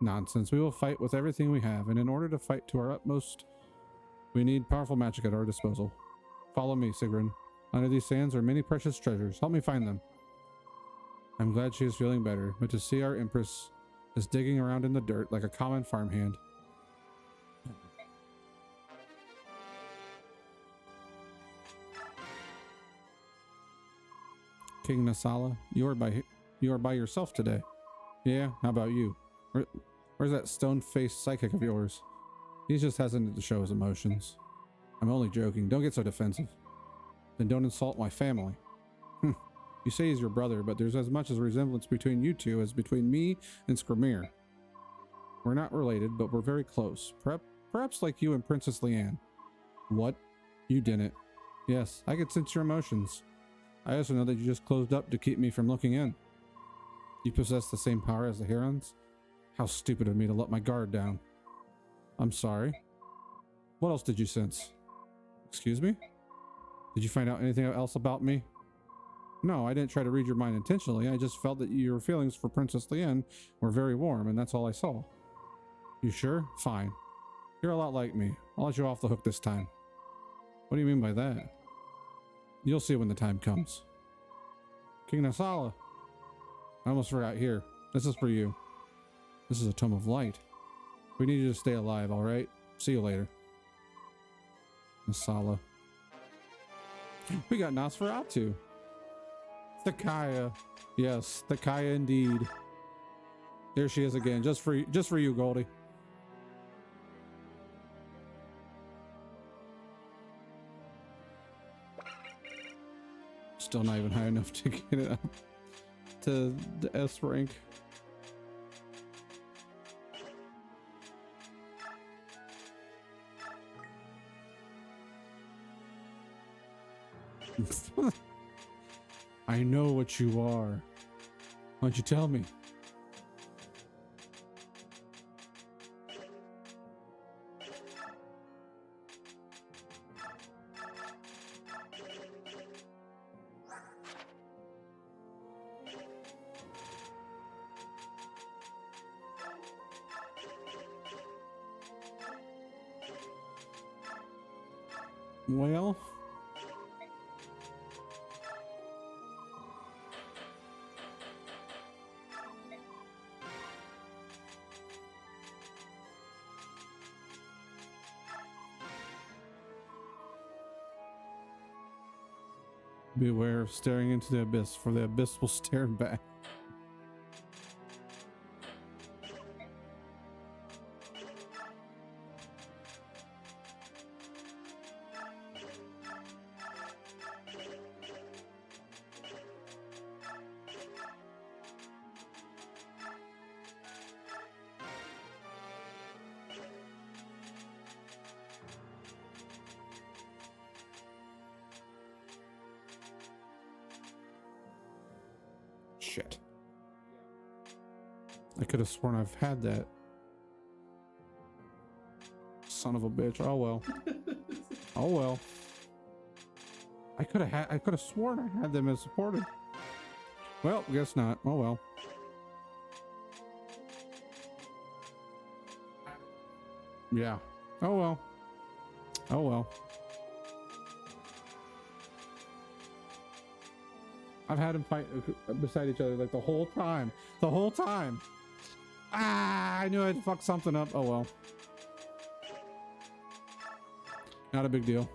nonsense. We will fight with everything we have, and in order to fight to our utmost, we need powerful magic at our disposal. Follow me, Sigrun. Under these sands are many precious treasures. Help me find them. I'm glad she is feeling better, but to see our Empress is digging around in the dirt like a common farmhand. King Nasala, you are by yourself today. Yeah, how about you? Where's that stone-faced psychic of yours? He just hasn't to show his emotions. I'm only joking. Don't get so defensive. Then don't insult my family. You say he's your brother, but there's as much as resemblance between you two as between me and Skrimir. We're not related, but we're very close. Perhaps like you and Princess Leanne. What? You didn't. Yes, I could sense your emotions. I also know that you just closed up to keep me from looking in. You possess the same power as the Herons? How stupid of me to let my guard down. I'm sorry. What else did you sense? Excuse me? Did you find out anything else about me? No, I didn't try to read your mind intentionally. I just felt that your feelings for Princess Leanne were very warm, and that's all I saw. You sure? Fine. You're a lot like me. I'll let you off the hook this time. What do you mean by that? You'll see when the time comes. King Nasala. I almost forgot. Here. This is for you. This is a tome of light. We need you to stay alive, alright? See you later. Nasala. We got Nosferatu. Thakaya. Yes, Thakaya indeed. There she is again. Just for you, Goldie. Still not even high enough to get it up to the S rank. I know what you are. Why don't you tell me? Well, beware of staring into the abyss, for the abyss will stare back. Shit. I could have sworn I've had that. Son of a bitch. Oh well. Oh well. I could have sworn I had them as supported. Well, guess not. Oh well. Yeah. Oh well. Oh well. I've had them fight beside each other like the whole time. The whole time. Ah, I knew I'd fuck something up. Oh well. Not a big deal.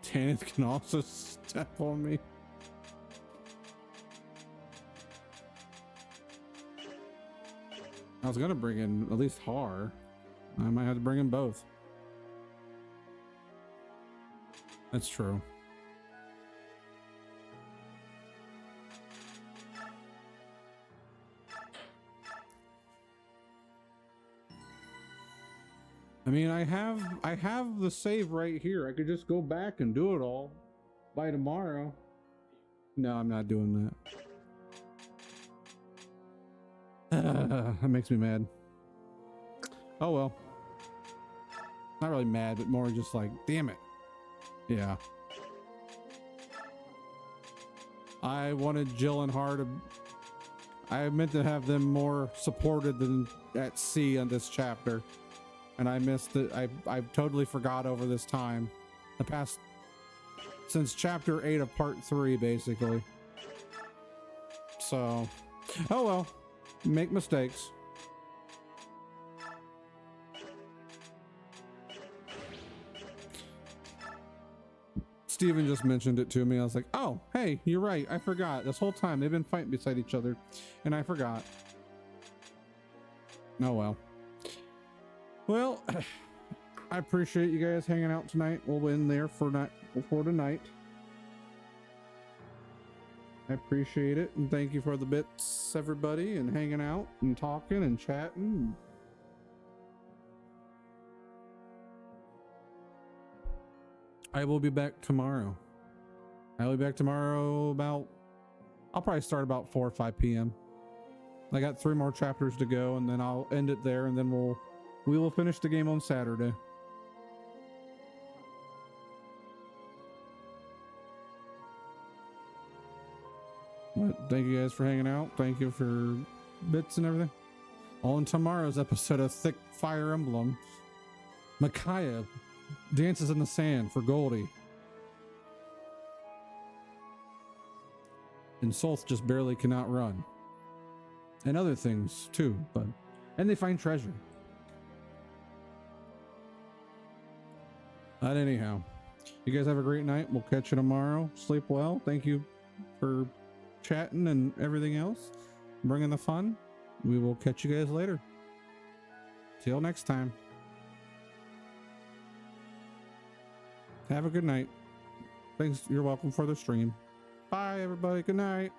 Tanith can also step on me. I was gonna bring in at least Har. I might have to bring in both. That's true. I mean, I have the save right here. I could just go back and do it all by tomorrow. No, I'm not doing that. That makes me mad. Oh well. Not really mad, but more just like, damn it. Yeah. I wanted Jill and Har to... I meant to have them more supported than at sea on this chapter. And I missed it. I totally forgot over this time. The past... Since chapter 8 of part 3, basically. So... Oh well. Make mistakes. Steven just mentioned it to me. I was like, oh, hey, you're right. I forgot. This whole time they've been fighting beside each other and I forgot. Oh, well. Well, I appreciate you guys hanging out tonight. We'll end there for tonight. I appreciate it. And thank you for the bits, everybody, and hanging out and talking and chatting. I will be back tomorrow. I will be back tomorrow about... I'll probably start about 4 or 5 p.m. I got 3 more chapters to go, and then I'll end it there, and then we will finish the game on Saturday. But thank you guys for hanging out. Thank you for bits and everything. All in tomorrow's episode of Thick Fire Emblem. Micaiah dances in the sand for Goldie. And Solth just barely cannot run. And other things too, and they find treasure. But anyhow, you guys have a great night. We'll catch you tomorrow. Sleep well. Thank you for chatting and everything else. Bringing the fun. We will catch you guys later. Till next time. Have a good night. Thanks. You're welcome for the stream. Bye, everybody. Good night.